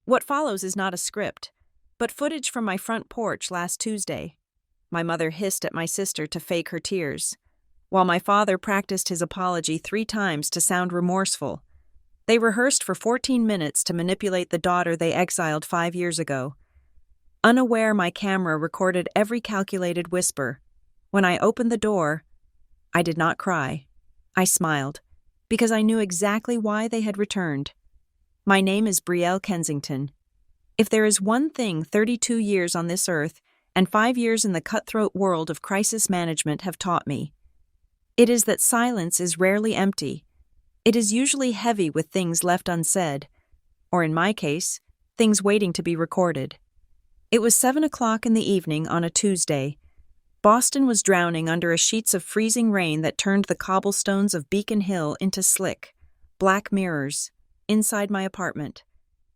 What follows is not a script, but footage from my front porch last Tuesday. My mother hissed at my sister to fake her tears, while my father practiced his apology 3 times to sound remorseful. They rehearsed for 14 minutes to manipulate the daughter they exiled 5 years ago. Unaware, my camera recorded every calculated whisper. When I opened the door, I did not cry. I smiled, because I knew exactly why they had returned. My name is Brielle Kensington. If there is one thing 32 years on this earth and 5 years in the cutthroat world of crisis management have taught me, it is that silence is rarely empty. It is usually heavy with things left unsaid, or in my case, things waiting to be recorded. It was 7 o'clock in the evening on a Tuesday. Boston was drowning under sheets of freezing rain that turned the cobblestones of Beacon Hill into slick, black mirrors. Inside my apartment,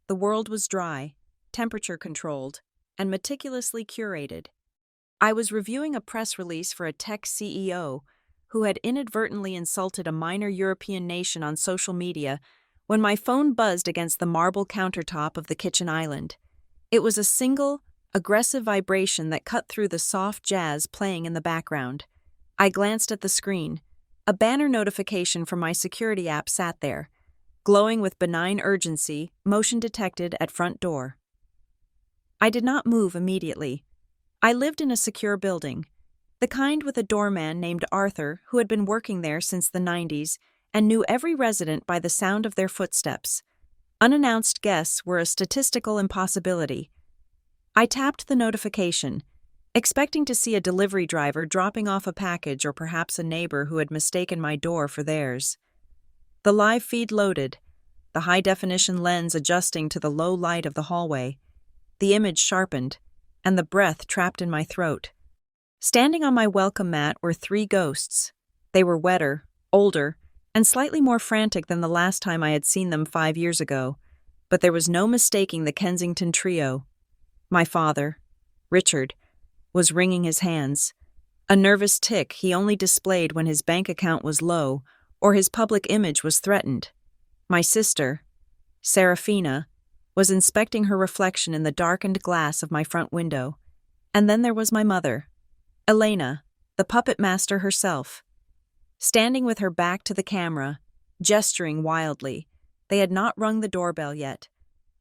the world was dry, temperature-controlled, and meticulously curated. I was reviewing a press release for a tech CEO who had inadvertently insulted a minor European nation on social media when my phone buzzed against the marble countertop of the kitchen island. It was a single, aggressive vibration that cut through the soft jazz playing in the background. I glanced at the screen. A banner notification from my security app sat there, glowing with benign urgency, motion detected at front door. I did not move immediately. I lived in a secure building, the kind with a doorman named Arthur who had been working there since the 90s and knew every resident by the sound of their footsteps. Unannounced guests were a statistical impossibility. I tapped the notification, expecting to see a delivery driver dropping off a package or perhaps a neighbor who had mistaken my door for theirs. The live feed loaded, the high-definition lens adjusting to the low light of the hallway. The image sharpened, and the breath trapped in my throat. Standing on my welcome mat were 3 ghosts. They were wetter, older, and slightly more frantic than the last time I had seen them 5 years ago, but there was no mistaking the Kensington trio. My father, Richard, was wringing his hands, a nervous tic he only displayed when his bank account was low or his public image was threatened. My sister, Serafina, was inspecting her reflection in the darkened glass of my front window. And then there was my mother, Elena, the puppet master herself. Standing with her back to the camera, gesturing wildly. They had not rung the doorbell yet.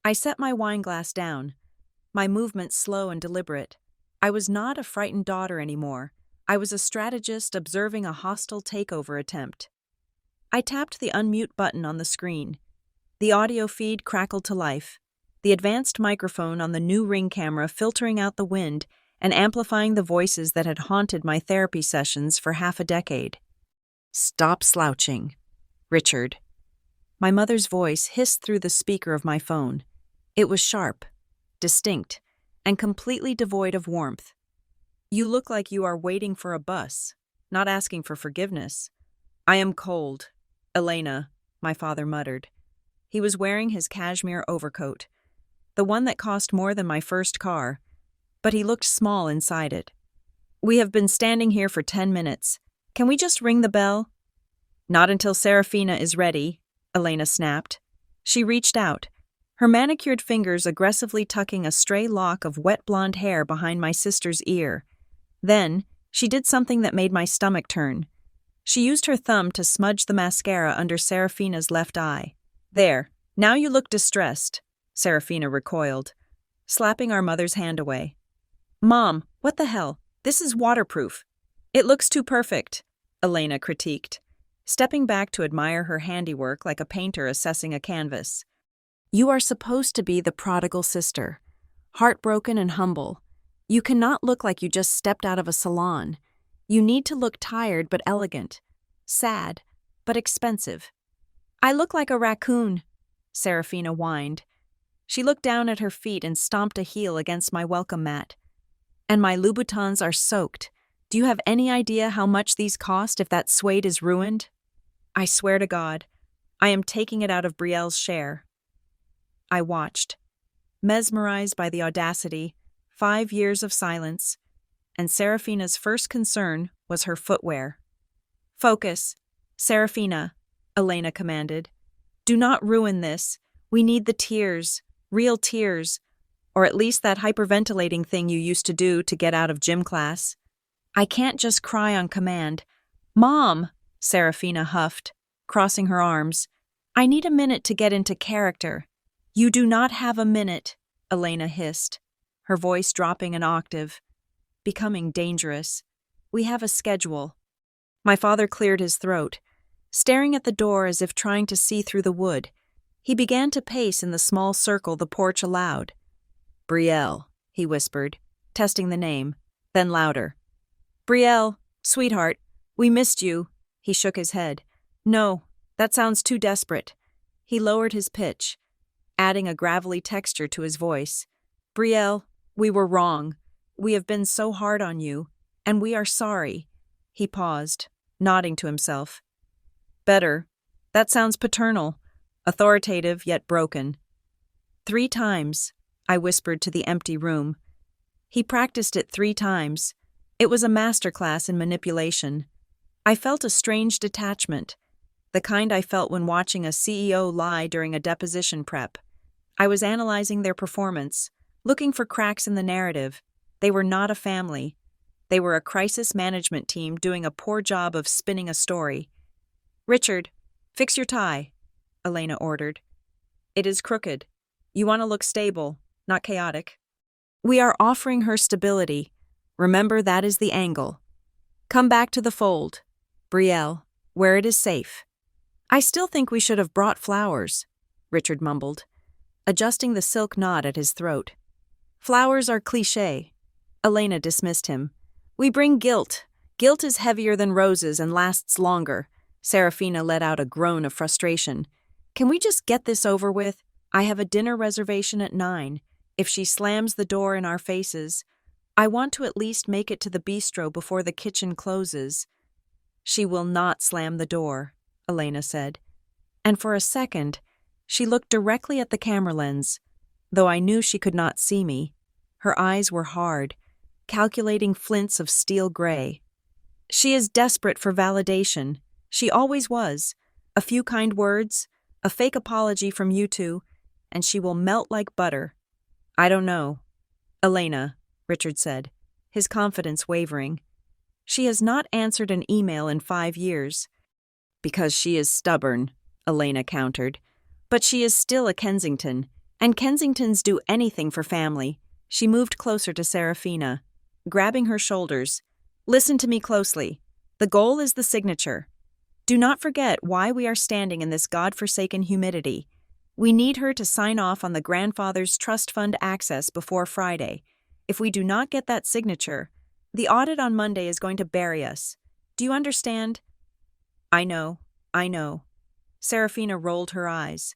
I set my wineglass down, my movements slow and deliberate. I was not a frightened daughter anymore. I was a strategist observing a hostile takeover attempt. I tapped the unmute button on the screen. The audio feed crackled to life, the advanced microphone on the new Ring camera filtering out the wind and amplifying the voices that had haunted my therapy sessions for half a decade. "Stop slouching, Richard." My mother's voice hissed through the speaker of my phone. It was sharp, distinct, and completely devoid of warmth. "You look like you are waiting for a bus, not asking for forgiveness." "I am cold, Elena," my father muttered. He was wearing his cashmere overcoat, the one that cost more than my first car, but he looked small inside it. "We have been standing here for 10 minutes. Can we just ring the bell?" "Not until Serafina is ready," Elena snapped. She reached out, her manicured fingers aggressively tucking a stray lock of wet blonde hair behind my sister's ear. Then, she did something that made my stomach turn. She used her thumb to smudge the mascara under Serafina's left eye. "There, now you look distressed," Serafina recoiled, slapping our mother's hand away. "Mom, what the hell? This is waterproof." "It looks too perfect," Elena critiqued, stepping back to admire her handiwork like a painter assessing a canvas. "You are supposed to be the prodigal sister, heartbroken and humble. You cannot look like you just stepped out of a salon. You need to look tired but elegant, sad but expensive." "I look like a raccoon," Serafina whined. She looked down at her feet and stomped a heel against my welcome mat. "And my Louboutins are soaked. Do you have any idea how much these cost if that suede is ruined? I swear to God, I am taking it out of Brielle's share." I watched, mesmerized by the audacity, 5 years of silence, and Serafina's first concern was her footwear. "Focus, Serafina," Elena commanded. "Do not ruin this. We need the tears. Real tears, or at least that hyperventilating thing you used to do to get out of gym class. I can't just cry on command. Mom, Serafina huffed, crossing her arms. I need a minute to get into character. You do not have a minute, Elena hissed, her voice dropping an octave, becoming dangerous. We have a schedule. My father cleared his throat, staring at the door as if trying to see through the wood. He began to pace in the small circle the porch allowed. Brielle, he whispered, testing the name, then louder. Brielle, sweetheart, we missed you. He shook his head. No, that sounds too desperate. He lowered his pitch, adding a gravelly texture to his voice. Brielle, we were wrong. We have been so hard on you, and we are sorry. He paused, nodding to himself. Better. That sounds paternal, authoritative yet broken. 3 times, I whispered to the empty room. He practiced it 3 times. It was a masterclass in manipulation. I felt a strange detachment, the kind I felt when watching a CEO lie during a deposition prep. I was analyzing their performance, looking for cracks in the narrative. They were not a family. They were a crisis management team doing a poor job of spinning a story. Richard, fix your tie, Elena ordered. It is crooked. You want to look stable, not chaotic. We are offering her stability. Remember, that is the angle. Come back to the fold, Brielle, where it is safe. I still think we should have brought flowers, Richard mumbled, adjusting the silk knot at his throat. Flowers are cliché. Elena dismissed him. We bring guilt. Guilt is heavier than roses and lasts longer. Serafina let out a groan of frustration. Can we just get this over with? I have a dinner reservation at 9. If she slams the door in our faces, I want to at least make it to the bistro before the kitchen closes. She will not slam the door, Elena said. And for a second, she looked directly at the camera lens, though I knew she could not see me. Her eyes were hard, calculating flints of steel gray. She is desperate for validation. She always was. A few kind words, a fake apology from you two, and she will melt like butter. I don't know. Elena, Richard said, his confidence wavering. She has not answered an email in 5 years. Because she is stubborn, Elena countered. But she is still a Kensington, and Kensingtons do anything for family. She moved closer to Serafina, grabbing her shoulders. Listen to me closely. The goal is the signature. Do not forget why we are standing in this God-forsaken humidity. We need her to sign off on the grandfather's trust fund access before Friday. If we do not get that signature, the audit on Monday is going to bury us. Do you understand? I know. Serafina rolled her eyes.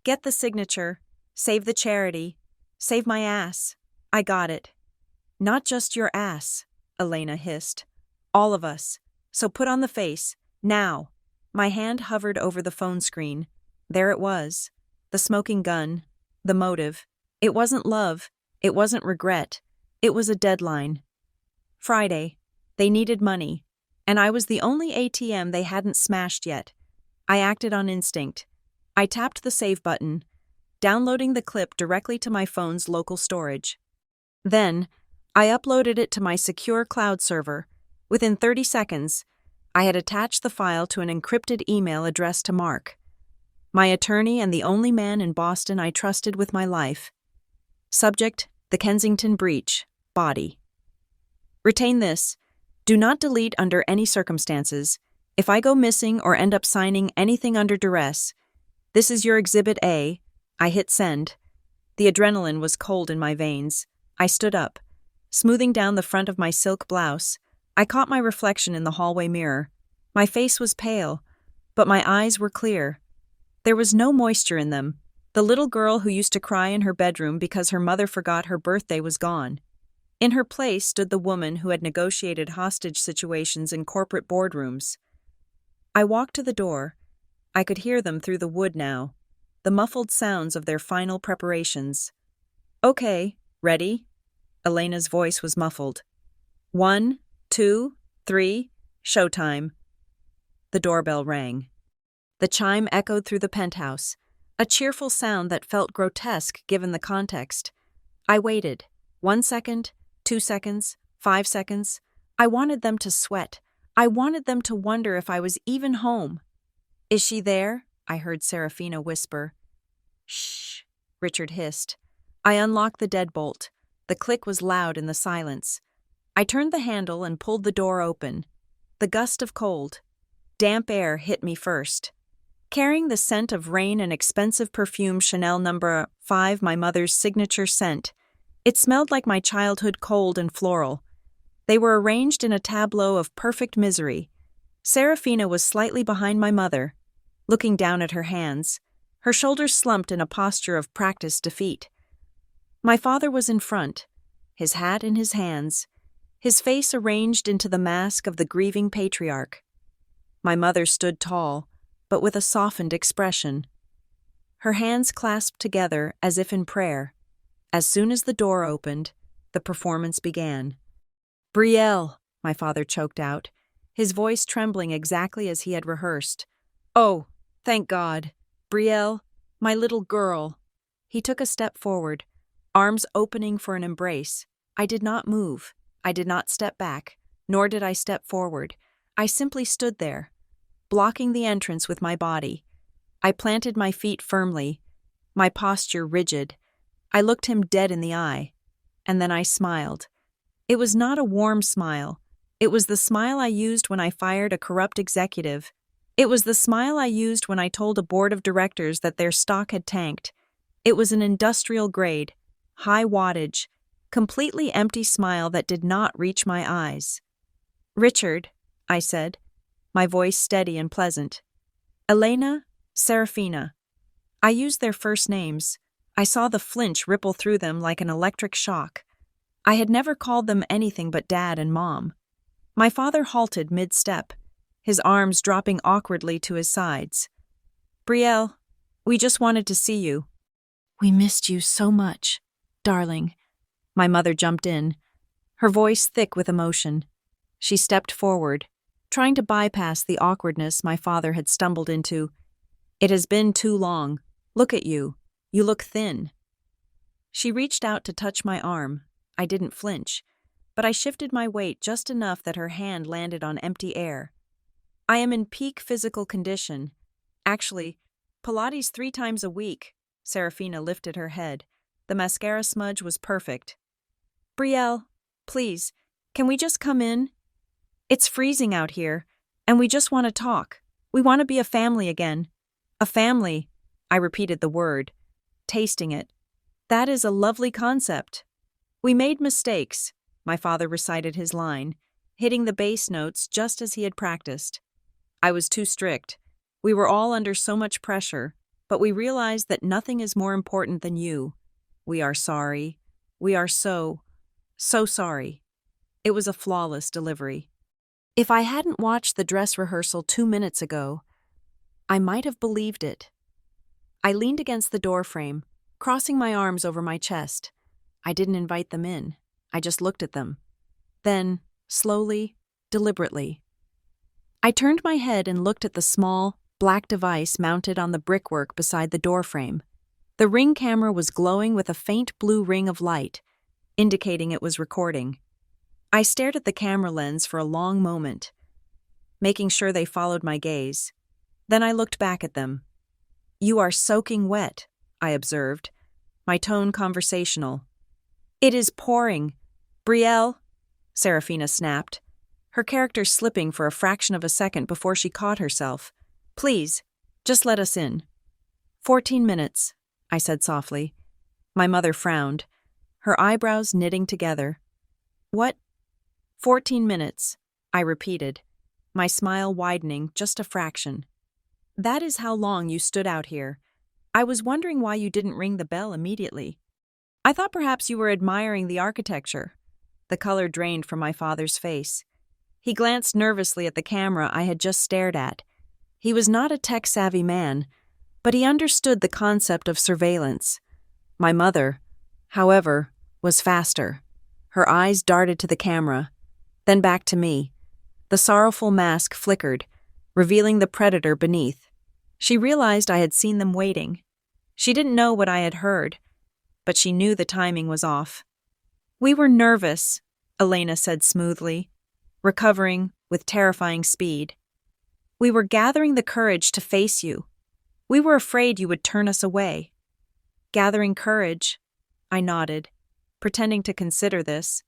Get the signature. Save the charity. Save my ass. I got it. Not just your ass, Elena hissed. All of us. So put on the face. Now. My hand hovered over the phone screen. There it was. The smoking gun. The motive. It wasn't love. It wasn't regret. It was a deadline. Friday. They needed money. And I was the only ATM they hadn't smashed yet. I acted on instinct. I tapped the save button, downloading the clip directly to my phone's local storage. Then, I uploaded it to my secure cloud server. Within 30 seconds, I had attached the file to an encrypted email addressed to Mark, my attorney and the only man in Boston I trusted with my life. Subject, the Kensington breach, body. Retain this. Do not delete under any circumstances. If I go missing or end up signing anything under duress, this is your Exhibit A. I hit send. The adrenaline was cold in my veins. I stood up. Smoothing down the front of my silk blouse, I caught my reflection in the hallway mirror. My face was pale, but my eyes were clear. There was no moisture in them. The little girl who used to cry in her bedroom because her mother forgot her birthday was gone. In her place stood the woman who had negotiated hostage situations in corporate boardrooms. I walked to the door. I could hear them through the wood now, the muffled sounds of their final preparations. Okay, ready? Elena's voice was muffled. 1, 2, 3, showtime. The doorbell rang. The chime echoed through the penthouse. a cheerful sound that felt grotesque given the context. I waited. 1 second, 2 seconds, 5 seconds. I wanted them to sweat. I wanted them to wonder if I was even home. "Is she there?" I heard Serafina whisper. "Shh," Richard hissed. I unlocked the deadbolt. The click was loud in the silence. I turned the handle and pulled the door open. The gust of cold, damp air hit me first. Carrying the scent of rain and expensive perfume Chanel No. 5, my mother's signature scent, it smelled like my childhood, cold and floral. They were arranged in a tableau of perfect misery. Serafina was slightly behind my mother, looking down at her hands, her shoulders slumped in a posture of practiced defeat. My father was in front, his hat in his hands, his face arranged into the mask of the grieving patriarch. My mother stood tall, but with a softened expression. Her hands clasped together as if in prayer. As soon as the door opened, the performance began. "Brielle," my father choked out, his voice trembling exactly as he had rehearsed. "Oh, thank God. Brielle, my little girl." He took a step forward, arms opening for an embrace. I did not move. I did not step back, nor did I step forward. I simply stood there, blocking the entrance with my body. I planted my feet firmly, my posture rigid. I looked him dead in the eye, and then I smiled. It was not a warm smile. It was the smile I used when I fired a corrupt executive. It was the smile I used when I told a board of directors that their stock had tanked. It was an industrial grade, high wattage, completely empty smile that did not reach my eyes. "Richard," I said, my voice steady and pleasant. "Elena, Serafina." I used their first names. I saw the flinch ripple through them like an electric shock. I had never called them anything but Dad and Mom. My father halted mid-step, his arms dropping awkwardly to his sides. "Brielle, we just wanted to see you." "We missed you so much, darling." My mother jumped in, her voice thick with emotion. She stepped forward, trying to bypass the awkwardness my father had stumbled into. "It has been too long. Look at you. You look thin." She reached out to touch my arm. I didn't flinch, but I shifted my weight just enough that her hand landed on empty air. "I am in peak physical condition. Actually, Pilates 3 times a week." Serafina lifted her head. The mascara smudge was perfect. "Brielle, please, can we just come in? It's freezing out here, and we just want to talk. We want to be a family again." "A family," I repeated the word, tasting it. "That is a lovely concept." "We made mistakes," my father recited his line, hitting the bass notes just as he had practiced. "I was too strict. We were all under so much pressure, but we realized that nothing is more important than you. We are sorry. We are so sorry." It was a flawless delivery. If I hadn't watched the dress rehearsal 2 minutes ago, I might have believed it. I leaned against the doorframe, crossing my arms over my chest. I didn't invite them in. I just looked at them. Then, slowly, deliberately, I turned my head and looked at the small, black device mounted on the brickwork beside the doorframe. The Ring camera was glowing with a faint blue ring of light, indicating it was recording. I stared at the camera lens for a long moment, making sure they followed my gaze. Then I looked back at them. "You are soaking wet," I observed, my tone conversational. "It is pouring. Brielle," Serafina snapped, her character slipping for a fraction of a second before she caught herself. "Please, just let us in." 14 minutes, I said softly. My mother frowned, her eyebrows knitting together. "What?" 14 minutes, I repeated, my smile widening just a fraction. "That is how long you stood out here. I was wondering why you didn't ring the bell immediately. I thought perhaps you were admiring the architecture." The color drained from my father's face. He glanced nervously at the camera I had just stared at. He was not a tech-savvy man, but he understood the concept of surveillance. My mother, however, was faster. Her eyes darted to the camera, then back to me. The sorrowful mask flickered, revealing the predator beneath. She realized I had seen them waiting. She didn't know what I had heard, but she knew the timing was off. "We were nervous," Elena said smoothly, recovering with terrifying speed. "We were gathering the courage to face you. We were afraid you would turn us away." "Gathering courage," I nodded, pretending to consider this.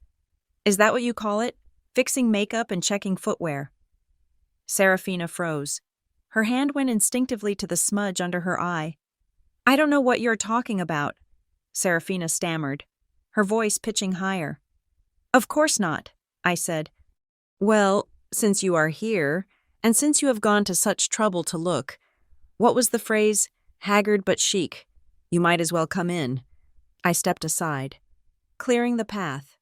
"Is that what you call it? Fixing makeup and checking footwear?" Serafina froze. Her hand went instinctively to the smudge under her eye. "I don't know what you're talking about," Serafina stammered, her voice pitching higher. "Of course not," I said. "Well, since you are here, and since you have gone to such trouble to look, what was the phrase, haggard but chic? You might as well come in." I stepped aside, clearing the path.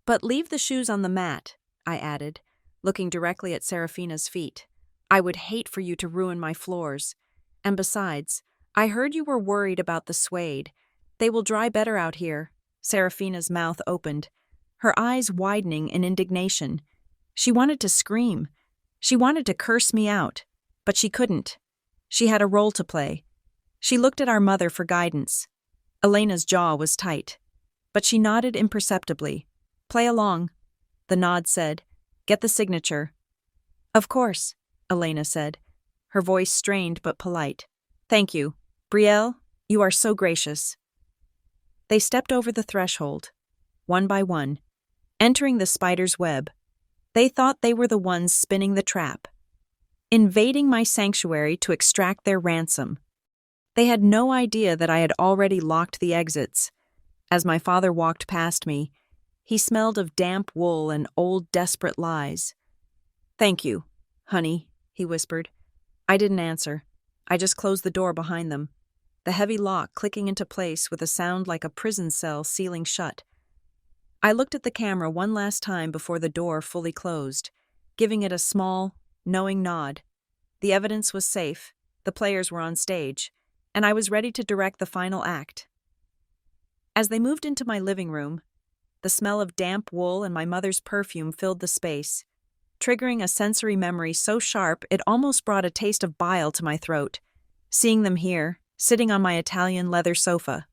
"But leave the shoes on the mat," I added, looking directly at Serafina's feet. "I would hate for you to ruin my floors. And besides, I heard you were worried about the suede. They will dry better out here." Serafina's mouth opened, her eyes widening in indignation. She wanted to scream. She wanted to curse me out, but she couldn't. She had a role to play. She looked at our mother for guidance. Elena's jaw was tight, but she nodded imperceptibly. "Play along," the nod said. "Get the signature." "Of course," Elena said, her voice strained but polite. "Thank you. Brielle, you are so gracious." They stepped over the threshold, one by one, entering the spider's web. They thought they were the ones spinning the trap, invading my sanctuary to extract their ransom. They had no idea that I had already locked the exits. As my father walked past me, he smelled of damp wool and old desperate lies. "Thank you, honey," he whispered. I didn't answer. I just closed the door behind them, the heavy lock clicking into place with a sound like a prison cell sealing shut. I looked at the camera one last time before the door fully closed, giving it a small, knowing nod. The evidence was safe, the players were on stage, and I was ready to direct the final act. As they moved into my living room, the smell of damp wool and my mother's perfume filled the space, triggering a sensory memory so sharp it almost brought a taste of bile to my throat. Seeing them here, sitting on my Italian leather sofa,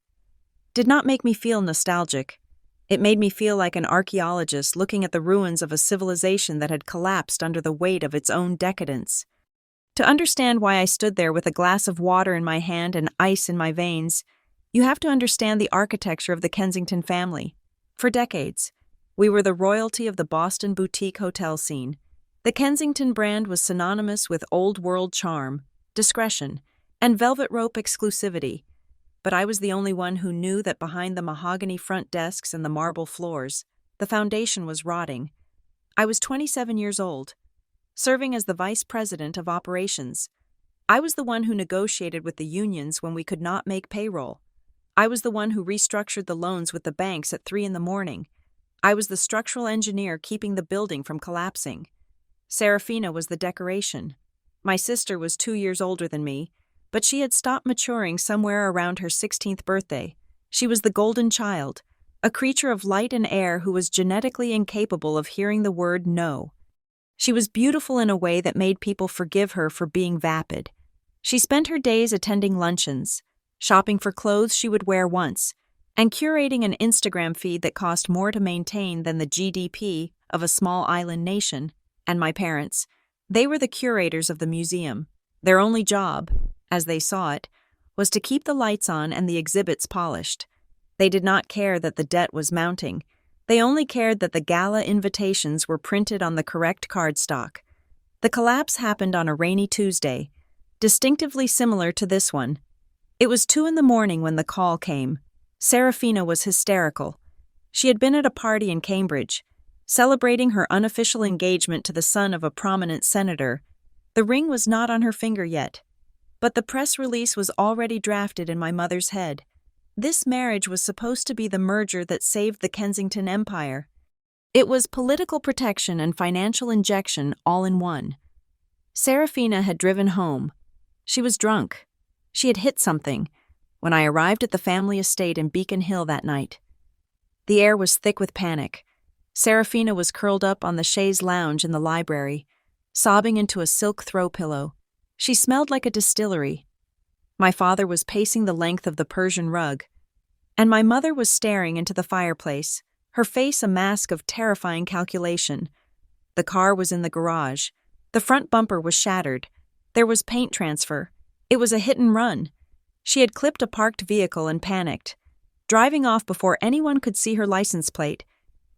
did not make me feel nostalgic. It made me feel like an archaeologist looking at the ruins of a civilization that had collapsed under the weight of its own decadence. To understand why I stood there with a glass of water in my hand and ice in my veins, you have to understand the architecture of the Kensington family. For decades, we were the royalty of the Boston boutique hotel scene. The Kensington brand was synonymous with old-world charm, discretion, and velvet rope exclusivity. But I was the only one who knew that behind the mahogany front desks and the marble floors, the foundation was rotting. I was 27 years old, serving as the vice president of operations. I was the one who negotiated with the unions when we could not make payroll. I was the one who restructured the loans with the banks at 3 a.m. I was the structural engineer keeping the building from collapsing. Serafina was the decoration. My sister was 2 years older than me, but she had stopped maturing somewhere around her 16th birthday. She was the golden child, a creature of light and air who was genetically incapable of hearing the word no. She was beautiful in a way that made people forgive her for being vapid. She spent her days attending luncheons, shopping for clothes she would wear once, and curating an Instagram feed that cost more to maintain than the GDP of a small island nation. And my parents, they were the curators of the museum. Their only job, as they saw it, was to keep the lights on and the exhibits polished. They did not care that the debt was mounting. They only cared that the gala invitations were printed on the correct cardstock. The collapse happened on a rainy Tuesday, distinctively similar to this one. It was 2 a.m. when the call came. Serafina was hysterical. She had been at a party in Cambridge, celebrating her unofficial engagement to the son of a prominent senator. The ring was not on her finger yet, but the press release was already drafted in my mother's head. This marriage was supposed to be the merger that saved the Kensington Empire. It was political protection and financial injection all in one. Serafina had driven home. She was drunk. She had hit something when I arrived at the family estate in Beacon Hill that night. The air was thick with panic. Serafina was curled up on the chaise lounge in the library, sobbing into a silk throw pillow. She smelled like a distillery. My father was pacing the length of the Persian rug, and my mother was staring into the fireplace, her face a mask of terrifying calculation. The car was in the garage. The front bumper was shattered. There was paint transfer. It was a hit and run. She had clipped a parked vehicle and panicked, driving off before anyone could see her license plate.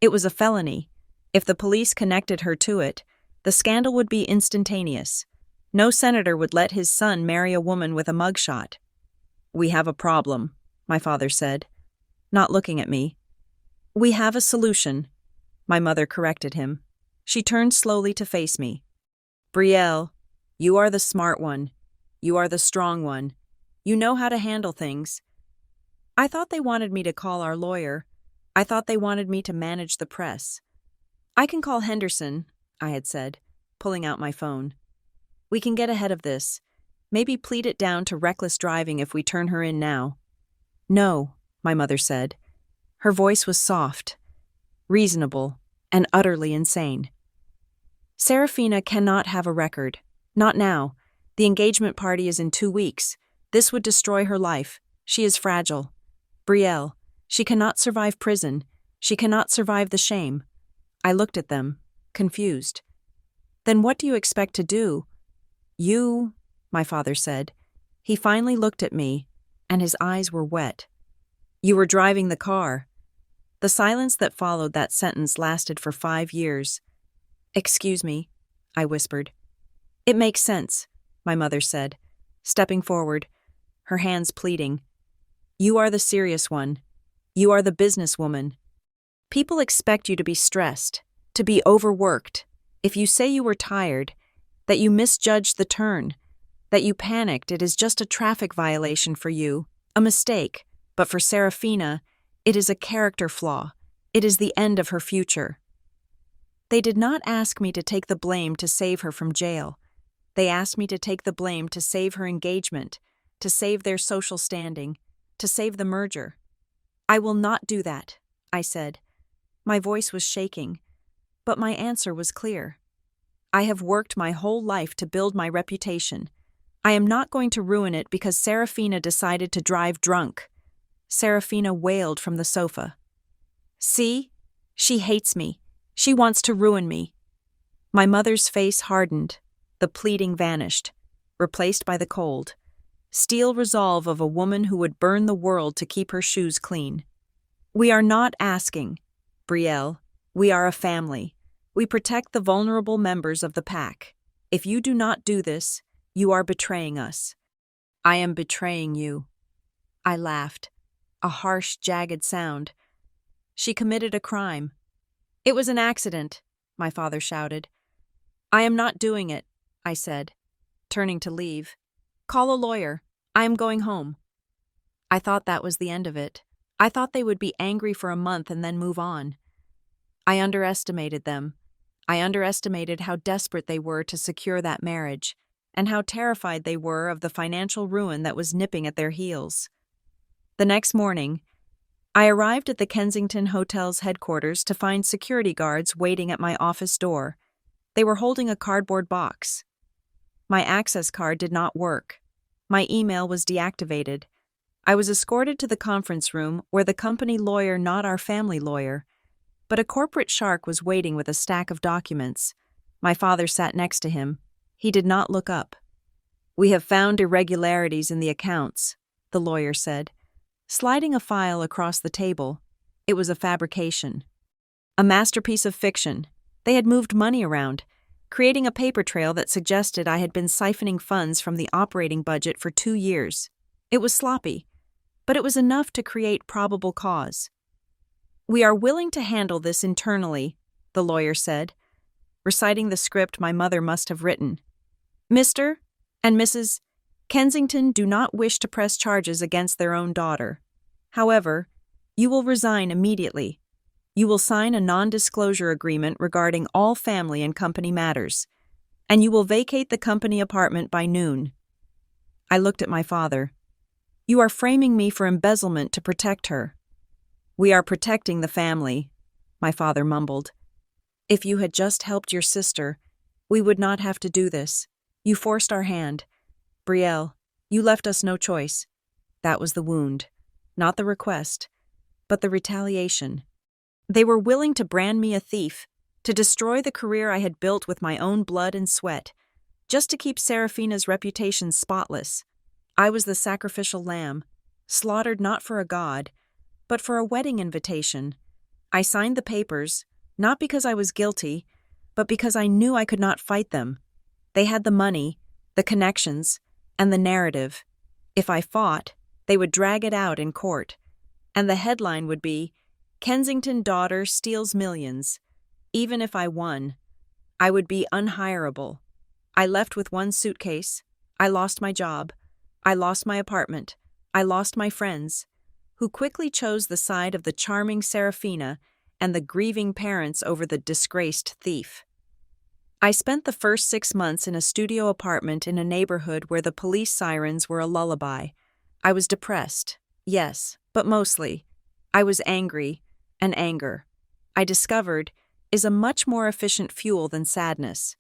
It was a felony. If the police connected her to it, the scandal would be instantaneous. No senator would let his son marry a woman with a mugshot. "We have a problem," my father said, not looking at me. "We have a solution," my mother corrected him. She turned slowly to face me. "Brielle, you are the smart one. You are the strong one. You know how to handle things." I thought they wanted me to call our lawyer. I thought they wanted me to manage the press. "I can call Henderson," I had said, pulling out my phone. "We can get ahead of this. Maybe plead it down to reckless driving if we turn her in now." "No," my mother said. Her voice was soft, reasonable, and utterly insane. "Serafina cannot have a record. Not now. The engagement party is in 2 weeks. This would destroy her life. She is fragile. Brielle, she cannot survive prison. She cannot survive the shame." I looked at them, confused. "Then what do you expect to do?" "You," my father said. He finally looked at me, and his eyes were wet. "You were driving the car." The silence that followed that sentence lasted for 5 years. "Excuse me," I whispered. "It makes sense," my mother said, stepping forward, her hands pleading. "You are the serious one. You are the businesswoman. People expect you to be stressed, to be overworked. If you say you were tired, that you misjudged the turn, that you panicked, it is just a traffic violation for you, a mistake. But for Serafina, it is a character flaw. It is the end of her future." They did not ask me to take the blame to save her from jail. They asked me to take the blame to save her engagement, to save their social standing, to save the merger. "I will not do that," I said. My voice was shaking, but my answer was clear. "I have worked my whole life to build my reputation. I am not going to ruin it because Serafina decided to drive drunk." Serafina wailed from the sofa. "See? She hates me. She wants to ruin me." My mother's face hardened. The pleading vanished, replaced by the cold, steel resolve of a woman who would burn the world to keep her shoes clean. "We are not asking, Brielle. We are a family. We protect the vulnerable members of the pack. If you do not do this, you are betraying us." "I am betraying you." I laughed, a harsh, jagged sound. "She committed a crime." "It was an accident," my father shouted. "I am not doing it," I said, turning to leave. "Call a lawyer. I am going home." I thought that was the end of it. I thought they would be angry for a month and then move on. I underestimated them. I underestimated how desperate they were to secure that marriage, and how terrified they were of the financial ruin that was nipping at their heels. The next morning, I arrived at the Kensington Hotel's headquarters to find security guards waiting at my office door. They were holding a cardboard box. My access card did not work. My email was deactivated. I was escorted to the conference room where the company lawyer, not our family lawyer, but a corporate shark, was waiting with a stack of documents. My father sat next to him. He did not look up. "We have found irregularities in the accounts," the lawyer said, sliding a file across the table. It was a fabrication. A masterpiece of fiction. They had moved money around, creating a paper trail that suggested I had been siphoning funds from the operating budget for 2 years. It was sloppy, but it was enough to create probable cause. "We are willing to handle this internally," the lawyer said, reciting the script my mother must have written. "Mr. and Mrs. Kensington do not wish to press charges against their own daughter. However, you will resign immediately. You will sign a non-disclosure agreement regarding all family and company matters, and you will vacate the company apartment by noon." I looked at my father. "You are framing me for embezzlement to protect her." "We are protecting the family," my father mumbled. "If you had just helped your sister, we would not have to do this. You forced our hand. Brielle, You left us no choice. That was the wound. Not the request, but the retaliation. They were willing to brand me a thief, to destroy the career I had built with my own blood and sweat, just to keep Serafina's reputation spotless. I was the sacrificial lamb, slaughtered not for a god, but for a wedding invitation. I signed the papers, not because I was guilty, but because I knew I could not fight them. They had the money, the connections, and the narrative. If I fought, they would drag it out in court, and the headline would be, "Kensington daughter steals millions." Even if I won, I would be unhireable. I left with one suitcase. I lost my job. I lost my apartment. I lost my friends, who quickly chose the side of the charming Serafina and the grieving parents over the disgraced thief. I spent the first 6 months in a studio apartment in a neighborhood where the police sirens were a lullaby. I was depressed, yes, but mostly, I was angry, and anger, I discovered, is a much more efficient fuel than sadness.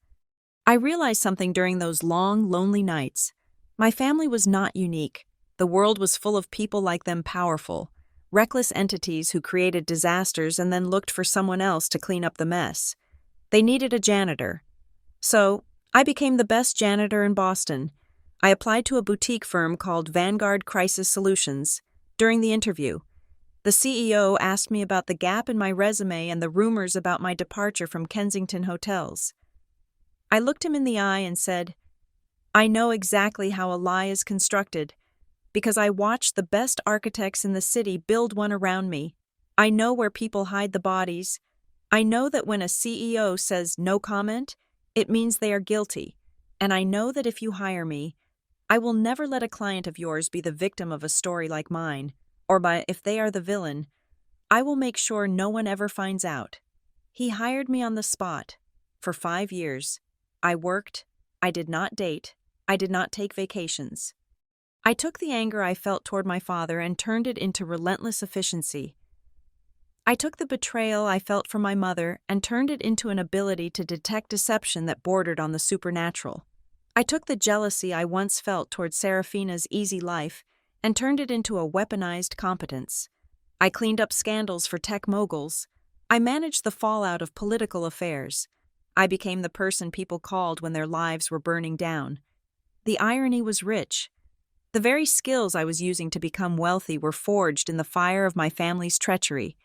I realized something during those long, lonely nights. My family was not unique. The world was full of people like them, powerful, reckless entities who created disasters and then looked for someone else to clean up the mess. They needed a janitor. So, I became the best janitor in Boston. I applied to a boutique firm called Vanguard Crisis Solutions. During the interview, the CEO asked me about the gap in my resume and the rumors about my departure from Kensington hotels. I looked him in the eye and said, "I know exactly how a lie is constructed, because I watched the best architects in the city build one around me. I know where people hide the bodies. I know that when a CEO says no comment, it means they are guilty. And I know that if you hire me, I will never let a client of yours be the victim of a story like mine, or if they are the villain, I will make sure no one ever finds out." He hired me on the spot. For 5 years, I worked, I did not date, I did not take vacations. I took the anger I felt toward my father and turned it into relentless efficiency. I took the betrayal I felt from my mother and turned it into an ability to detect deception that bordered on the supernatural. I took the jealousy I once felt toward Serafina's easy life and turned it into a weaponized competence. I cleaned up scandals for tech moguls. I managed the fallout of political affairs. I became the person people called when their lives were burning down. The irony was rich. The very skills I was using to become wealthy were forged in the fire of my family's treachery.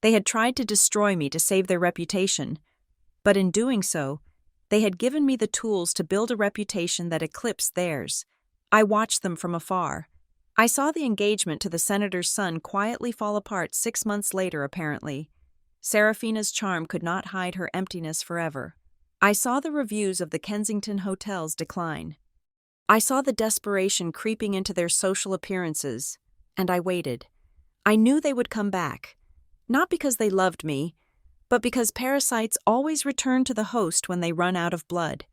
They had tried to destroy me to save their reputation, but in doing so, they had given me the tools to build a reputation that eclipsed theirs. I watched them from afar. I saw the engagement to the senator's son quietly fall apart 6 months later, apparently. Serafina's charm could not hide her emptiness forever. I saw the reviews of the Kensington hotels decline. I saw the desperation creeping into their social appearances, and I waited. I knew they would come back. Not because they loved me, but because parasites always return to the host when they run out of blood.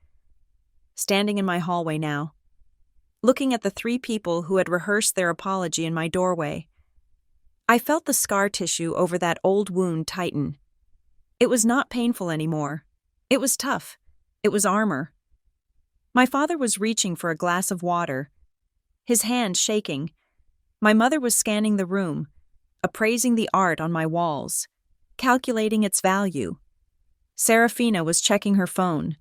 Standing in my hallway now, looking at the 3 people who had rehearsed their apology in my doorway, I felt the scar tissue over that old wound tighten. It was not painful anymore. It was tough. It was armor. My father was reaching for a glass of water, his hand shaking. My mother was scanning the room, appraising the art on my walls, calculating its value. Serafina was checking her phone,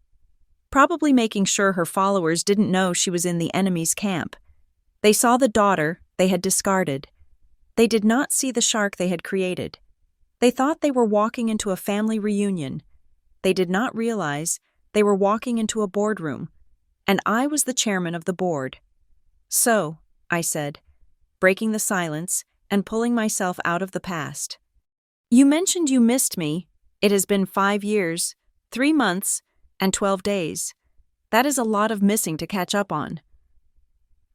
probably making sure her followers didn't know she was in the enemy's camp. They saw the daughter they had discarded. They did not see the shark they had created. They thought they were walking into a family reunion. They did not realize they were walking into a boardroom, and I was the chairman of the board. "So," I said, breaking the silence and pulling myself out of the past. "You mentioned you missed me. It has been 5 years, 3 months, and 12 days. That is a lot of missing to catch up on."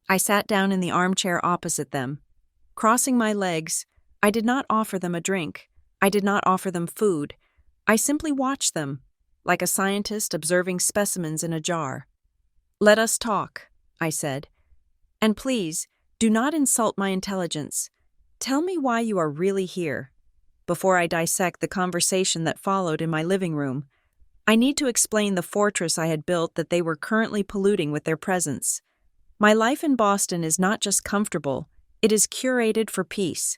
I sat down in the armchair opposite them. Crossing my legs, I did not offer them a drink. I did not offer them food. I simply watched them, like a scientist observing specimens in a jar. "Let us talk," I said. "And please, do not insult my intelligence. Tell me why you are really here." Before I dissect the conversation that followed in my living room, I need to explain the fortress I had built that they were currently polluting with their presence. My life in Boston is not just comfortable, it is curated for peace.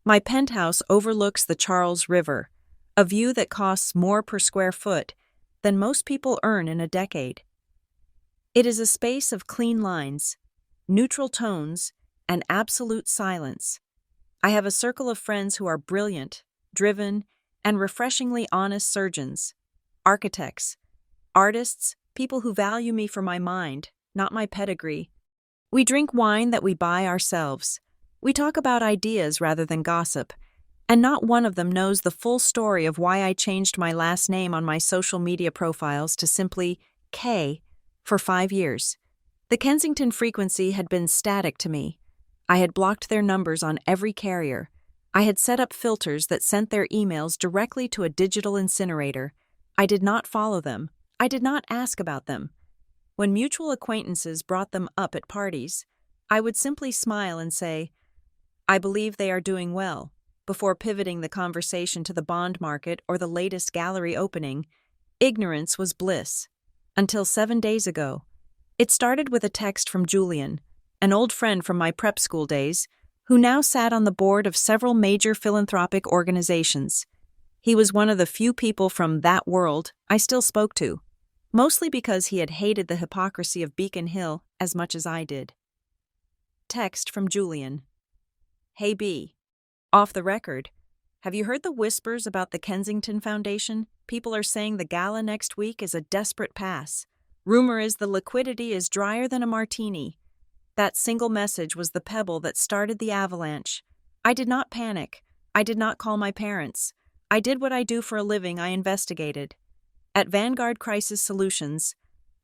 My penthouse overlooks the Charles River, a view that costs more per square foot than most people earn in a decade. It is a space of clean lines, neutral tones, and absolute silence. I have a circle of friends who are brilliant, driven, and refreshingly honest surgeons, architects, artists, people who value me for my mind, not my pedigree. We drink wine that we buy ourselves. We talk about ideas rather than gossip, and not one of them knows the full story of why I changed my last name on my social media profiles to simply K for 5 years. The Kensington frequency had been static to me. I had blocked their numbers on every carrier. I had set up filters that sent their emails directly to a digital incinerator. I did not follow them. I did not ask about them. When mutual acquaintances brought them up at parties, I would simply smile and say, "I believe they are doing well," before pivoting the conversation to the bond market or the latest gallery opening. Ignorance was bliss. Until 7 days ago. It started with a text from Julian, an old friend from my prep school days, who now sat on the board of several major philanthropic organizations. He was one of the few people from that world I still spoke to, mostly because he had hated the hypocrisy of Beacon Hill as much as I did. Text from Julian. Hey B. Off the record, have you heard the whispers about the Kensington Foundation? People are saying the gala next week is a desperate pass. Rumor is the liquidity is drier than a martini. That single message was the pebble that started the avalanche. I did not panic. I did not call my parents. I did what I do for a living. I investigated. At Vanguard Crisis Solutions,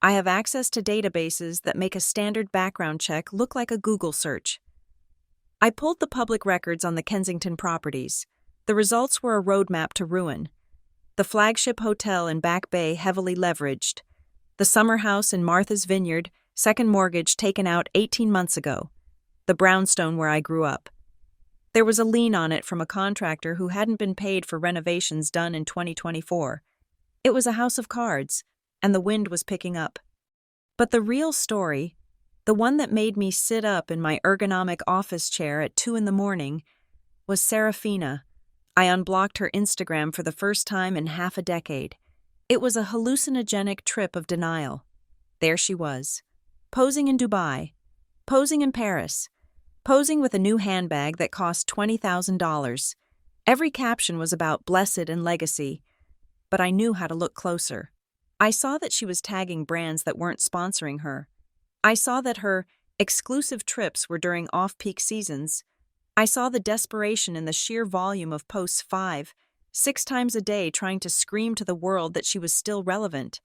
I have access to databases that make a standard background check look like a Google search. I pulled the public records on the Kensington properties. The results were a roadmap to ruin. The flagship hotel in Back Bay heavily leveraged. The summer house in Martha's Vineyard, second mortgage taken out 18 months ago. The brownstone where I grew up. There was a lien on it from a contractor who hadn't been paid for renovations done in 2024. It was a house of cards, and the wind was picking up. But the real story, the one that made me sit up in my ergonomic office chair at 2 a.m, was Serafina. I unblocked her Instagram for the first time in half a decade. It was a hallucinogenic trip of denial. There she was, posing in Dubai, posing in Paris, posing with a new handbag that cost $20,000. Every caption was about blessed and legacy, but I knew how to look closer. I saw that she was tagging brands that weren't sponsoring her. I saw that her exclusive trips were during off-peak seasons. I saw the desperation in the sheer volume of posts 5, 6 times a day trying to scream to the world that she was still relevant.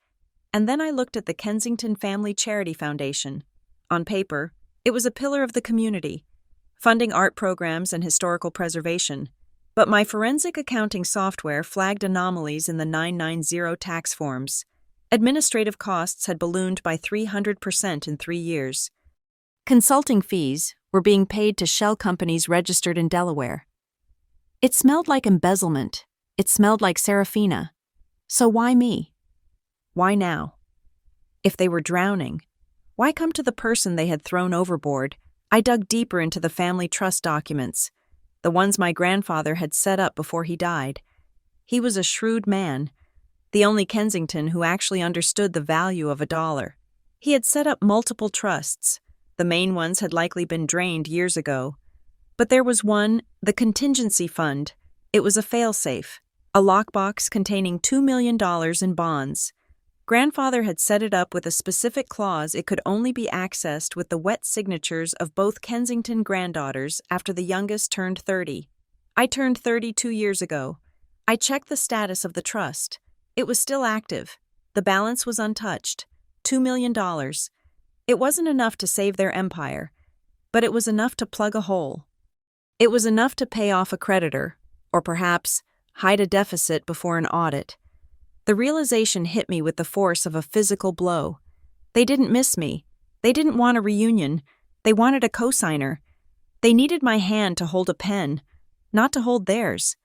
And then I looked at the Kensington Family Charity Foundation. On paper, it was a pillar of the community, funding art programs and historical preservation. But my forensic accounting software flagged anomalies in the 990 tax forms. Administrative costs had ballooned by 300% in 3 years. Consulting fees were being paid to shell companies registered in Delaware. It smelled like embezzlement. It smelled like Serafina. So why me? Why now? If they were drowning, why come to the person they had thrown overboard? I dug deeper into the family trust documents, the ones my grandfather had set up before he died. He was a shrewd man, the only Kensington who actually understood the value of $1. He had set up multiple trusts. The main ones had likely been drained years ago. But there was one, the contingency fund. It was a failsafe, a lockbox containing $2 million in bonds. Grandfather had set it up with a specific clause it could only be accessed with the wet signatures of both Kensington granddaughters after the youngest turned 30. I turned 30 2 years ago. I checked the status of the trust. It was still active. The balance was untouched. $2 million. It wasn't enough to save their empire, but it was enough to plug a hole. It was enough to pay off a creditor, or perhaps hide a deficit before an audit. The realization hit me with the force of a physical blow. They didn't miss me. They didn't want a reunion. They wanted a cosigner. They needed my hand to hold a pen, not to hold theirs.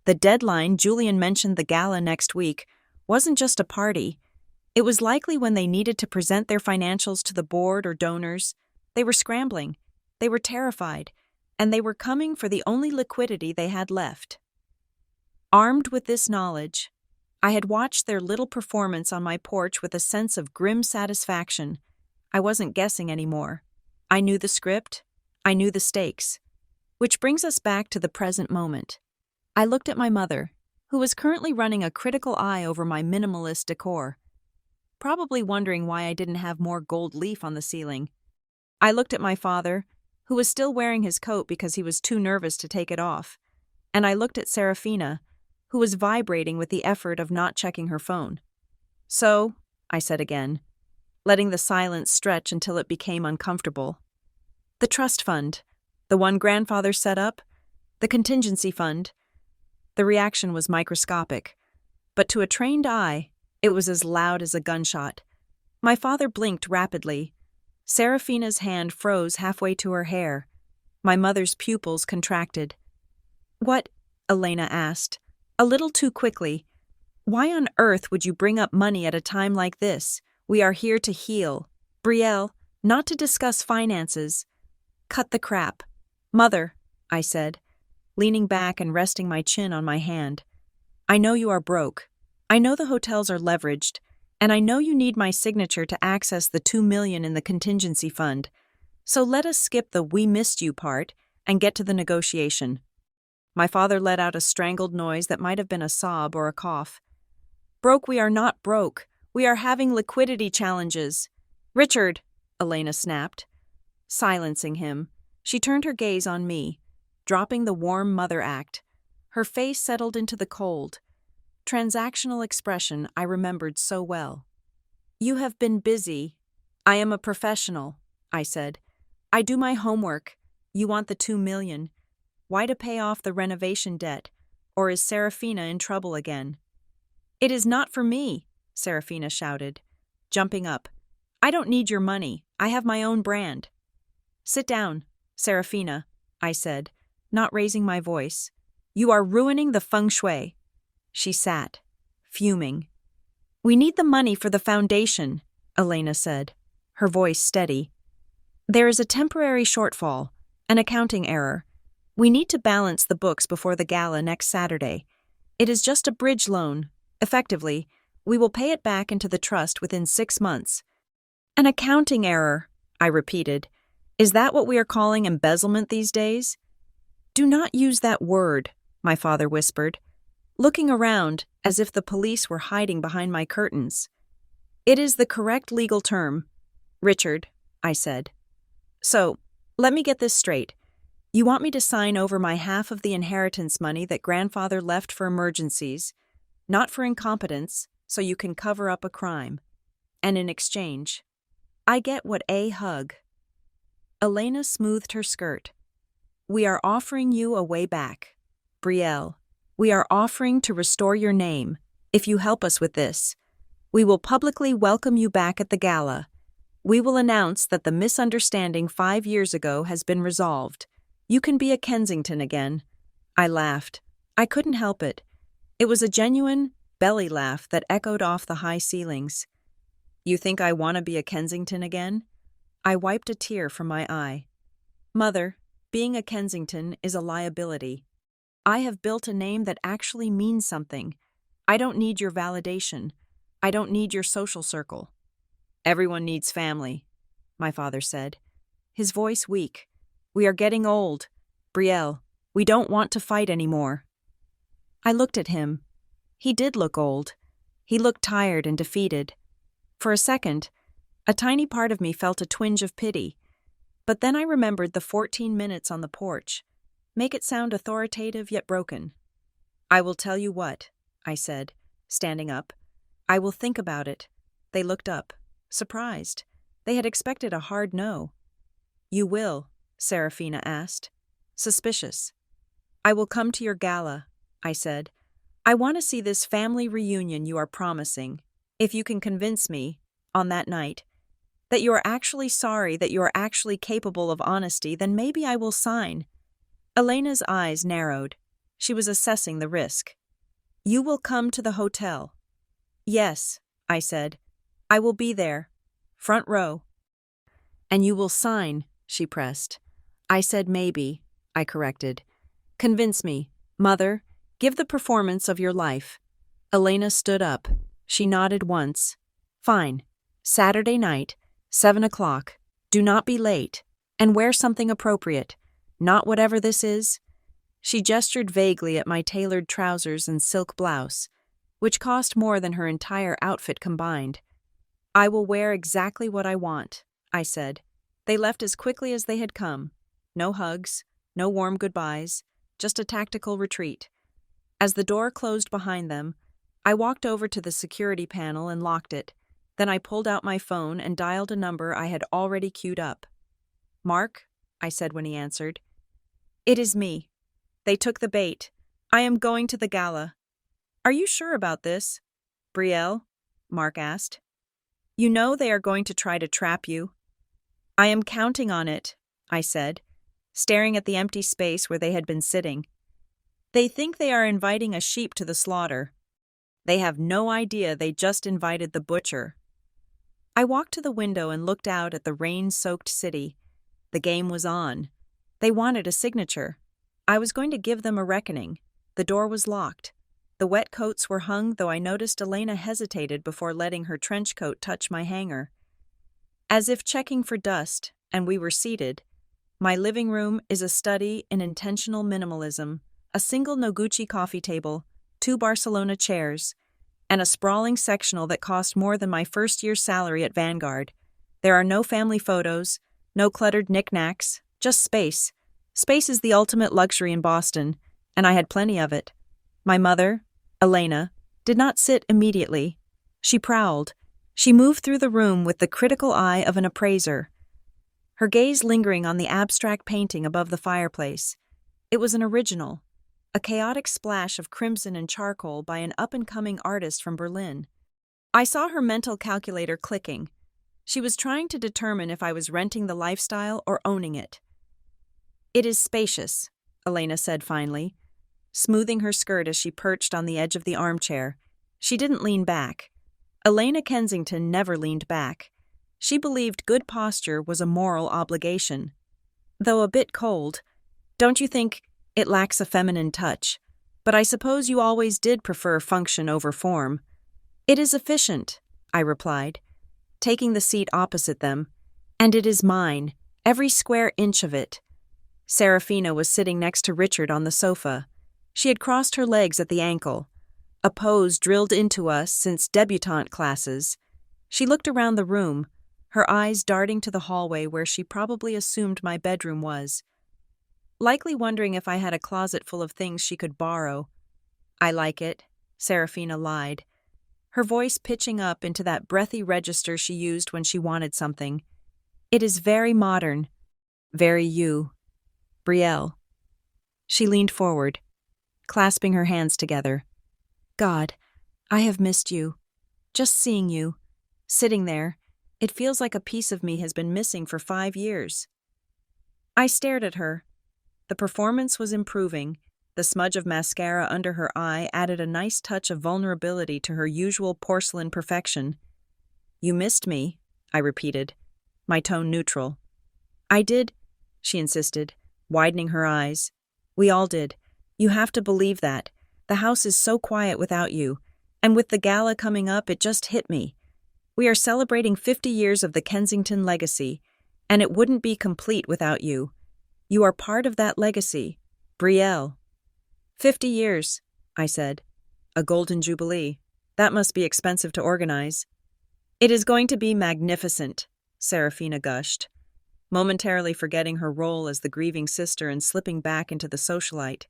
The deadline Julian mentioned, the gala next week, wasn't just a party. It was likely when they needed to present their financials to the board or donors. They were scrambling. They were terrified. And they were coming for the only liquidity they had left. Armed with this knowledge, I had watched their little performance on my porch with a sense of grim satisfaction. I wasn't guessing anymore. I knew the script. I knew the stakes. Which brings us back to the present moment. I looked at my mother, who was currently running a critical eye over my minimalist decor, probably wondering why I didn't have more gold leaf on the ceiling. I looked at my father, who was still wearing his coat because he was too nervous to take it off, and I looked at Serafina, who was vibrating with the effort of not checking her phone. "So," I said again, letting the silence stretch until it became uncomfortable. "The trust fund, the one grandfather set up, the contingency fund." The reaction was microscopic, but to a trained eye, it was as loud as a gunshot. My father blinked rapidly. Serafina's hand froze halfway to her hair. My mother's pupils contracted. "What?" Elena asked, a little too quickly. "Why on earth would you bring up money at a time like this? We are here to heal. Brielle, not to discuss finances." "Cut the crap." "Mother," I said, leaning back and resting my chin on my hand. "I know you are broke. I know the hotels are leveraged, and I know you need my signature to access the $2 million in the contingency fund. So let us skip the 'we missed you' part and get to the negotiation." My father let out a strangled noise that might have been a sob or a cough. "Broke, we are not broke. We are having liquidity challenges." "Richard," Elena snapped. Silencing him, she turned her gaze on me, dropping the warm mother act. Her face settled into the cold, transactional expression I remembered so well. "You have been busy." "I am a professional," I said. "I do my homework. You want the $2 million. Why, to pay off the renovation debt? Or is Serafina in trouble again?" "It is not for me," Serafina shouted, jumping up. "I don't need your money. I have my own brand." "Sit down, Serafina," I said, not raising my voice. "You are ruining the feng shui." She sat, fuming. "We need the money for the foundation," Elena said, her voice steady. "There is a temporary shortfall, an accounting error. We need to balance the books before the gala next Saturday. It is just a bridge loan. Effectively, we will pay it back into the trust within 6 months." "An accounting error," I repeated. "Is that what we are calling embezzlement these days?" "Do not use that word," my father whispered, looking around as if the police were hiding behind my curtains. "It is the correct legal term." "Richard," I said. "So, let me get this straight. You want me to sign over my half of the inheritance money that grandfather left for emergencies, not for incompetence, so you can cover up a crime. And in exchange, I get what a hug." Elena smoothed her skirt. "We are offering you a way back. Brielle, we are offering to restore your name. If you help us with this, we will publicly welcome you back at the gala. We will announce that the misunderstanding 5 years ago has been resolved. You can be a Kensington again." I laughed. I couldn't help it. It was a genuine belly laugh that echoed off the high ceilings. "You think I want to be a Kensington again?" I wiped a tear from my eye. "Mother, being a Kensington is a liability. I have built a name that actually means something. I don't need your validation. I don't need your social circle." "Everyone needs family," my father said, his voice weak. "We are getting old. Brielle, we don't want to fight anymore." I looked at him. He did look old. He looked tired and defeated. For a second, a tiny part of me felt a twinge of pity. But then I remembered the 14 minutes on the porch. Make it sound authoritative yet broken. "I will tell you what," I said, standing up. "I will think about it." They looked up, surprised. They had expected a hard no. "You will?" Serafina asked, suspicious. "I will come to your gala," I said. "I want to see this family reunion you are promising. If you can convince me, on that night, that you are actually sorry, that you are actually capable of honesty, then maybe I will sign." Elena's eyes narrowed. She was assessing the risk. "You will come to the hotel." "Yes," I said. "I will be there. Front row." And you will sign, she pressed. I said maybe, I corrected. Convince me. Mother, give the performance of your life. Elena stood up. She nodded once. Fine. Saturday night, 7 o'clock. Do not be late. And wear something appropriate. Not whatever this is. She gestured vaguely at my tailored trousers and silk blouse, which cost more than her entire outfit combined. I will wear exactly what I want, I said. They left as quickly as they had come. No hugs, no warm goodbyes, just a tactical retreat. As the door closed behind them, I walked over to the security panel and locked it. Then I pulled out my phone and dialed a number I had already queued up. Mark, I said when he answered. It is me. They took the bait. I am going to the gala. Are you sure about this? Brielle? Mark asked. You know they are going to try to trap you. I am counting on it, I said, staring at the empty space where they had been sitting. They think they are inviting a sheep to the slaughter. They have no idea they just invited the butcher. I walked to the window and looked out at the rain-soaked city. The game was on. They wanted a signature. I was going to give them a reckoning. The door was locked. The wet coats were hung, though I noticed Elena hesitated before letting her trench coat touch my hanger. As if checking for dust, and we were seated. My living room is a study in intentional minimalism, a single Noguchi coffee table, 2 Barcelona chairs, and a sprawling sectional that cost more than my first year's salary at Vanguard. There are no family photos, no cluttered knickknacks, just space. Space is the ultimate luxury in Boston, and I had plenty of it. My mother, Elena, did not sit immediately. She prowled. She moved through the room with the critical eye of an appraiser, her gaze lingering on the abstract painting above the fireplace. It was an original, a chaotic splash of crimson and charcoal by an up-and-coming artist from Berlin. I saw her mental calculator clicking. She was trying to determine if I was renting the lifestyle or owning it. It is spacious, Elena said finally, smoothing her skirt as she perched on the edge of the armchair. She didn't lean back. Elena Kensington never leaned back. She believed good posture was a moral obligation. Though a bit cold, don't you think it lacks a feminine touch? But I suppose you always did prefer function over form. It is efficient, I replied, taking the seat opposite them. And it is mine, every square inch of it. Serafina was sitting next to Richard on the sofa. She had crossed her legs at the ankle, a pose drilled into us since debutante classes. She looked around the room, her eyes darting to the hallway where she probably assumed my bedroom was, likely wondering if I had a closet full of things she could borrow. I like it, Serafina lied, her voice pitching up into that breathy register she used when she wanted something. It is very modern, very you. Brielle. She leaned forward, clasping her hands together. God, I have missed you. Just seeing you, sitting there, it feels like a piece of me has been missing for 5 years. I stared at her. The performance was improving. The smudge of mascara under her eye added a nice touch of vulnerability to her usual porcelain perfection. You missed me, I repeated, my tone neutral. I did, she insisted, widening her eyes. We all did. You have to believe that. The house is so quiet without you, and with the gala coming up, it just hit me. We are celebrating 50 years of the Kensington legacy, and it wouldn't be complete without you. You are part of that legacy, Brielle. 50 years, I said. A golden jubilee. That must be expensive to organize. It is going to be magnificent, Serafina gushed, momentarily forgetting her role as the grieving sister and slipping back into the socialite.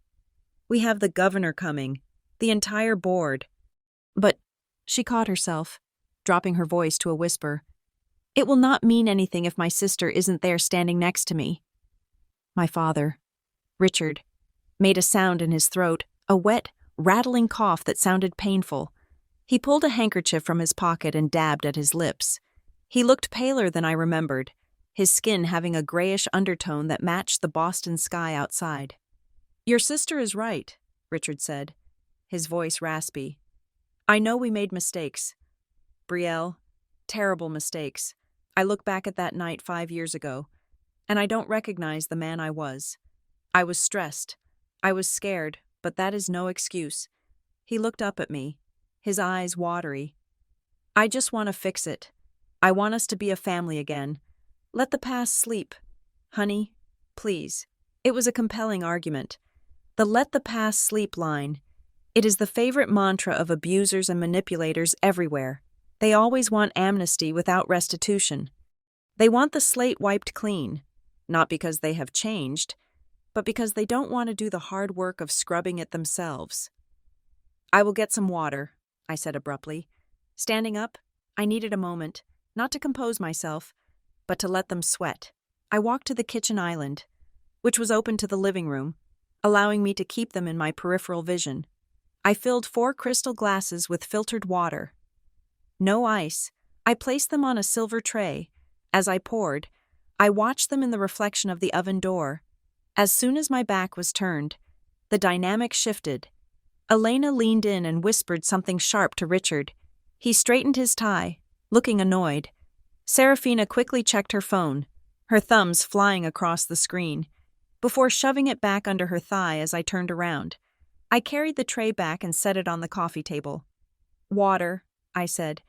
We have the governor coming, the entire board. But she caught herself, dropping her voice to a whisper. It will not mean anything if my sister isn't there standing next to me. My father, Richard, made a sound in his throat, a wet, rattling cough that sounded painful. He pulled a handkerchief from his pocket and dabbed at his lips. He looked paler than I remembered, his skin having a grayish undertone that matched the Boston sky outside. Your sister is right, Richard said, his voice raspy. I know we made mistakes. Brielle, terrible mistakes. I look back at that night 5 years ago, and I don't recognize the man I was. I was stressed. I was scared, but that is no excuse. He looked up at me, his eyes watery. I just want to fix it. I want us to be a family again. Let the past sleep. Honey, please. It was a compelling argument. The let the past sleep line. It is the favorite mantra of abusers and manipulators everywhere. They always want amnesty without restitution. They want the slate wiped clean, not because they have changed, but because they don't want to do the hard work of scrubbing it themselves. I will get some water, I said abruptly. Standing up, I needed a moment, not to compose myself, but to let them sweat. I walked to the kitchen island, which was open to the living room, allowing me to keep them in my peripheral vision. I filled 4 crystal glasses with filtered water. No ice. I placed them on a silver tray. As I poured, I watched them in the reflection of the oven door. As soon as my back was turned, the dynamic shifted. Elena leaned in and whispered something sharp to Richard. He straightened his tie, looking annoyed. Serafina quickly checked her phone, her thumbs flying across the screen, before shoving it back under her thigh as I turned around. I carried the tray back and set it on the coffee table. Water, I said.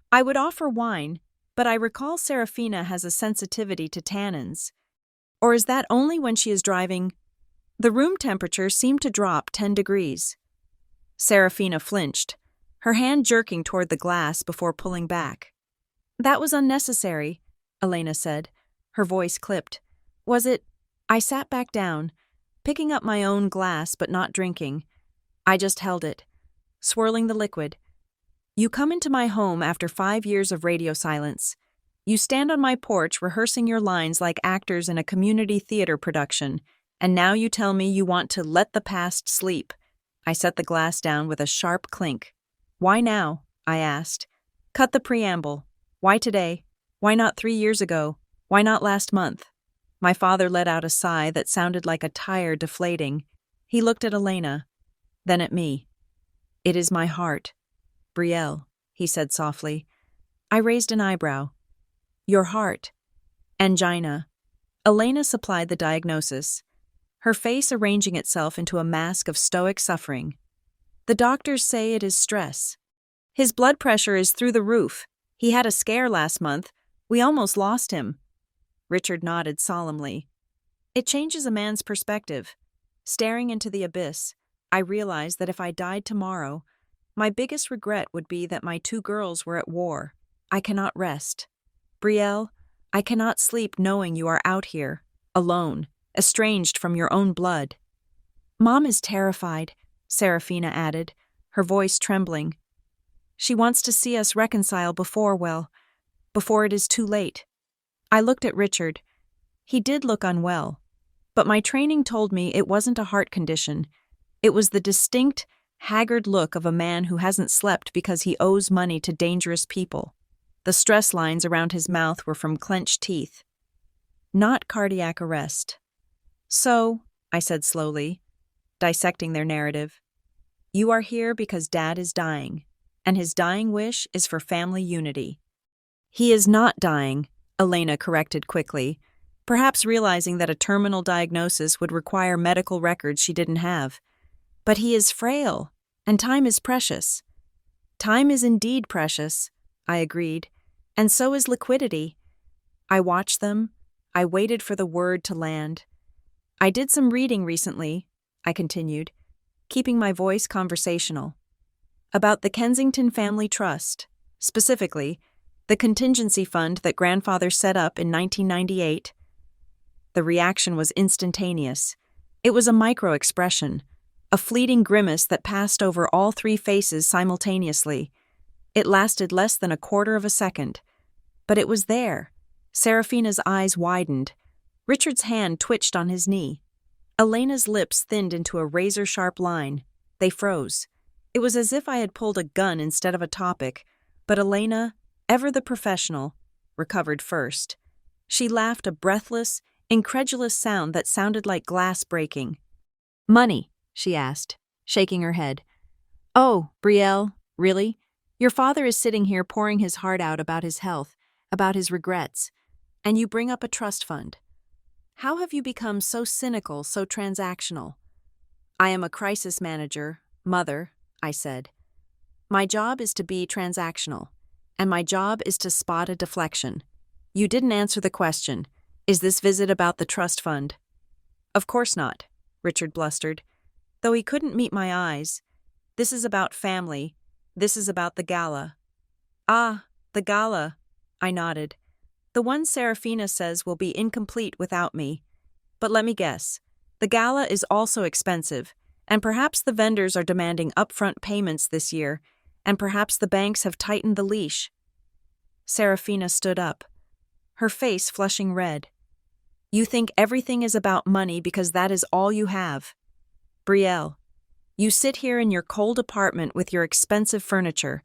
I would offer wine, but I recall Serafina has a sensitivity to tannins. Or is that only when she is driving? The room temperature seemed to drop 10 degrees. Serafina flinched, her hand jerking toward the glass before pulling back. That was unnecessary, Elena said, her voice clipped. Was it? I sat back down, picking up my own glass but not drinking. I just held it, swirling the liquid. You come into my home after 5 years of radio silence. You stand on my porch rehearsing your lines like actors in a community theater production, and now you tell me you want to let the past sleep. I set the glass down with a sharp clink. Why now? I asked. Cut the preamble. Why today? Why not 3 years ago? Why not last month? My father let out a sigh that sounded like a tire deflating. He looked at Elena, then at me. It is my heart. Brielle, he said softly. I raised an eyebrow. Your heart. Angina. Elena supplied the diagnosis, her face arranging itself into a mask of stoic suffering. The doctors say it is stress. His blood pressure is through the roof. He had a scare last month. We almost lost him. Richard nodded solemnly. It changes a man's perspective. Staring into the abyss, I realized that if I died tomorrow, my biggest regret would be that my 2 girls were at war. I cannot rest. Brielle, I cannot sleep knowing you are out here, alone, estranged from your own blood. Mom is terrified, Serafina added, her voice trembling. She wants to see us reconcile before it is too late. I looked at Richard. He did look unwell, but my training told me it wasn't a heart condition. It was the distinct, haggard look of a man who hasn't slept because he owes money to dangerous people. The stress lines around his mouth were from clenched teeth. Not cardiac arrest. So, I said slowly, dissecting their narrative, you are here because Dad is dying, and his dying wish is for family unity. He is not dying, Elena corrected quickly, perhaps realizing that a terminal diagnosis would require medical records she didn't have. But he is frail, and time is precious. Time is indeed precious, I agreed, and so is liquidity. I watched them. I waited for the word to land. I did some reading recently, I continued, keeping my voice conversational, about the Kensington Family Trust, specifically, the contingency fund that grandfather set up in 1998. The reaction was instantaneous. It was a micro-expression, a fleeting grimace that passed over all 3 faces simultaneously. It lasted less than a quarter of a second. But it was there. Serafina's eyes widened. Richard's hand twitched on his knee. Elena's lips thinned into a razor-sharp line. They froze. It was as if I had pulled a gun instead of a topic, but Elena, ever the professional, recovered first. She laughed a breathless, incredulous sound that sounded like glass breaking. Money, she asked, shaking her head. Oh, Brielle, really? Your father is sitting here pouring his heart out about his health, about his regrets, and you bring up a trust fund. How have you become so cynical, so transactional? I am a crisis manager, Mother, I said. My job is to be transactional, and my job is to spot a deflection. You didn't answer the question. Is this visit about the trust fund? Of course not, Richard blustered, though he couldn't meet my eyes. This is about family. This is about the gala. Ah, the gala, I nodded. The one Serafina says will be incomplete without me. But let me guess. The gala is also expensive, and perhaps the vendors are demanding upfront payments this year, and perhaps the banks have tightened the leash. Serafina stood up, her face flushing red. You think everything is about money because that is all you have. Brielle, you sit here in your cold apartment with your expensive furniture,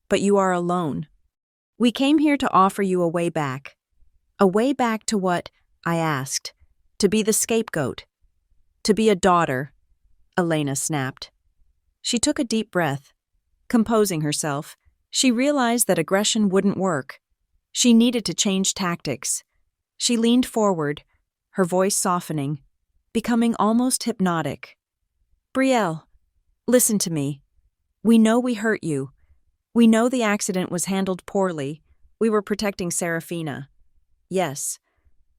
but you are alone. We came here to offer you a way back. A way back to what? I asked. To be the scapegoat. To be a daughter, Elena snapped. She took a deep breath. Composing herself, she realized that aggression wouldn't work. She needed to change tactics. She leaned forward, her voice softening, becoming almost hypnotic. Brielle, listen to me. We know we hurt you. We know the accident was handled poorly. We were protecting Serafina. Yes,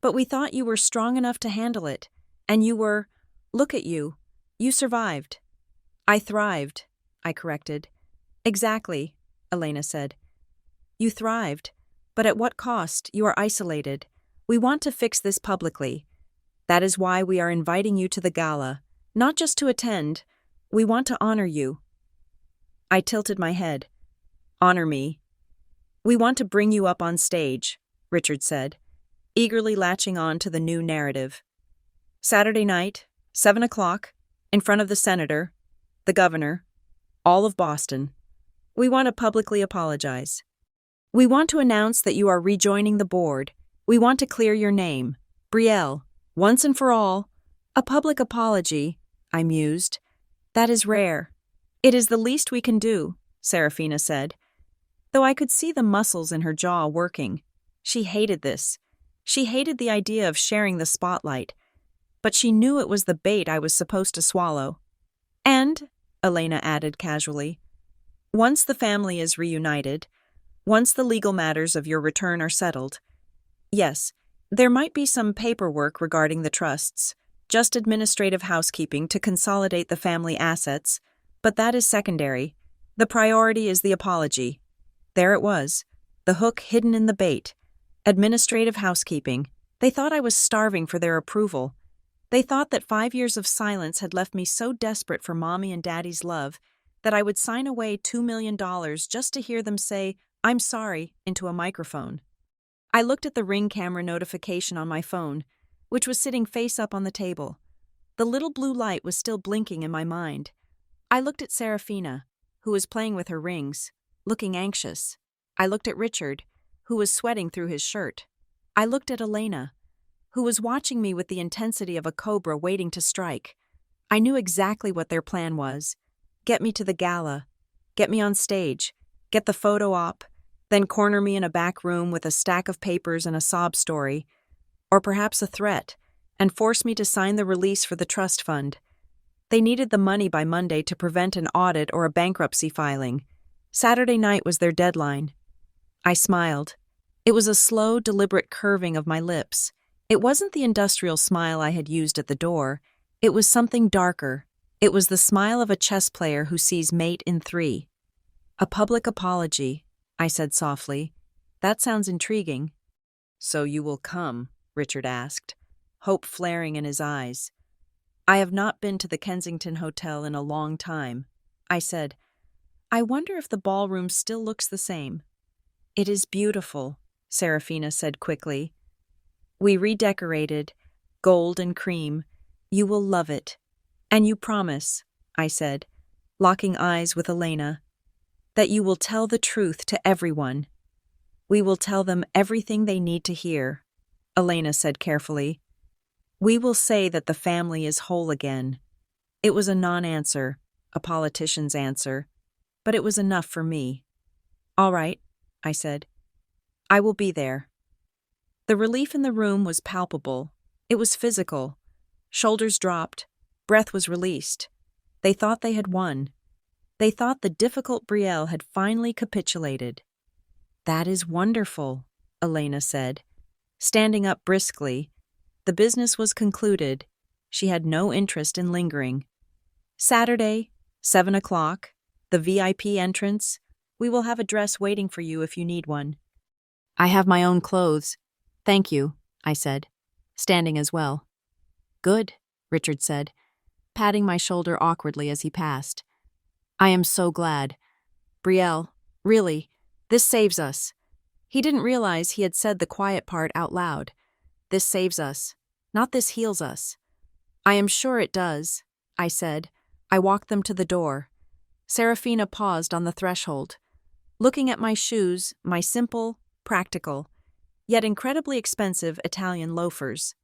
but we thought you were strong enough to handle it, and you were, look at you. You survived. I thrived, I corrected. Exactly, Elena said. You thrived, but at what cost? You are isolated. We want to fix this publicly. That is why we are inviting you to the gala, not just to attend. We want to honor you. I tilted my head. Honor me. We want to bring you up on stage, Richard said, eagerly latching on to the new narrative. Saturday night, 7 o'clock, in front of the senator, the governor, all of Boston. We want to publicly apologize. We want to announce that you are rejoining the board. We want to clear your name. Brielle, once and for all. A public apology, I mused. That is rare. It is the least we can do, Serafina said, though I could see the muscles in her jaw working. She hated this. She hated the idea of sharing the spotlight, but she knew it was the bait I was supposed to swallow. And, Elena added casually, once the family is reunited, once the legal matters of your return are settled, yes, there might be some paperwork regarding the trusts, just administrative housekeeping to consolidate the family assets, but that is secondary. The priority is the apology. There it was, the hook hidden in the bait. Administrative housekeeping. They thought I was starving for their approval. They thought that 5 years of silence had left me so desperate for Mommy and Daddy's love that I would sign away $2 million just to hear them say, I'm sorry, into a microphone. I looked at the Ring camera notification on my phone, which was sitting face up on the table. The little blue light was still blinking in my mind. I looked at Serafina, who was playing with her rings, looking anxious. I looked at Richard, who was sweating through his shirt. I looked at Elena, who was watching me with the intensity of a cobra waiting to strike. I knew exactly what their plan was. Get me to the gala, get me on stage, get the photo op, then corner me in a back room with a stack of papers and a sob story, or perhaps a threat, and force me to sign the release for the trust fund. They needed the money by Monday to prevent an audit or a bankruptcy filing. Saturday night was their deadline. I smiled. It was a slow, deliberate curving of my lips. It wasn't the industrial smile I had used at the door. It was something darker. It was the smile of a chess player who sees mate in 3. A public apology, I said softly. That sounds intriguing. So you will come, Richard asked, hope flaring in his eyes. I have not been to the Kensington Hotel in a long time, I said. I wonder if the ballroom still looks the same. It is beautiful, Serafina said quickly. We redecorated, gold and cream. You will love it. And you promise, I said, locking eyes with Elena, that you will tell the truth to everyone. We will tell them everything they need to hear, Elena said carefully. We will say that the family is whole again. It was a non-answer, a politician's answer, but it was enough for me. All right, I said. I will be there. The relief in the room was palpable. It was physical. Shoulders dropped. Breath was released. They thought they had won. They thought the difficult Brielle had finally capitulated. "That is wonderful," Elena said, standing up briskly. The business was concluded. She had no interest in lingering. "Saturday, 7 o'clock, the VIP entrance. We will have a dress waiting for you if you need one." "I have my own clothes. Thank you," I said, standing as well. "Good," Richard said, patting my shoulder awkwardly as he passed. "I am so glad. Brielle, really, this saves us." He didn't realize he had said the quiet part out loud. "This saves us, not this heals us." "I am sure it does," I said. I walked them to the door. Serafina paused on the threshold, looking at my shoes, my simple, practical, yet incredibly expensive Italian loafers.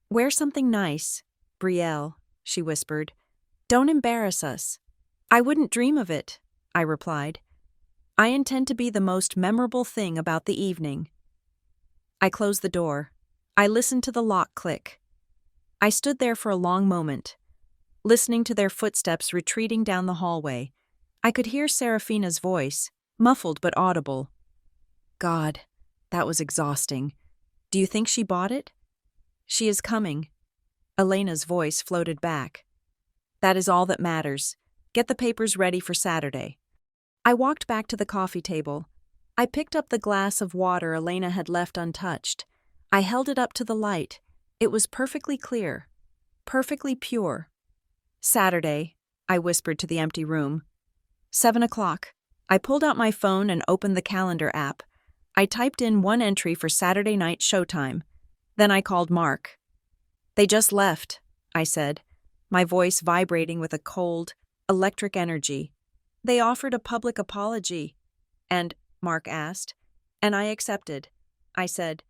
"Wear something nice, Brielle," she whispered. "Don't embarrass us." "I wouldn't dream of it," I replied. "I intend to be the most memorable thing about the evening." I closed the door. I listened to the lock click. I stood there for a long moment, listening to their footsteps retreating down the hallway. I could hear Serafina's voice, muffled but audible. God, that was exhausting. "Do you think she bought it?" "She is coming." Elena's voice floated back. "That is all that matters. Get the papers ready for Saturday." I walked back to the coffee table. I picked up the glass of water Elena had left untouched. I held it up to the light. It was perfectly clear, perfectly pure. "Saturday," I whispered to the empty room. 7 o'clock. I pulled out my phone and opened the calendar app. I typed in one entry for Saturday night showtime. Then I called Mark. "They just left," I said, my voice vibrating with a cold, electric energy. "They offered a public apology." "And?" Mark asked. "And I accepted." I said,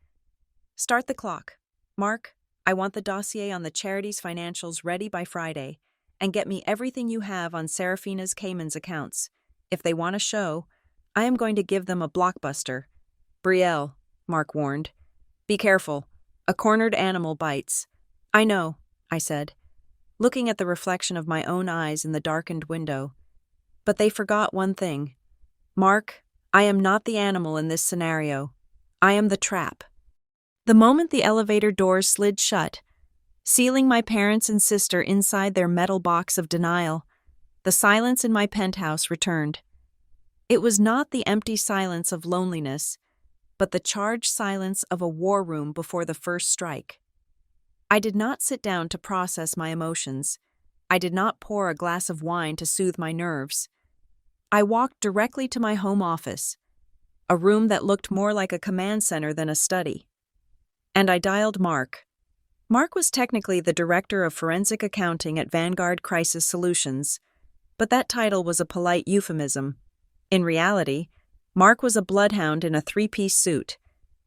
"Start the clock. Mark, I want the dossier on the charity's financials ready by Friday, and get me everything you have on Serafina's Cayman's accounts. If they want a show, I am going to give them a blockbuster." "Brielle," Mark warned. "Be careful. A cornered animal bites." "I know," I said, looking at the reflection of my own eyes in the darkened window. But they forgot one thing. "Mark, I am not the animal in this scenario. I am the trap." The moment the elevator doors slid shut, sealing my parents and sister inside their metal box of denial, the silence in my penthouse returned. It was not the empty silence of loneliness, but the charged silence of a war room before the first strike. I did not sit down to process my emotions. I did not pour a glass of wine to soothe my nerves. I walked directly to my home office, a room that looked more like a command center than a study. And I dialed Mark. Mark was technically the director of forensic accounting at Vanguard Crisis Solutions, but that title was a polite euphemism. In reality, Mark was a bloodhound in a three-piece suit.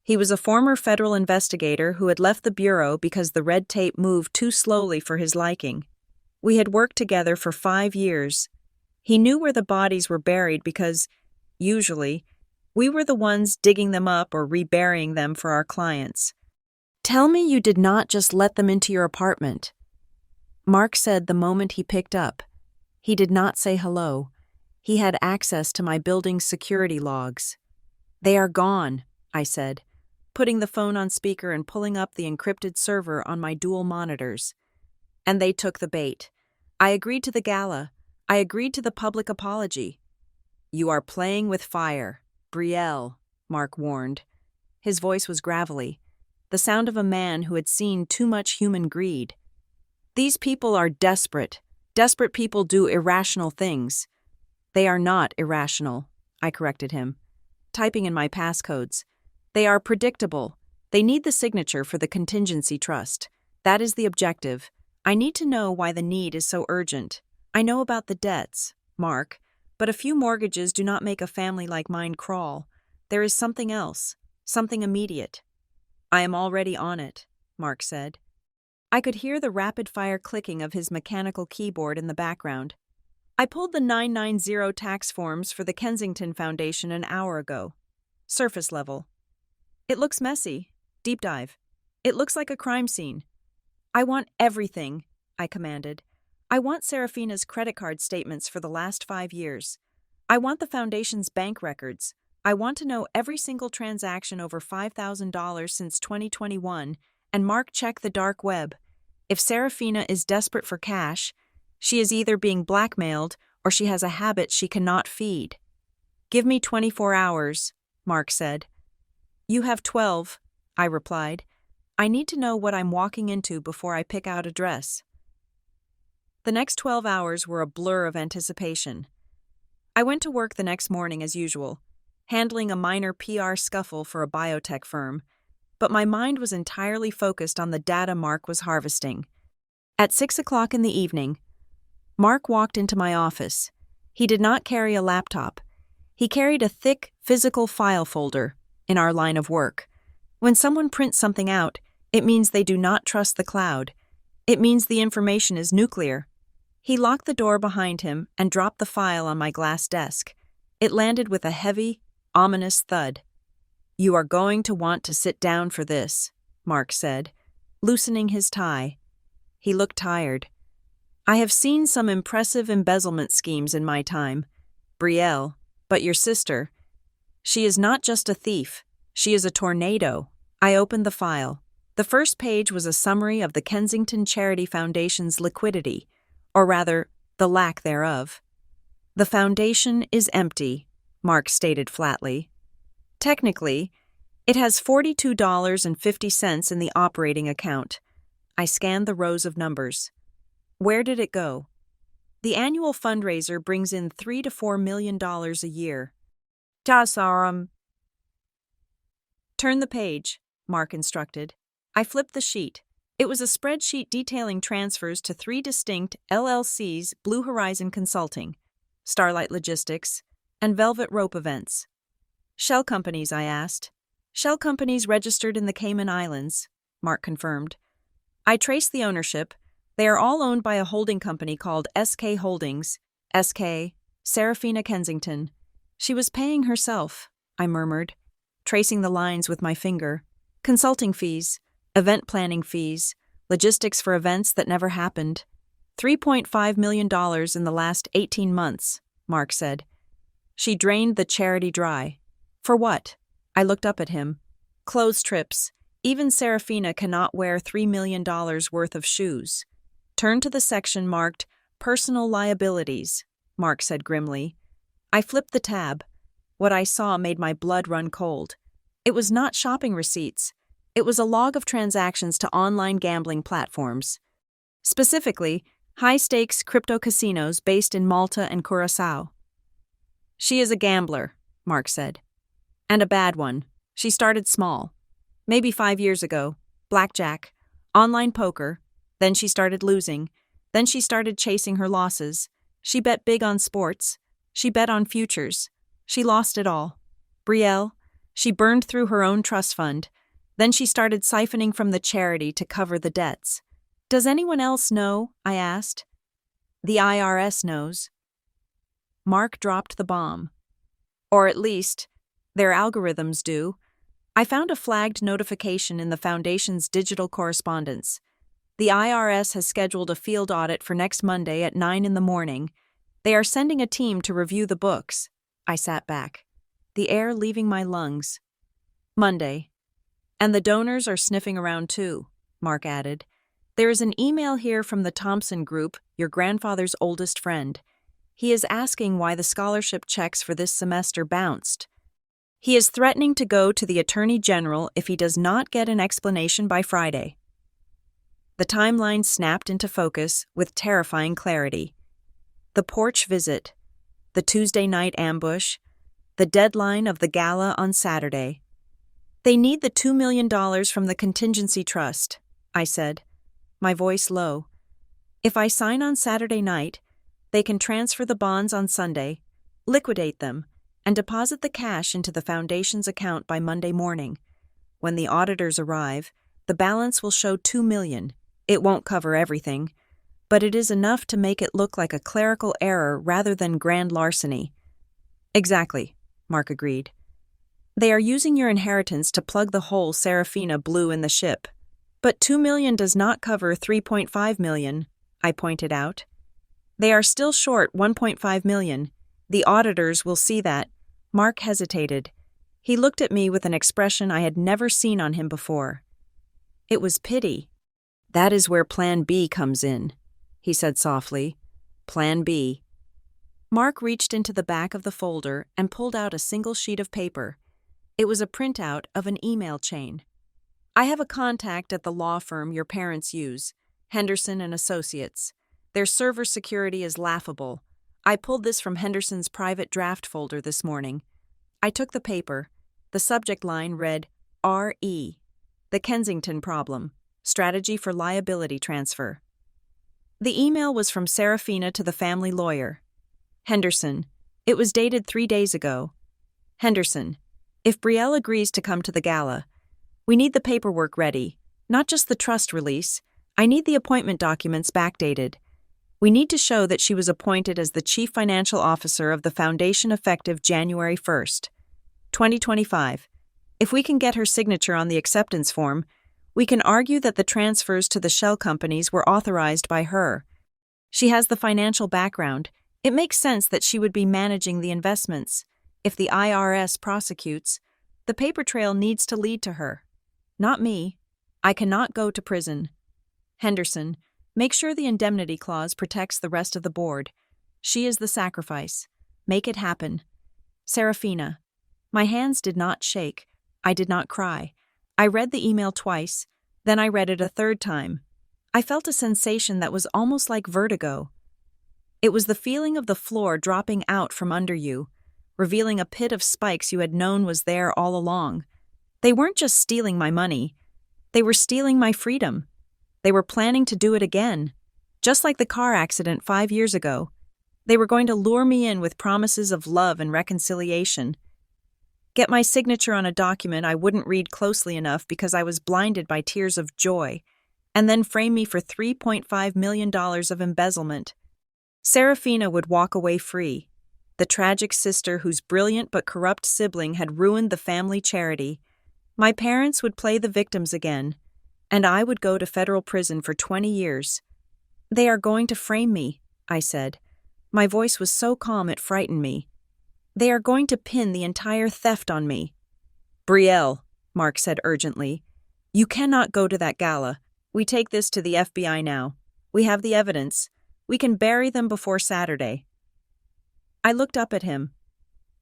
He was a former federal investigator who had left the bureau because the red tape moved too slowly for his liking. We had worked together for 5 years. He knew where the bodies were buried because, usually, we were the ones digging them up or reburying them for our clients. "Tell me you did not just let them into your apartment," Mark said the moment he picked up. He did not say hello. He had access to my building's security logs. "They are gone," I said, putting the phone on speaker and pulling up the encrypted server on my dual monitors. "And they took the bait. I agreed to the gala. I agreed to the public apology." "You are playing with fire, Brielle," Mark warned. His voice was gravelly, the sound of a man who had seen too much human greed. "These people are desperate. Desperate people do irrational things." "They are not irrational," I corrected him, typing in my passcodes. "They are predictable. They need the signature for the contingency trust. That is the objective. I need to know why the need is so urgent. I know about the debts, Mark, but a few mortgages do not make a family like mine crawl. There is something else, something immediate." "I am already on it," Mark said. I could hear the rapid-fire clicking of his mechanical keyboard in the background. "I pulled the 990 tax forms for the Kensington Foundation an hour ago." Surface level. It looks messy. Deep dive. It looks like a crime scene. I want everything, I commanded. I want Serafina's credit card statements for the last 5 years. I want the foundation's bank records. I want to know every single transaction over $5,000 since 2021, and Mark check the dark web. If Serafina is desperate for cash, she is either being blackmailed or she has a habit she cannot feed. Give me 24 hours, Mark said. You have 12, I replied. I need to know what I'm walking into before I pick out a dress. The next 12 hours were a blur of anticipation. I went to work the next morning as usual, handling a minor PR scuffle for a biotech firm, but my mind was entirely focused on the data Mark was harvesting. At 6 o'clock in the evening, Mark walked into my office. He did not carry a laptop. He carried a thick, physical file folder in our line of work. When someone prints something out, it means they do not trust the cloud. It means the information is nuclear. He locked the door behind him and dropped the file on my glass desk. It landed with a heavy, ominous thud. You are going to want to sit down for this, Mark said, loosening his tie. He looked tired. I have seen some impressive embezzlement schemes in my time, Brielle, but your sister, she is not just a thief, she is a tornado. I opened the file. The first page was a summary of the Kensington Charity Foundation's liquidity, or rather, the lack thereof. The foundation is empty, Mark stated flatly. Technically, it has $42.50 in the operating account. I scanned the rows of numbers. Where did it go? The annual fundraiser brings in $3 to $4 million a year. Turn the page, Mark instructed. I flipped the sheet. It was a spreadsheet detailing transfers to 3 distinct LLCs: Blue Horizon Consulting, Starlight Logistics, and Velvet Rope Events. Shell companies, I asked. Shell companies registered in the Cayman Islands, Mark confirmed. I traced the ownership. They are all owned by a holding company called SK Holdings, SK, Serafina Kensington. She was paying herself, I murmured, tracing the lines with my finger. Consulting fees, event planning fees, logistics for events that never happened. $3.5 million in the last 18 months, Mark said. She drained the charity dry. For what? I looked up at him. Clothes trips. Even Serafina cannot wear $3 million worth of shoes. Turn to the section marked Personal Liabilities, Mark said grimly. I flipped the tab. What I saw made my blood run cold. It was not shopping receipts. It was a log of transactions to online gambling platforms. Specifically, high-stakes crypto casinos based in Malta and Curaçao. She is a gambler, Mark said. And a bad one. She started small. Maybe 5 years ago. Blackjack. Online poker. Then she started losing. Then she started chasing her losses. She bet big on sports. She bet on futures. She lost it all. Brielle, she burned through her own trust fund. Then she started siphoning from the charity to cover the debts. Does anyone else know? I asked. The IRS knows. Mark dropped the bomb. Or at least, their algorithms do. I found a flagged notification in the Foundation's digital correspondence. The IRS has scheduled a field audit for next Monday at 9 in the morning. They are sending a team to review the books. I sat back, the air leaving my lungs. Monday. And the donors are sniffing around too, Mark added. There is an email here from the Thompson Group, your grandfather's oldest friend. He is asking why the scholarship checks for this semester bounced. He is threatening to go to the Attorney General if he does not get an explanation by Friday. The timeline snapped into focus with terrifying clarity. The Porch visit, the Tuesday night ambush, the deadline of the gala on Saturday. They need the $2 million from the contingency trust, I said, my voice low. If I sign on Saturday night, they can transfer the bonds on Sunday, liquidate them, and deposit the cash into the Foundation's account by Monday morning. When the auditors arrive, the balance will show $2 million. It won't cover everything, but it is enough to make it look like a clerical error rather than grand larceny. Exactly, Mark agreed. They are using your inheritance to plug the hole Serafina blew in the ship. But 2 million does not cover 3.5 million, I pointed out. They are still short 1.5 million. The auditors will see that. Mark hesitated. He looked at me with an expression I had never seen on him before. It was pity. That is where Plan B comes in, he said softly. Plan B. Mark reached into the back of the folder and pulled out a single sheet of paper. It was a printout of an email chain. I have a contact at the law firm your parents use, Henderson and Associates. Their server security is laughable. I pulled this from Henderson's private draft folder this morning. I took the paper. The subject line read, R.E., the Kensington Problem, Strategy for Liability Transfer. The email was from Serafina to the family lawyer. Henderson. It was dated 3 days ago. Henderson. If Brielle agrees to come to the gala, we need the paperwork ready, not just the trust release. I need the appointment documents backdated. We need to show that she was appointed as the Chief Financial Officer of the Foundation effective January 1st, 2025. If we can get her signature on the acceptance form, we can argue that the transfers to the shell companies were authorized by her. She has the financial background. It makes sense that she would be managing the investments. If the IRS prosecutes, the paper trail needs to lead to her. Not me. I cannot go to prison. Henderson, make sure the indemnity clause protects the rest of the board. She is the sacrifice. Make it happen. Serafina. My hands did not shake. I did not cry. I read the email twice, then I read it a third time. I felt a sensation that was almost like vertigo. It was the feeling of the floor dropping out from under you, revealing a pit of spikes you had known was there all along. They weren't just stealing my money. They were stealing my freedom. They were planning to do it again, just like the car accident 5 years ago. They were going to lure me in with promises of love and reconciliation. Get my signature on a document I wouldn't read closely enough because I was blinded by tears of joy, and then frame me for $3.5 million of embezzlement. Serafina would walk away free, the tragic sister whose brilliant but corrupt sibling had ruined the family charity. My parents would play the victims again, and I would go to federal prison for 20 years. They are going to frame me, I said. My voice was so calm it frightened me. They are going to pin the entire theft on me. Brielle, Mark said urgently, you cannot go to that gala. We take this to the FBI now. We have the evidence. We can bury them before Saturday. I looked up at him.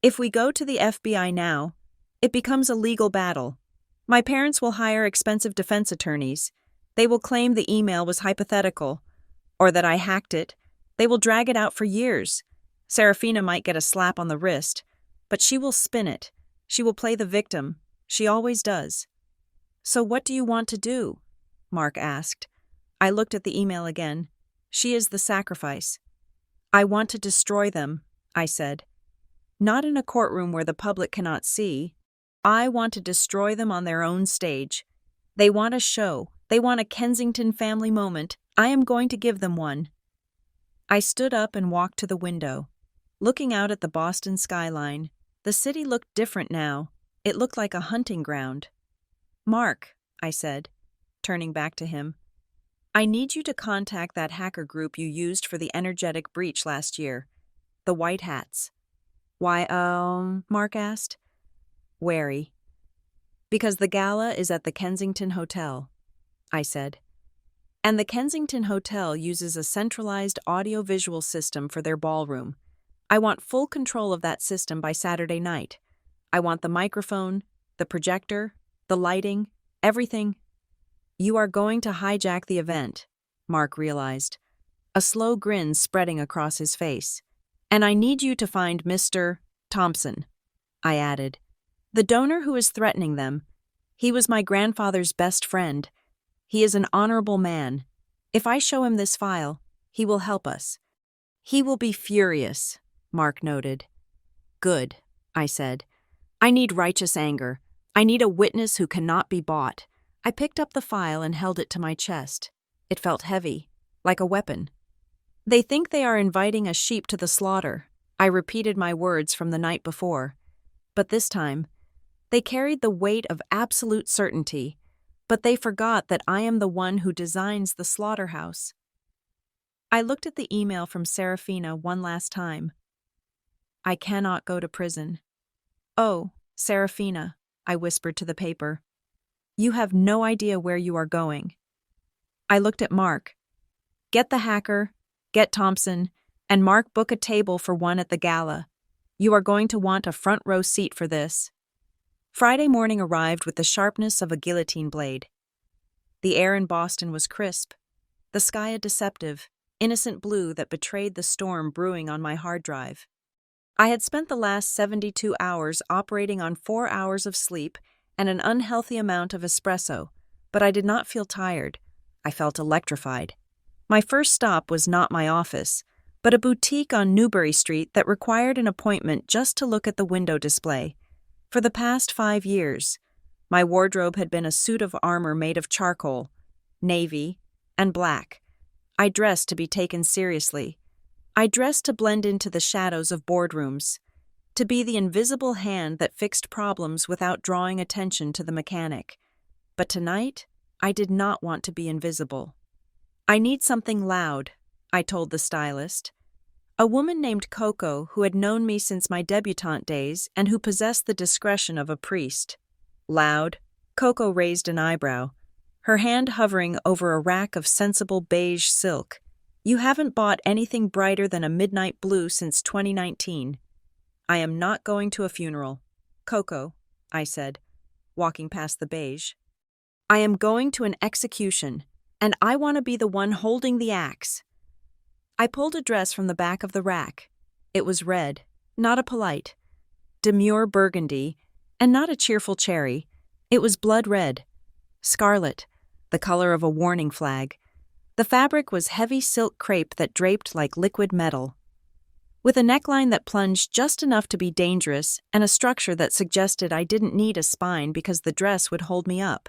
If we go to the FBI now, it becomes a legal battle. My parents will hire expensive defense attorneys. They will claim the email was hypothetical, or that I hacked it. They will drag it out for years. Serafina might get a slap on the wrist, but she will spin it. She will play the victim. She always does. So what do you want to do? Mark asked. I looked at the email again. She is the sacrifice. I want to destroy them, I said. Not in a courtroom where the public cannot see. I want to destroy them on their own stage. They want a show. They want a Kensington family moment. I am going to give them one. I stood up and walked to the window. Looking out at the Boston skyline, the city looked different now. It looked like a hunting ground. Mark, I said, turning back to him, I need you to contact that hacker group you used for the energetic breach last year, the White Hats. Why, Mark asked. Wary. Because the gala is at the Kensington Hotel, I said. And the Kensington Hotel uses a centralized audio-visual system for their ballroom. I want full control of that system by Saturday night. I want the microphone, the projector, the lighting, everything. You are going to hijack the event, Mark realized, a slow grin spreading across his face. And I need you to find Mr. Thompson, I added. The donor who is threatening them. He was my grandfather's best friend. He is an honorable man. If I show him this file, he will help us. He will be furious, Mark noted. Good, I said. I need righteous anger. I need a witness who cannot be bought. I picked up the file and held it to my chest. It felt heavy, like a weapon. They think they are inviting a sheep to the slaughter. I repeated my words from the night before. But this time, They carried the weight of absolute certainty, but they forgot that I am the one who designs the slaughterhouse. I looked at the email from Serafina one last time. I cannot go to prison. Oh, Serafina, I whispered to the paper. You have no idea where you are going. I looked at Mark. Get the hacker, get Thompson, and Mark book a table for one at the gala. You are going to want a front row seat for this. Friday morning arrived with the sharpness of a guillotine blade. The air in Boston was crisp, the sky a deceptive, innocent blue that betrayed the storm brewing on my hard drive. I had spent the last 72 hours operating on 4 hours of sleep and an unhealthy amount of espresso, but I did not feel tired. I felt electrified. My first stop was not my office, but a boutique on Newbury Street that required an appointment just to look at the window display. For the past 5 years, my wardrobe had been a suit of armor made of charcoal, navy, and black. I dressed to be taken seriously. I dressed to blend into the shadows of boardrooms, to be the invisible hand that fixed problems without drawing attention to the mechanic. But tonight, I did not want to be invisible. I need something loud, I told the stylist. A woman named Coco who had known me since my debutante days and who possessed the discretion of a priest. Loud, Coco raised an eyebrow, her hand hovering over a rack of sensible beige silk. You haven't bought anything brighter than a midnight blue since 2019. I am not going to a funeral. Coco, I said, walking past the beige. I am going to an execution, and I want to be the one holding the axe. I pulled a dress from the back of the rack. It was red, not a polite, demure burgundy, and not a cheerful cherry. It was blood red, scarlet, the color of a warning flag. The fabric was heavy silk crepe that draped like liquid metal, with a neckline that plunged just enough to be dangerous and a structure that suggested I didn't need a spine because the dress would hold me up.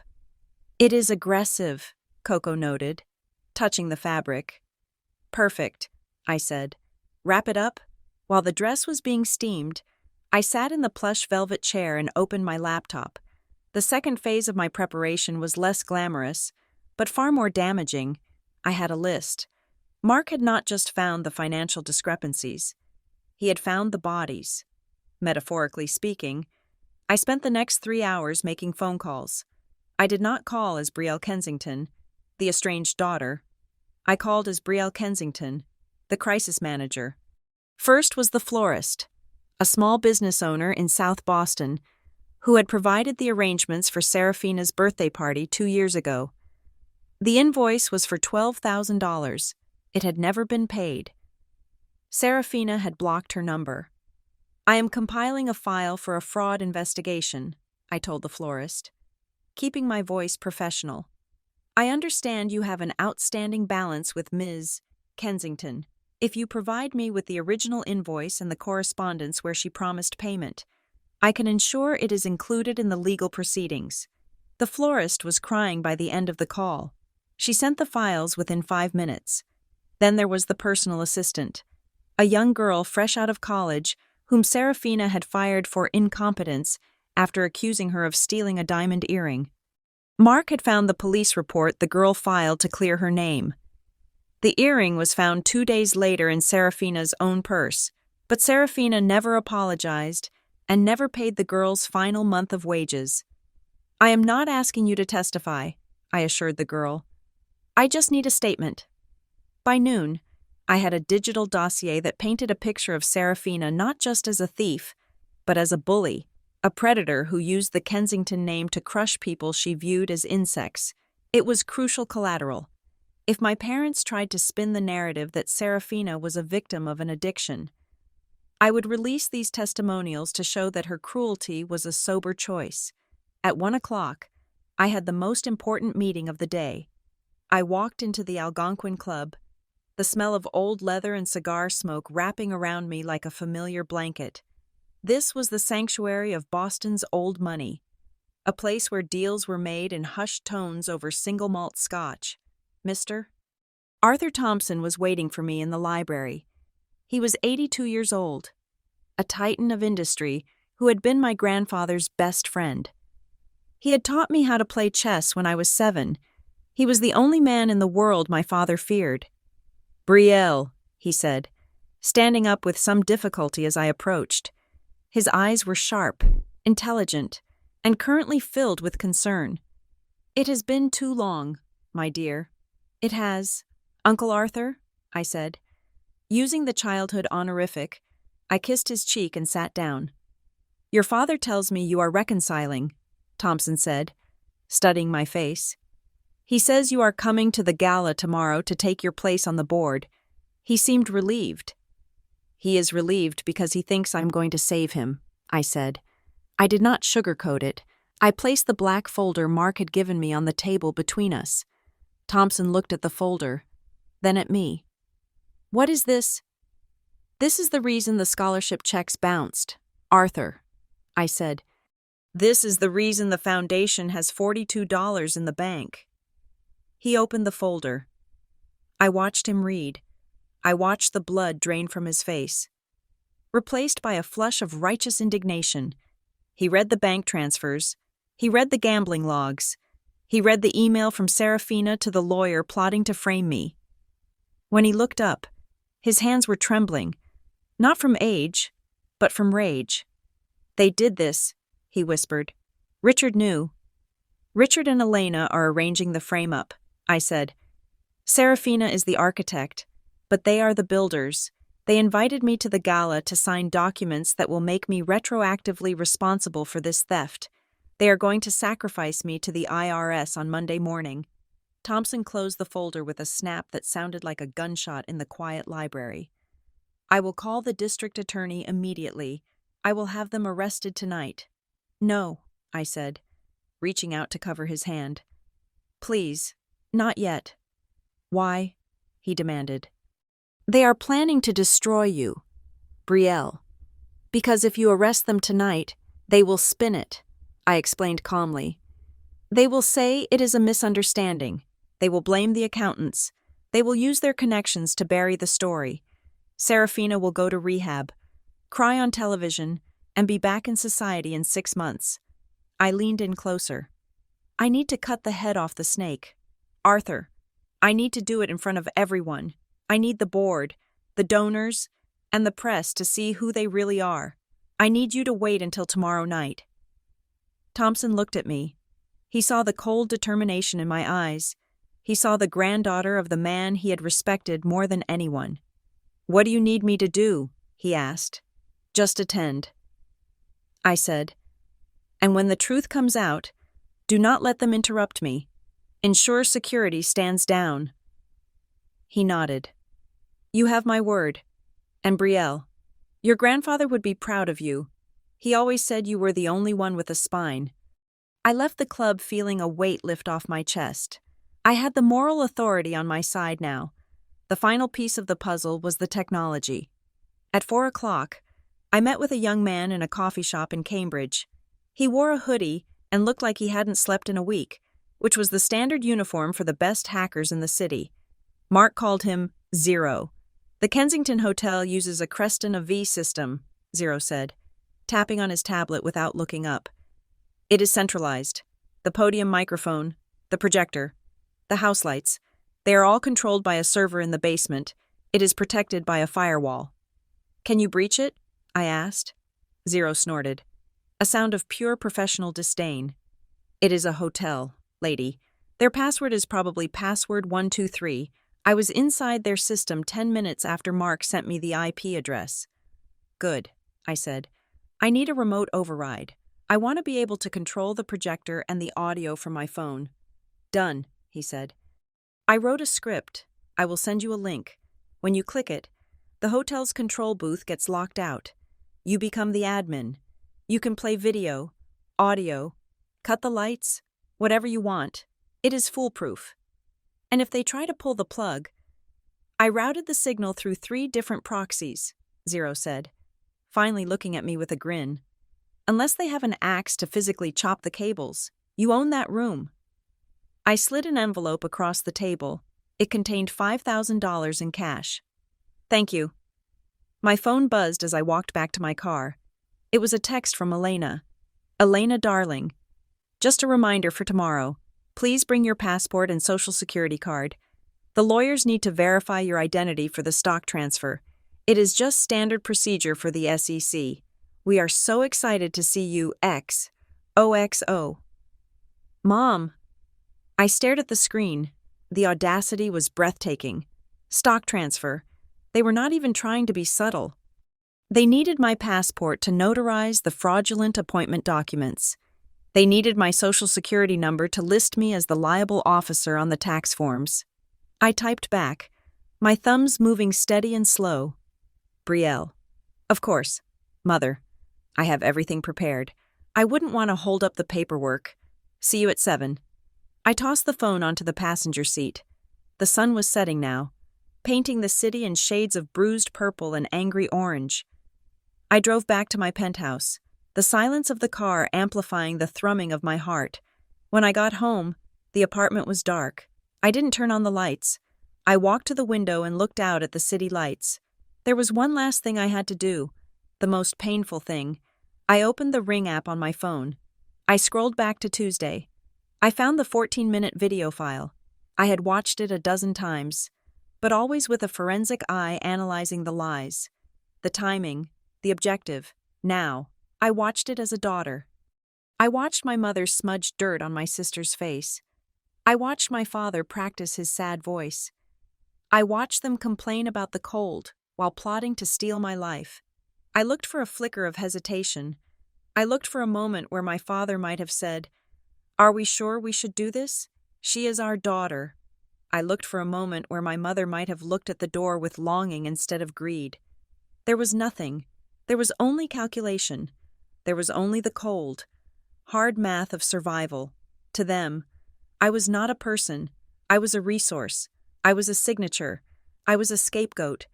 It is aggressive, Coco noted, touching the fabric. Perfect, I said. Wrap it up? While the dress was being steamed, I sat in the plush velvet chair and opened my laptop. The second phase of my preparation was less glamorous, but far more damaging. I had a list. Mark had not just found the financial discrepancies. He had found the bodies. Metaphorically speaking, I spent the next 3 hours making phone calls. I did not call as Brielle Kensington, the estranged daughter. I called as Brielle Kensington, the crisis manager. First was the florist, a small business owner in South Boston, who had provided the arrangements for Serafina's birthday party 2 years ago. The invoice was for $12,000. It had never been paid. Serafina had blocked her number. I am compiling a file for a fraud investigation, I told the florist, keeping my voice professional. I understand you have an outstanding balance with Ms. Kensington. If you provide me with the original invoice and the correspondence where she promised payment, I can ensure it is included in the legal proceedings. The florist was crying by the end of the call. She sent the files within 5 minutes. Then there was the personal assistant, a young girl fresh out of college whom Serafina had fired for incompetence after accusing her of stealing a diamond earring. Mark had found the police report the girl filed to clear her name. The earring was found 2 days later in Serafina's own purse, but Serafina never apologized and never paid the girl's final month of wages. I am not asking you to testify, I assured the girl. I just need a statement. By noon, I had a digital dossier that painted a picture of Serafina not just as a thief, but as a bully, a predator who used the Kensington name to crush people she viewed as insects. It was crucial collateral. If my parents tried to spin the narrative that Serafina was a victim of an addiction, I would release these testimonials to show that her cruelty was a sober choice. At 1 o'clock, I had the most important meeting of the day. I walked into the Algonquin Club, the smell of old leather and cigar smoke wrapping around me like a familiar blanket. This was the sanctuary of Boston's old money, a place where deals were made in hushed tones over single malt scotch. Mr. Arthur Thompson was waiting for me in the library. He was 82 years old, a titan of industry who had been my grandfather's best friend. He had taught me how to play chess when I was 7. He was the only man in the world my father feared. "Brielle," he said, standing up with some difficulty as I approached. His eyes were sharp, intelligent, and currently filled with concern. "It has been too long, my dear." "It has, Uncle Arthur," I said. Using the childhood honorific, I kissed his cheek and sat down. "Your father tells me you are reconciling," Thompson said, studying my face. "He says you are coming to the gala tomorrow to take your place on the board." He seemed relieved. "He is relieved because he thinks I'm going to save him," I said. I did not sugarcoat it. I placed the black folder Mark had given me on the table between us. Thompson looked at the folder, then at me. "What is this?" "This is the reason the scholarship checks bounced, Arthur," I said. "This is the reason the foundation has $42 in the bank." He opened the folder. I watched him read. I watched the blood drain from his face. Replaced by a flush of righteous indignation, he read the bank transfers. He read the gambling logs. He read the email from Serafina to the lawyer plotting to frame me. When he looked up, his hands were trembling, not from age, but from rage. "They did this," he whispered. "Richard knew." "Richard and Elena are arranging the frame-up," I said. "Serafina is the architect, but they are the builders. They invited me to the gala to sign documents that will make me retroactively responsible for this theft. They are going to sacrifice me to the IRS on Monday morning." Thompson closed the folder with a snap that sounded like a gunshot in the quiet library. "I will call the district attorney immediately. I will have them arrested tonight." "No," I said, reaching out to cover his hand. "Please, not yet." "Why?" he demanded. "They are planning to destroy you, Brielle. Because if you arrest them tonight, they will spin it," I explained calmly. "They will say it is a misunderstanding. They will blame the accountants. They will use their connections to bury the story. Serafina will go to rehab, cry on television, and be back in society in 6 months." I leaned in closer. "I need to cut the head off the snake. Arthur, I need to do it in front of everyone. I need the board, the donors, and the press to see who they really are. I need you to wait until tomorrow night." Thompson looked at me. He saw the cold determination in my eyes. He saw the granddaughter of the man he had respected more than anyone. "What do you need me to do?" he asked. "Just attend," I said. "And when the truth comes out, do not let them interrupt me. Ensure security stands down." He nodded. "You have my word. And Brielle, your grandfather would be proud of you. He always said you were the only one with a spine." I left the club feeling a weight lift off my chest. I had the moral authority on my side now. The final piece of the puzzle was the technology. At 4 o'clock, I met with a young man in a coffee shop in Cambridge. He wore a hoodie and looked like he hadn't slept in a week, which was the standard uniform for the best hackers in the city. Mark called him Zero. "The Kensington Hotel uses a Creston of V system," Zero said, tapping on his tablet without looking up. "It is centralized. The podium microphone, the projector, the house lights. They are all controlled by a server in the basement. It is protected by a firewall." "Can you breach it?" I asked. Zero snorted, a sound of pure professional disdain. "It is a hotel, lady. Their password is probably password 123. I was inside their system 10 minutes after Mark sent me the IP address." "Good," I said. "I need a remote override. I want to be able to control the projector and the audio from my phone." "Done," he said. "I wrote a script. I will send you a link. When you click it, the hotel's control booth gets locked out. You become the admin. You can play video, audio, cut the lights, whatever you want. It is foolproof. And if they try to pull the plug..." "I routed the signal through 3 different proxies," Zero said, finally looking at me with a grin. "Unless they have an axe to physically chop the cables, you own that room." I slid an envelope across the table. It contained $5,000 in cash. "Thank you." My phone buzzed as I walked back to my car. It was a text from Elena. Elena, darling. Just a reminder for tomorrow. Please bring your passport and social security card. The lawyers need to verify your identity for the stock transfer. It is just standard procedure for the SEC. We are so excited to see you, XOXO. Mom. I stared at the screen. The audacity was breathtaking. Stock transfer. They were not even trying to be subtle. They needed my passport to notarize the fraudulent appointment documents. They needed my social security number to list me as the liable officer on the tax forms. I typed back, my thumbs moving steady and slow. Brielle. Of course. Mother. I have everything prepared. I wouldn't want to hold up the paperwork. See you at 7. I tossed the phone onto the passenger seat. The sun was setting now, painting the city in shades of bruised purple and angry orange. I drove back to my penthouse, the silence of the car amplifying the thrumming of my heart. When I got home, the apartment was dark. I didn't turn on the lights. I walked to the window and looked out at the city lights. There was one last thing I had to do, the most painful thing. I opened the Ring app on my phone. I scrolled back to Tuesday. I found the 14-minute video file. I had watched it a dozen times, but always with a forensic eye analyzing the lies, the timing, the objective. Now, I watched it as a daughter. I watched my mother smudge dirt on my sister's face. I watched my father practice his sad voice. I watched them complain about the cold while plotting to steal my life. I looked for a flicker of hesitation. I looked for a moment where my father might have said, "Are we sure we should do this? She is our daughter." I looked for a moment where my mother might have looked at the door with longing instead of greed. There was nothing. There was only calculation. There was only the cold, hard math of survival. To them, I was not a person. I was a resource. I was a signature. I was a scapegoat.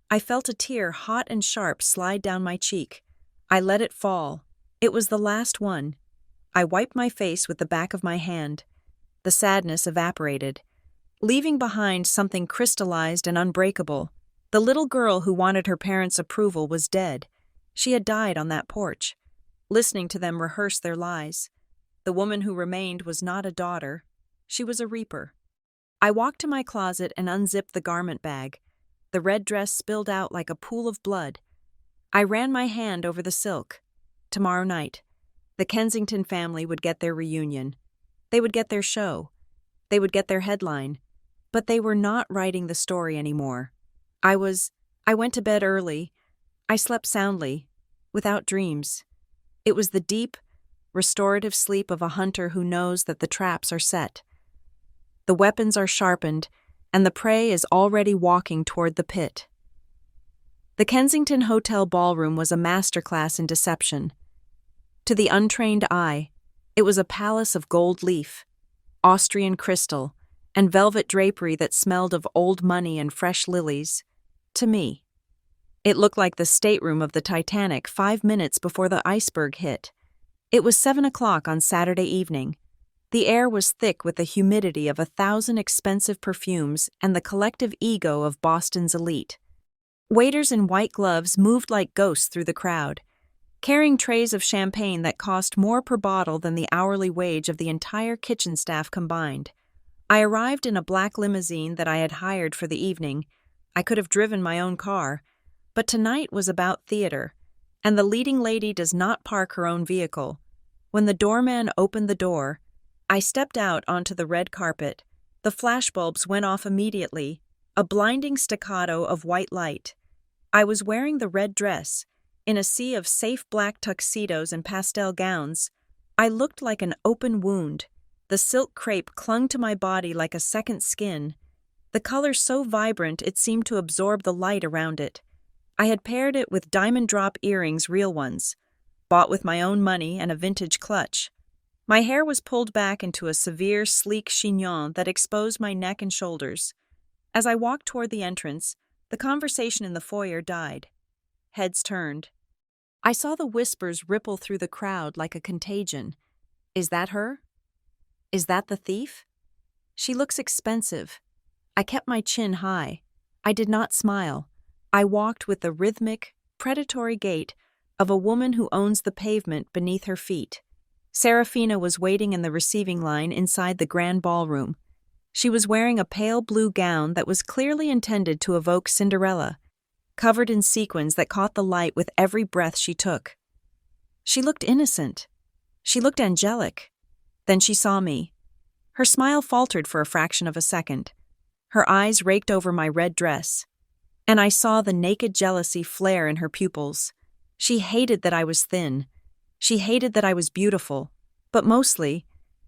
I felt a tear, hot and sharp, slide down my cheek. I let it fall. It was the last one. I wiped my face with the back of my hand. The sadness evaporated, leaving behind something crystallized and unbreakable. The little girl who wanted her parents' approval was dead. She had died on that porch, listening to them rehearse their lies. The woman who remained was not a daughter. She was a reaper. I walked to my closet and unzipped the garment bag. The red dress spilled out like a pool of blood. I ran my hand over the silk. Tomorrow night, the Kensington family would get their reunion. They would get their show. They would get their headline. But they were not writing the story anymore. I went to bed early. I slept soundly, without dreams. It was the deep, restorative sleep of a hunter who knows that the traps are set. The weapons are sharpened, and the prey is already walking toward the pit. The Kensington Hotel ballroom was a masterclass in deception. To the untrained eye, it was a palace of gold leaf, Austrian crystal, and velvet drapery that smelled of old money and fresh lilies. To me, it looked like the stateroom of the Titanic 5 minutes before the iceberg hit. It was 7 o'clock on Saturday evening. The air was thick with the humidity of 1,000 expensive perfumes and the collective ego of Boston's elite. Waiters in white gloves moved like ghosts through the crowd, carrying trays of champagne that cost more per bottle than the hourly wage of the entire kitchen staff combined. I arrived in a black limousine that I had hired for the evening. I could have driven my own car, but tonight was about theater, and the leading lady does not park her own vehicle. When the doorman opened the door, I stepped out onto the red carpet. The flashbulbs went off immediately, a blinding staccato of white light. I was wearing the red dress, in a sea of safe black tuxedos and pastel gowns. I looked like an open wound. The silk crepe clung to my body like a second skin, the color so vibrant it seemed to absorb the light around it. I had paired it with diamond drop earrings, real ones, bought with my own money and a vintage clutch. My hair was pulled back into a severe, sleek chignon that exposed my neck and shoulders. As I walked toward the entrance, the conversation in the foyer died. Heads turned. I saw the whispers ripple through the crowd like a contagion. Is that her? Is that the thief? She looks expensive. I kept my chin high. I did not smile. I walked with the rhythmic, predatory gait of a woman who owns the pavement beneath her feet. Serafina was waiting in the receiving line inside the grand ballroom. She was wearing a pale blue gown that was clearly intended to evoke Cinderella, covered in sequins that caught the light with every breath she took. She looked innocent. She looked angelic. Then she saw me. Her smile faltered for a fraction of a second. Her eyes raked over my red dress, and I saw the naked jealousy flare in her pupils. She hated that I was thin. She hated that I was beautiful. But mostly,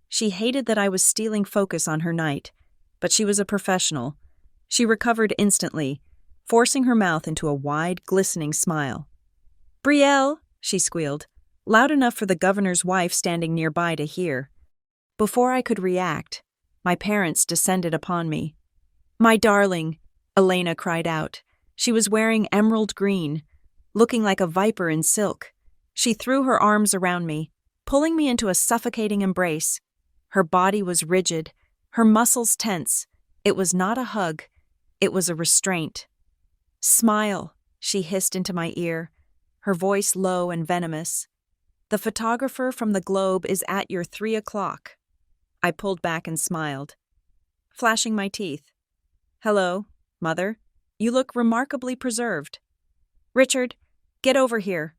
she hated that I was stealing focus on her night. But she was a professional. She recovered instantly, forcing her mouth into a wide, glistening smile. "Brielle," she squealed, loud enough for the governor's wife standing nearby to hear. Before I could react, my parents descended upon me. "My darling," Elena cried out. She was wearing emerald green, looking like a viper in silk. She threw her arms around me, pulling me into a suffocating embrace. Her body was rigid, her muscles tense. It was not a hug, it was a restraint. "Smile," she hissed into my ear, her voice low and venomous. "The photographer from the Globe is at your 3 o'clock. I pulled back and smiled, flashing my teeth. "Hello, Mother. You look remarkably preserved." "Richard, get over here,"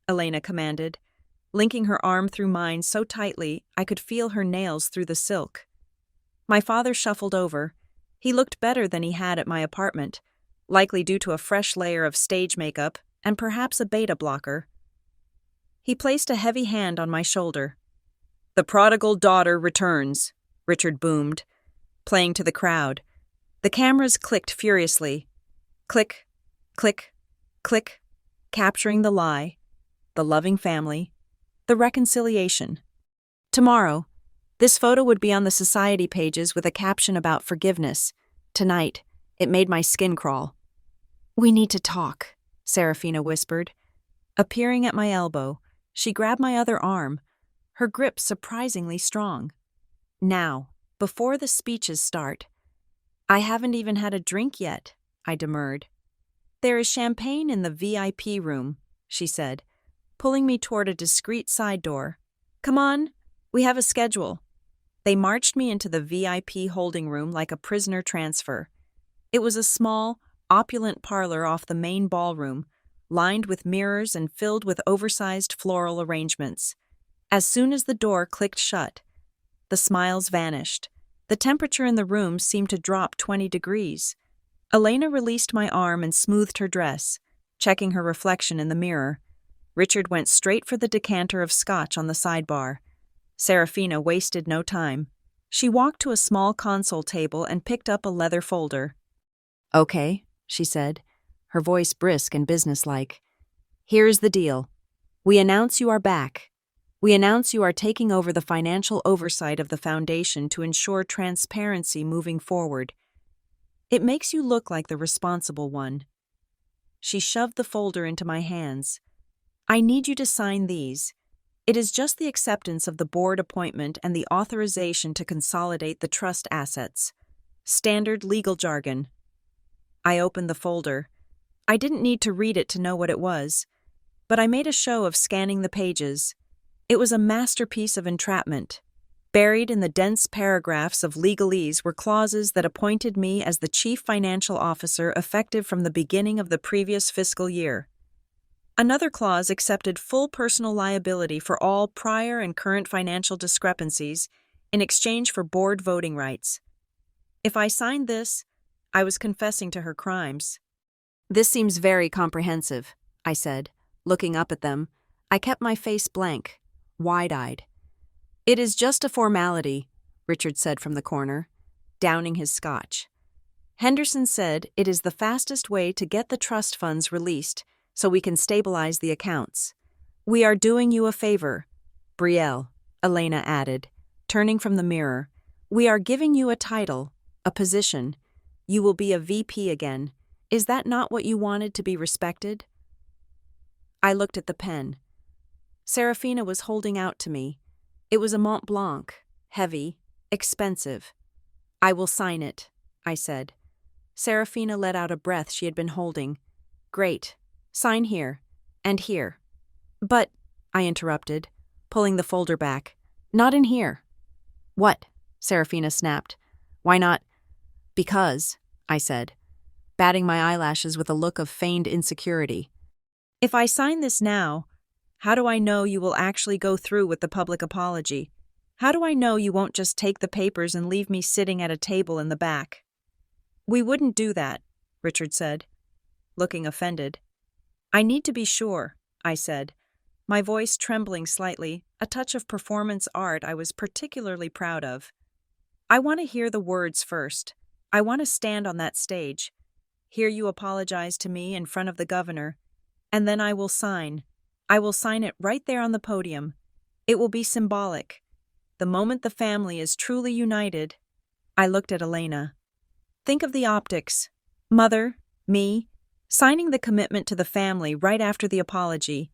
Elena commanded, linking her arm through mine so tightly I could feel her nails through the silk. My father shuffled over. He looked better than he had at my apartment, likely due to a fresh layer of stage makeup and perhaps a beta blocker. He placed a heavy hand on my shoulder. "The prodigal daughter returns," Richard boomed, playing to the crowd. The cameras clicked furiously. Click, click, click, capturing the lie, the loving family, the reconciliation. Tomorrow, this photo would be on the society pages with a caption about forgiveness. Tonight, it made my skin crawl. "We need to talk," Serafina whispered. Appearing at my elbow, she grabbed my other arm, her grip surprisingly strong. "Now, before the speeches start." "I haven't even had a drink yet," I demurred. "There is champagne in the VIP room," she said, pulling me toward a discreet side door. "Come on, we have a schedule." They marched me into the VIP holding room like a prisoner transfer. It was a small, opulent parlor off the main ballroom, lined with mirrors and filled with oversized floral arrangements. As soon as the door clicked shut, the smiles vanished. The temperature in the room seemed to drop 20 degrees. Elena released my arm and smoothed her dress, checking her reflection in the mirror. Richard went straight for the decanter of scotch on the sidebar. Serafina wasted no time. She walked to a small console table and picked up a leather folder. "Okay," she said, her voice brisk and businesslike. "Here's the deal. We announce you are back. We announce you are taking over the financial oversight of the foundation to ensure transparency moving forward. It makes you look like the responsible one." She shoved the folder into my hands. "I need you to sign these. It is just the acceptance of the board appointment and the authorization to consolidate the trust assets. Standard legal jargon." I opened the folder. I didn't need to read it to know what it was, but I made a show of scanning the pages. It was a masterpiece of entrapment. Buried in the dense paragraphs of legalese were clauses that appointed me as the chief financial officer effective from the beginning of the previous fiscal year. Another clause accepted full personal liability for all prior and current financial discrepancies in exchange for board voting rights. If I signed this, I was confessing to her crimes. "This seems very comprehensive," I said, looking up at them. I kept my face blank, wide-eyed. "It is just a formality," Richard said from the corner, downing his scotch. "Henderson said it is the fastest way to get the trust funds released so we can stabilize the accounts. We are doing you a favor, Brielle," Elena added, turning from the mirror. "We are giving you a title, a position. You will be a VP again. Is that not what you wanted to be respected?" I looked at the pen. Serafina was holding out to me. It was a Mont Blanc, heavy, expensive. "I will sign it," I said. Serafina let out a breath she had been holding. "Great. Sign here. And here." But, I interrupted, pulling the folder back, not in here. What? Serafina snapped. Why not? Because, I said, batting my eyelashes with a look of feigned insecurity. If I sign this now, how do I know you will actually go through with the public apology? How do I know you won't just take the papers and leave me sitting at a table in the back? We wouldn't do that, Richard said, looking offended. I need to be sure, I said, my voice trembling slightly, a touch of performance art I was particularly proud of. I want to hear the words first. I want to stand on that stage, hear you apologize to me in front of the governor, and then I will sign. I will sign it right there on the podium. It will be symbolic. The moment the family is truly united. I looked at Elena. Think of the optics. Mother, me, signing the commitment to the family right after the apology.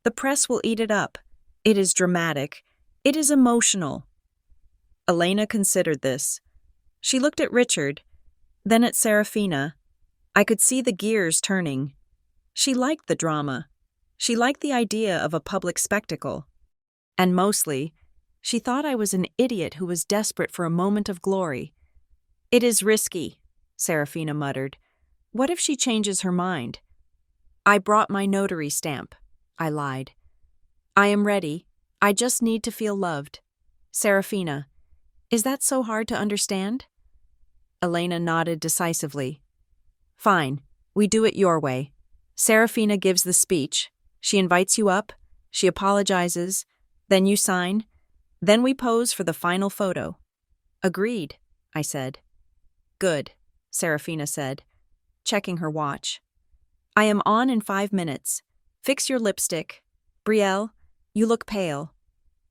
The press will eat it up. It is dramatic. It is emotional. Elena considered this. She looked at Richard, then at Serafina. I could see the gears turning. She liked the drama. She liked the idea of a public spectacle. And mostly, she thought I was an idiot who was desperate for a moment of glory. It is risky, Serafina muttered. What if she changes her mind? I brought my notary stamp, I lied. I am ready. I just need to feel loved. Serafina, is that so hard to understand? Elena nodded decisively. Fine, we do it your way. Serafina gives the speech. She invites you up. She apologizes. Then you sign. Then we pose for the final photo. Agreed, I said. Good, Serafina said, checking her watch. I am on in 5 minutes. Fix your lipstick. Brielle, you look pale.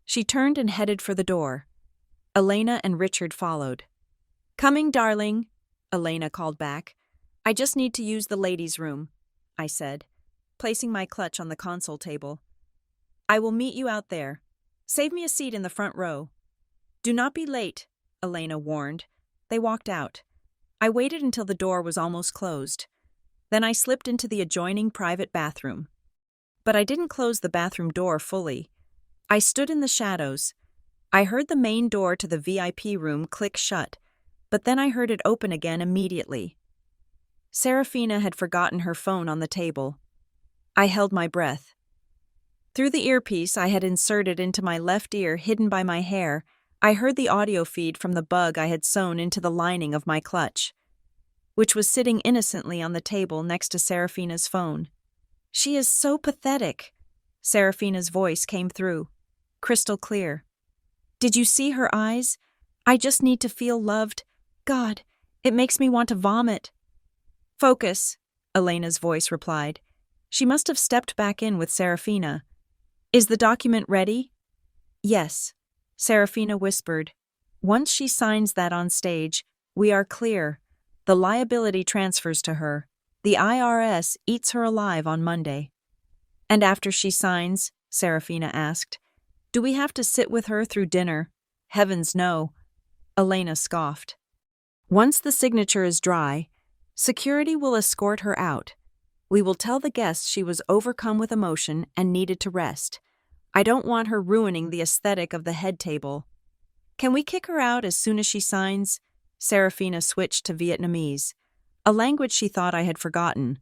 She turned and headed for the door. Elena and Richard followed. Coming, darling, Elena called back. I just need to use the ladies' room, I said, placing my clutch on the console table. I will meet you out there. Save me a seat in the front row. Do not be late, Elena warned. They walked out. I waited until the door was almost closed. Then I slipped into the adjoining private bathroom. But I didn't close the bathroom door fully. I stood in the shadows. I heard the main door to the VIP room click shut, but then I heard it open again immediately. Serafina had forgotten her phone on the table. I held my breath. Through the earpiece I had inserted into my left ear hidden by my hair, I heard the audio feed from the bug I had sewn into the lining of my clutch, which was sitting innocently on the table next to Serafina's phone. She is so pathetic, Serafina's voice came through, crystal clear. Did you see her eyes? I just need to feel loved. God, it makes me want to vomit. Focus, Elena's voice replied. She must have stepped back in with Serafina. Is the document ready? Yes, Serafina whispered. Once she signs that on stage, we are clear. The liability transfers to her. The IRS eats her alive on Monday. And after she signs, Serafina asked, do we have to sit with her through dinner? Heavens no. Elena scoffed. Once the signature is dry, security will escort her out. We will tell the guests she was overcome with emotion and needed to rest. I don't want her ruining the aesthetic of the head table. Can we kick her out as soon as she signs? Serafina switched to Vietnamese, a language she thought I had forgotten,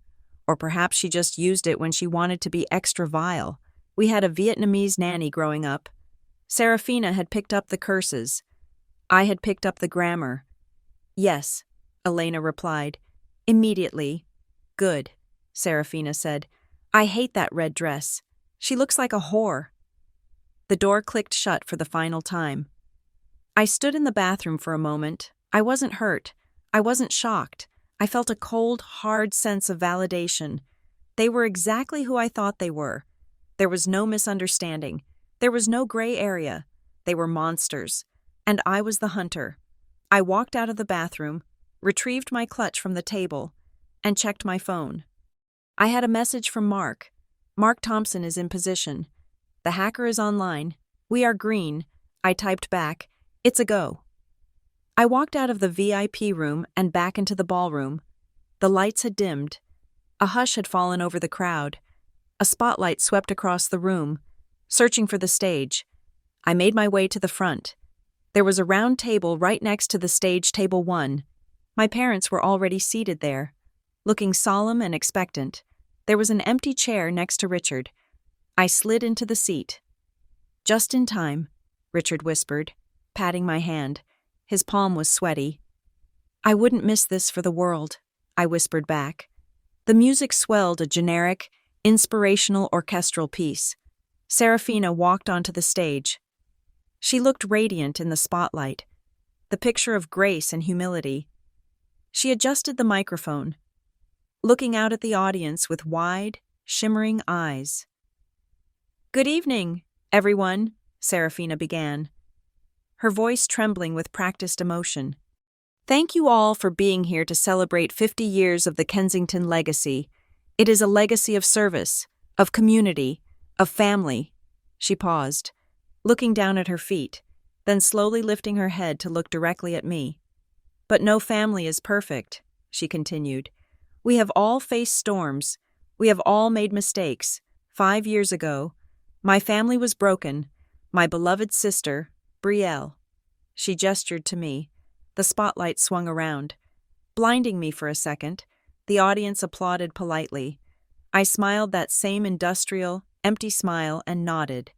or perhaps she just used it when she wanted to be extra vile. We had a Vietnamese nanny growing up. Serafina had picked up the curses. I had picked up the grammar. Yes, Elena replied. Immediately. Good, Serafina said. I hate that red dress. She looks like a whore. The door clicked shut for the final time. I stood in the bathroom for a moment. I wasn't hurt. I wasn't shocked. I felt a cold, hard sense of validation. They were exactly who I thought they were. There was no misunderstanding. There was no gray area. They were monsters. And I was the hunter. I walked out of the bathroom, retrieved my clutch from the table, and checked my phone. I had a message from Mark. Mark Thompson is in position. The hacker is online. We are green. I typed back. It's a go. I walked out of the VIP room and back into the ballroom. The lights had dimmed. A hush had fallen over the crowd. A spotlight swept across the room, searching for the stage. I made my way to the front. There was a round table right next to the stage table 1. My parents were already seated there, looking solemn and expectant. There was an empty chair next to Richard. I slid into the seat. "Just in time," Richard whispered, patting my hand. His palm was sweaty. "I wouldn't miss this for the world," I whispered back. The music swelled, a generic, inspirational orchestral piece. Serafina walked onto the stage. She looked radiant in the spotlight, the picture of grace and humility. She adjusted the microphone, looking out at the audience with wide, shimmering eyes. "Good evening, everyone," Serafina began, her voice trembling with practiced emotion. "Thank you all for being here to celebrate 50 years of the Kensington legacy. It is a legacy of service, of community, of family." She paused, looking down at her feet, then slowly lifting her head to look directly at me. "But no family is perfect," she continued. "We have all faced storms. We have all made mistakes. 5 years ago, my family was broken. My beloved sister, Brielle." She gestured to me. The spotlight swung around, blinding me for a second. The audience applauded politely. I smiled that same industrial, empty smile and nodded.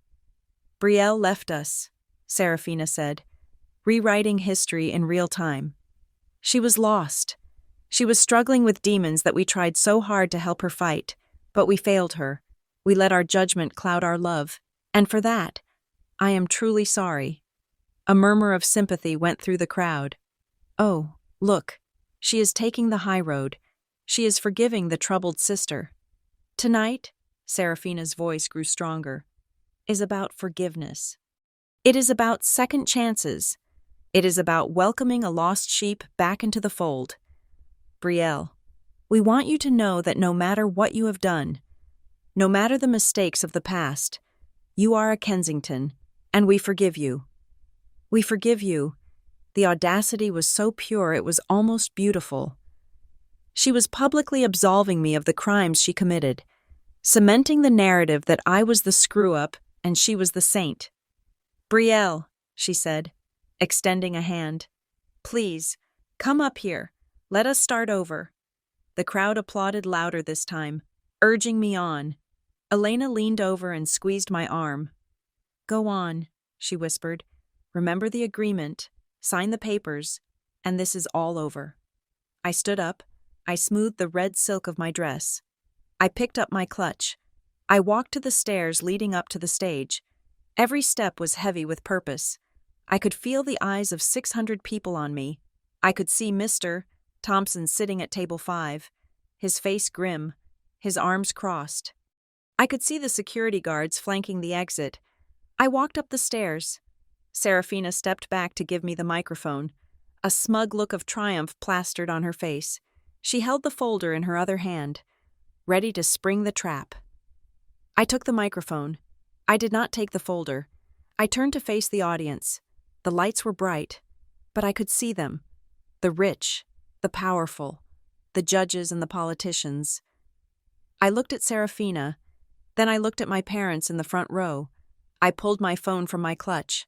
"Brielle left us," Serafina said, rewriting history in real time. "She was lost. She was struggling with demons that we tried so hard to help her fight, but we failed her. We let our judgment cloud our love, and for that, I am truly sorry." A murmur of sympathy went through the crowd. "Oh, look, she is taking the high road. She is forgiving the troubled sister." "Tonight," Serafina's voice grew stronger, "is about forgiveness. It is about second chances. It is about welcoming a lost sheep back into the fold. Brielle, we want you to know that no matter what you have done, no matter the mistakes of the past, you are a Kensington, and we forgive you. We forgive you." The audacity was so pure it was almost beautiful. She was publicly absolving me of the crimes she committed, cementing the narrative that I was the screw-up and she was the saint. "Brielle," she said, extending a hand, "please, come up here. Let us start over." The crowd applauded louder this time, urging me on. Elena leaned over and squeezed my arm. "Go on," she whispered. "Remember the agreement, sign the papers, and this is all over." I stood up. I smoothed the red silk of my dress. I picked up my clutch. I walked to the stairs leading up to the stage. Every step was heavy with purpose. I could feel the eyes of 600 people on me. I could see Mr. Thompson sitting at table 5, his face grim, his arms crossed. I could see the security guards flanking the exit. I walked up the stairs. Serafina stepped back to give me the microphone. A smug look of triumph plastered on her face. She held the folder in her other hand, ready to spring the trap. I took the microphone. I did not take the folder. I turned to face the audience. The lights were bright, but I could see them. The rich, the powerful, the judges and the politicians. I looked at Serafina, then I looked at my parents in the front row. I pulled my phone from my clutch.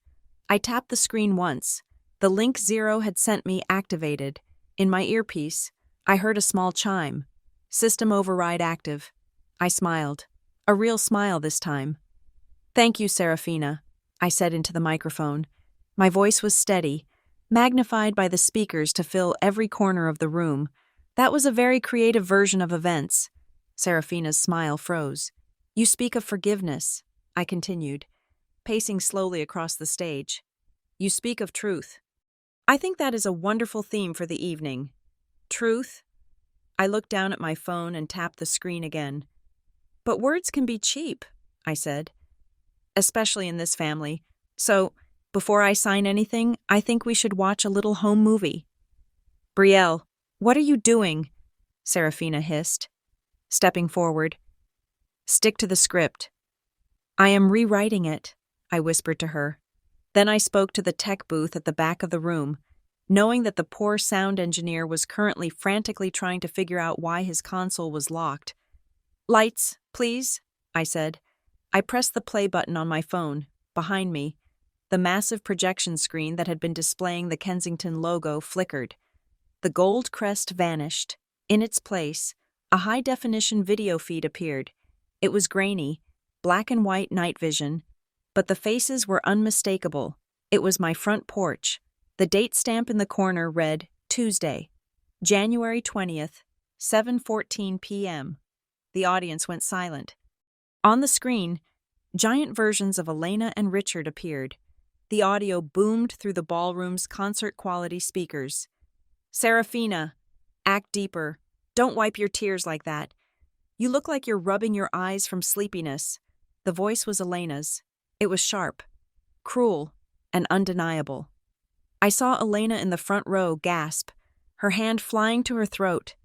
I tapped the screen once. The link Zero had sent me activated. In my earpiece, I heard a small chime. "System override active." I smiled. A real smile this time. "Thank you, Serafina," I said into the microphone. My voice was steady, magnified by the speakers to fill every corner of the room. That was a very creative version of events. Serafina's smile froze. "You speak of forgiveness," I continued, pacing slowly across the stage. "You speak of truth. I think that is a wonderful theme for the evening. Truth." I looked down at my phone and tapped the screen again. "But words can be cheap," I said, "especially in this family. So, before I sign anything, I think we should watch a little home movie." "Brielle, what are you doing?" Serafina hissed, stepping forward. "Stick to the script." "I am rewriting it," I whispered to her. Then I spoke to the tech booth at the back of the room, knowing that the poor sound engineer was currently frantically trying to figure out why his console was locked. "Lights, please," I said. I pressed the play button on my phone. Behind me, the massive projection screen that had been displaying the Kensington logo flickered. The gold crest vanished. In its place, a high-definition video feed appeared. It was grainy, black and white night vision, but the faces were unmistakable. It was my front porch. The date stamp in the corner read, Tuesday, January 20th, 7:14 p.m. The audience went silent. On the screen, giant versions of Elena and Richard appeared. The audio boomed through the ballroom's concert-quality speakers. Serafina, act deeper. Don't wipe your tears like that. You look like you're rubbing your eyes from sleepiness. The voice was Elena's. It was sharp, cruel, and undeniable. I saw Elena in the front row gasp, her hand flying to her throat.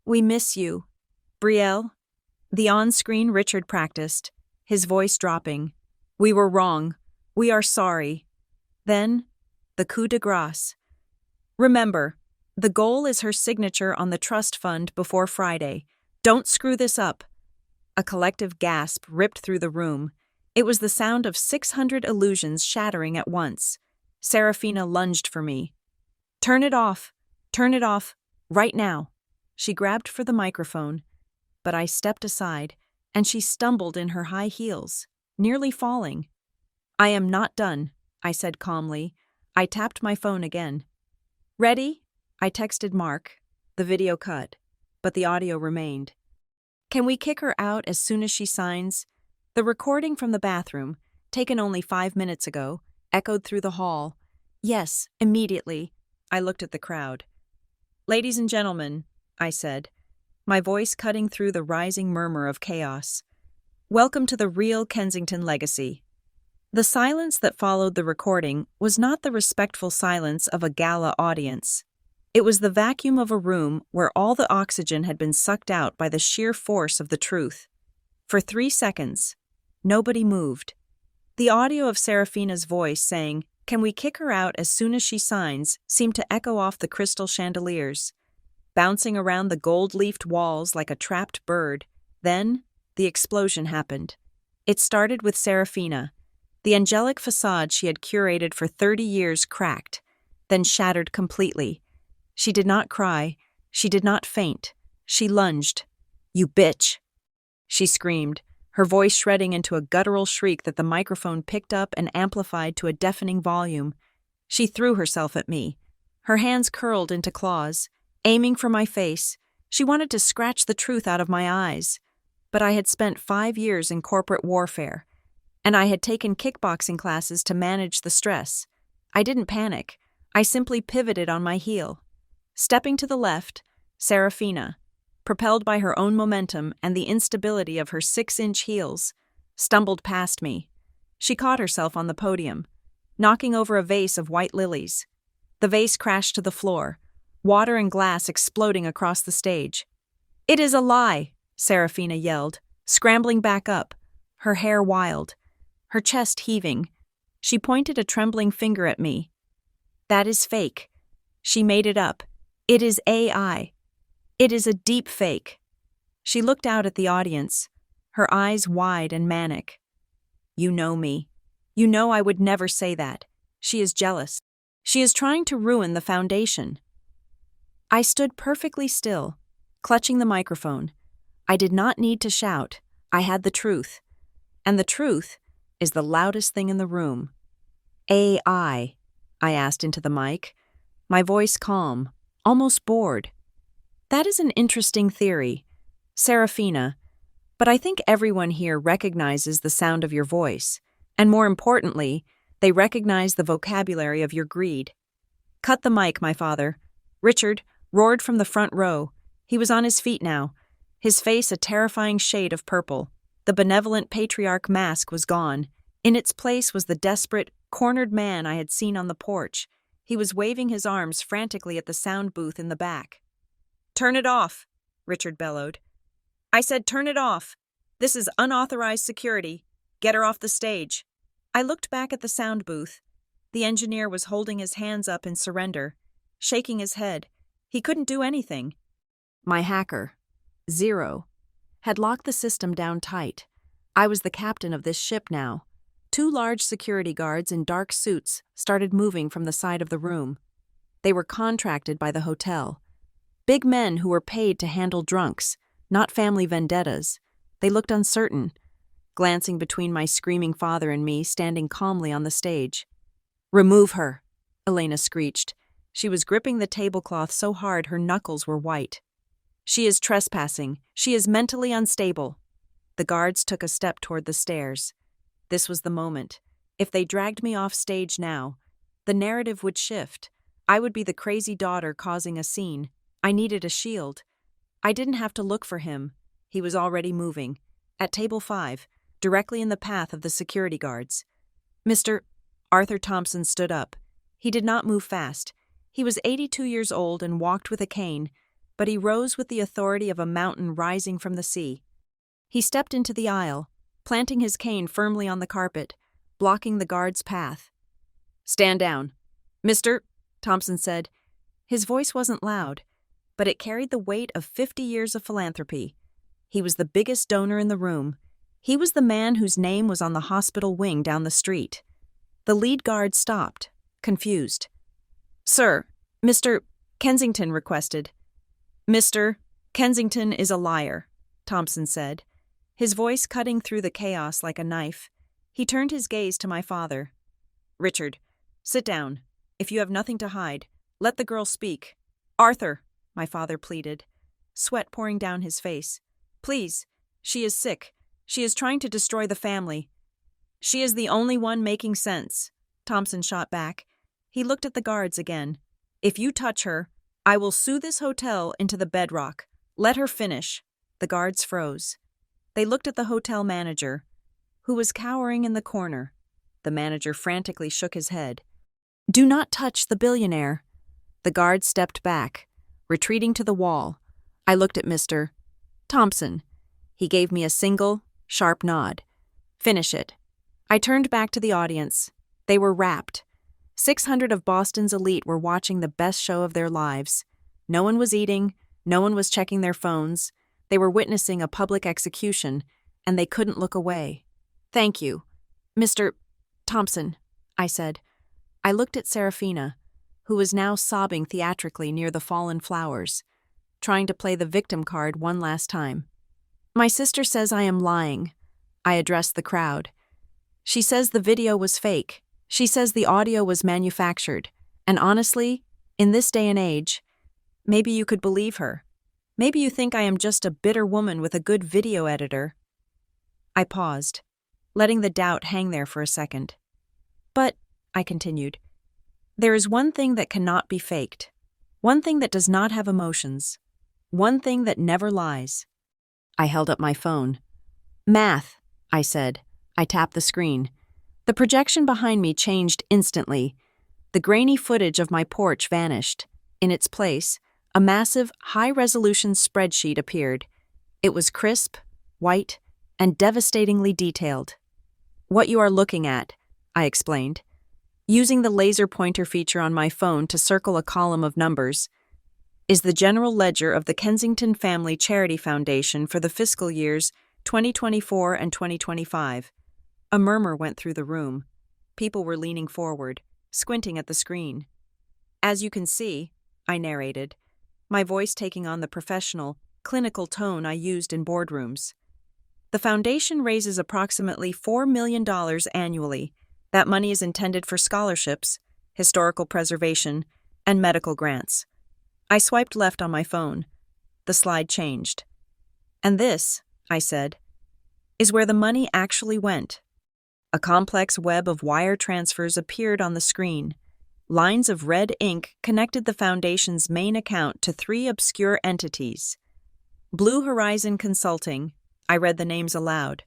We miss you. Brielle? The on-screen Richard practiced, his voice dropping. We were wrong. We are sorry. Then, the coup de grace. Remember, the goal is her signature on the trust fund before Friday. Don't screw this up. A collective gasp ripped through the room. It was the sound of 600 illusions shattering at once. Serafina lunged for me. Turn it off. Turn it off. Right now. She grabbed for the microphone, but I stepped aside, and she stumbled in her high heels, nearly falling. I am not done, I said calmly. I tapped my phone again. Ready? I texted Mark. The video cut, but the audio remained. Can we kick her out as soon as she signs? The recording from the bathroom, taken only 5 minutes ago, echoed through the hall. Yes, immediately. I looked at the crowd. Ladies and gentlemen, I said, my voice cutting through the rising murmur of chaos. Welcome to the real Kensington legacy. The silence that followed the recording was not the respectful silence of a gala audience. It was the vacuum of a room where all the oxygen had been sucked out by the sheer force of the truth. For 3 seconds, nobody moved. The audio of Serafina's voice saying, "Can we kick her out as soon as she signs?" seemed to echo off the crystal chandeliers, bouncing around the gold-leafed walls like a trapped bird. Then, the explosion happened. It started with Serafina. The angelic facade she had curated for 30 years cracked, then shattered completely. She did not cry. She did not faint. She lunged. "You bitch!" she screamed, her voice shredding into a guttural shriek that the microphone picked up and amplified to a deafening volume. She threw herself at me. Her hands curled into claws, aiming for my face. She wanted to scratch the truth out of my eyes. But I had spent 5 years in corporate warfare, and I had taken kickboxing classes to manage the stress. I didn't panic. I simply pivoted on my heel. Stepping to the left, Serafina, propelled by her own momentum and the instability of her 6-inch heels, stumbled past me. She caught herself on the podium, knocking over a vase of white lilies. The vase crashed to the floor, water and glass exploding across the stage. "It is a lie," Serafina yelled, scrambling back up, her hair wild, her chest heaving. She pointed a trembling finger at me. "That is fake. She made it up. It is AI. It is a deep fake." She looked out at the audience, her eyes wide and manic. "You know me. You know I would never say that. She is jealous. She is trying to ruin the foundation." I stood perfectly still, clutching the microphone. I did not need to shout. I had the truth. And the truth is the loudest thing in the room. "AI?" I asked into the mic, my voice calm, almost bored. "That is an interesting theory, Serafina, but I think everyone here recognizes the sound of your voice, and more importantly, they recognize the vocabulary of your greed." "Cut the mic, my father." Richard roared from the front row. He was on his feet now, his face a terrifying shade of purple. The benevolent patriarch mask was gone. In its place was the desperate, cornered man I had seen on the porch. He was waving his arms frantically at the sound booth in the back. "Turn it off," Richard bellowed. "I said turn it off. This is unauthorized security. Get her off the stage." I looked back at the sound booth. The engineer was holding his hands up in surrender, shaking his head. He couldn't do anything. My hacker, Zero, had locked the system down tight. I was the captain of this ship now. Two large security guards in dark suits started moving from the side of the room. They were contracted by the hotel. Big men who were paid to handle drunks, not family vendettas. They looked uncertain, glancing between my screaming father and me standing calmly on the stage. "Remove her," Elena screeched. She was gripping the tablecloth so hard her knuckles were white. "She is trespassing. She is mentally unstable." The guards took a step toward the stairs. This was the moment. If they dragged me off stage now, the narrative would shift. I would be the crazy daughter causing a scene. I needed a shield. I didn't have to look for him. He was already moving. At table 5, directly in the path of the security guards. Mr. Arthur Thompson stood up. He did not move fast. He was 82 years old and walked with a cane, but he rose with the authority of a mountain rising from the sea. He stepped into the aisle, planting his cane firmly on the carpet, blocking the guard's path. "Stand down." "Mr. Thompson said. His voice wasn't loud, but it carried the weight of 50 years of philanthropy. He was the biggest donor in the room. He was the man whose name was on the hospital wing down the street. The lead guard stopped, confused. "Sir, Mr. Kensington requested." "Mr. Kensington is a liar," Thompson said, his voice cutting through the chaos like a knife. He turned his gaze to my father. "Richard, sit down. If you have nothing to hide, let the girl speak." "Arthur," my father pleaded, sweat pouring down his face. "Please, she is sick. She is trying to destroy the family." "She is the only one making sense," Thompson shot back. He looked at the guards again. "If you touch her, I will sue this hotel into the bedrock. Let her finish." The guards froze. They looked at the hotel manager, who was cowering in the corner. The manager frantically shook his head. "Do not touch the billionaire." The guard stepped back, retreating to the wall. I looked at Mr. Thompson. He gave me a single, sharp nod. "Finish it." I turned back to the audience. They were rapt. 600 of Boston's elite were watching the best show of their lives. No one was eating, no one was checking their phones. They were witnessing a public execution, and they couldn't look away. "Thank you, Mr. Thompson," I said. I looked at Serafina, who was now sobbing theatrically near the fallen flowers, trying to play the victim card one last time. "My sister says I am lying." I addressed the crowd. "She says the video was fake. She says the audio was manufactured. And honestly, in this day and age, maybe you could believe her. Maybe you think I am just a bitter woman with a good video editor." I paused, letting the doubt hang there for a second. "But," I continued, "there is one thing that cannot be faked. One thing that does not have emotions. One thing that never lies." I held up my phone. "Math," I said. I tapped the screen. The projection behind me changed instantly. The grainy footage of my porch vanished. In its place, a massive, high-resolution spreadsheet appeared. It was crisp, white, and devastatingly detailed. "What you are looking at," I explained, using the laser pointer feature on my phone to circle a column of numbers, "is the general ledger of the Kensington Family Charity Foundation for the fiscal years 2024 and 2025. A murmur went through the room. People were leaning forward, squinting at the screen. "As you can see," I narrated, my voice taking on the professional, clinical tone I used in boardrooms. "The foundation raises approximately $4 million annually. That money is intended for scholarships, historical preservation, and medical grants." I swiped left on my phone. The slide changed. "And this," I said, "is where the money actually went." A complex web of wire transfers appeared on the screen. Lines of red ink connected the foundation's main account to 3 obscure entities. Blue Horizon Consulting, I read the names aloud.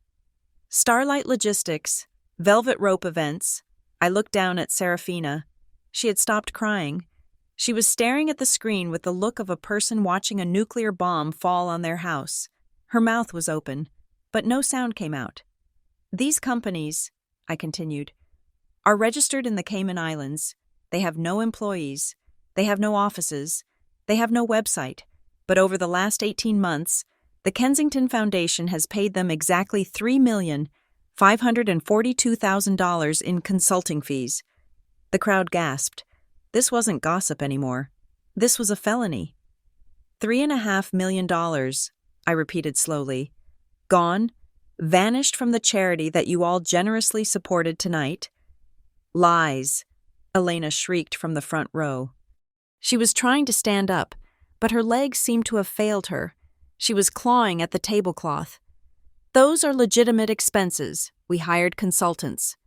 Starlight Logistics, Velvet Rope Events. I looked down at Serafina. She had stopped crying. She was staring at the screen with the look of a person watching a nuclear bomb fall on their house. Her mouth was open, but no sound came out. "These companies," I continued, "are registered in the Cayman Islands. They have no employees. They have no offices. They have no website. But over the last 18 months, The Kensington Foundation has paid them exactly $3,542,000 in consulting fees. The crowd gasped. This wasn't gossip anymore. This was a felony. $3.5 million, I repeated slowly. Gone, vanished from the charity that you all generously supported tonight. Lies, Elena shrieked from the front row. She was trying to stand up, but her legs seemed to have failed her. She was clawing at the tablecloth. Those are legitimate expenses. We hired consultants.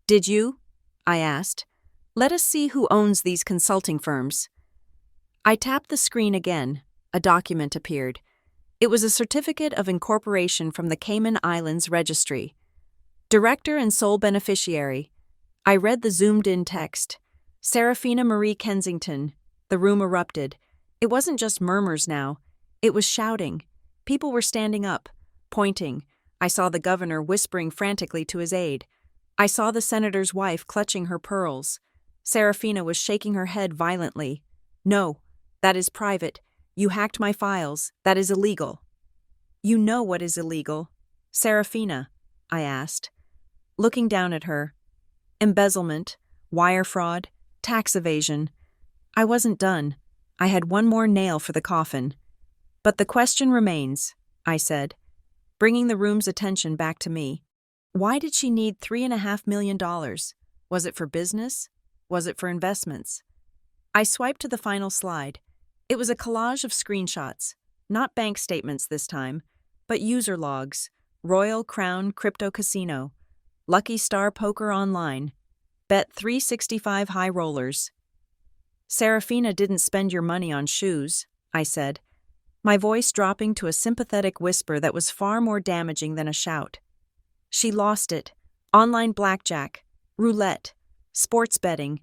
Did you? I asked. Let us see who owns these consulting firms. I tapped the screen again. A document appeared. It was a certificate of incorporation from the Cayman Islands Registry. Director and sole beneficiary. I read the zoomed-in text. Serafina Marie Kensington. The room erupted. It wasn't just murmurs now. It was shouting. People were standing up, pointing. I saw the governor whispering frantically to his aide. I saw the senator's wife clutching her pearls. Serafina was shaking her head violently. No, that is private. You hacked my files. That is illegal. You know what is illegal. Serafina, I asked, looking down at her. Embezzlement, wire fraud, tax evasion. I wasn't done. I had one more nail for the coffin. But the question remains, I said, bringing the room's attention back to me. Why did she need $3.5 million? Was it for business? Was it for investments? I swiped to the final slide. It was a collage of screenshots, not bank statements this time, but user logs, Royal Crown Crypto Casino, Lucky Star Poker Online, Bet 365 High Rollers. Serafina didn't spend your money on shoes, I said, my voice dropping to a sympathetic whisper that was far more damaging than a shout. She lost it. Online blackjack, roulette, sports betting.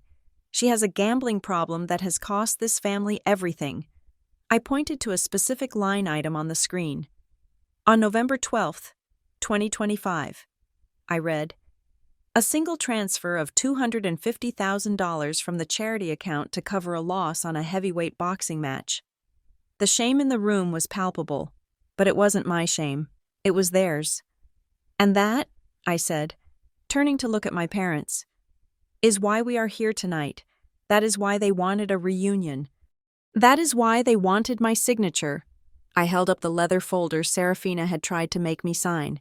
She has a gambling problem that has cost this family everything. I pointed to a specific line item on the screen. On November 12th, 2025, I read, a single transfer of $250,000 from the charity account to cover a loss on a heavyweight boxing match. The shame in the room was palpable, but it wasn't my shame. It was theirs. And that, I said, turning to look at my parents, is why we are here tonight. That is why they wanted a reunion. That is why they wanted my signature. I held up the leather folder Serafina had tried to make me sign.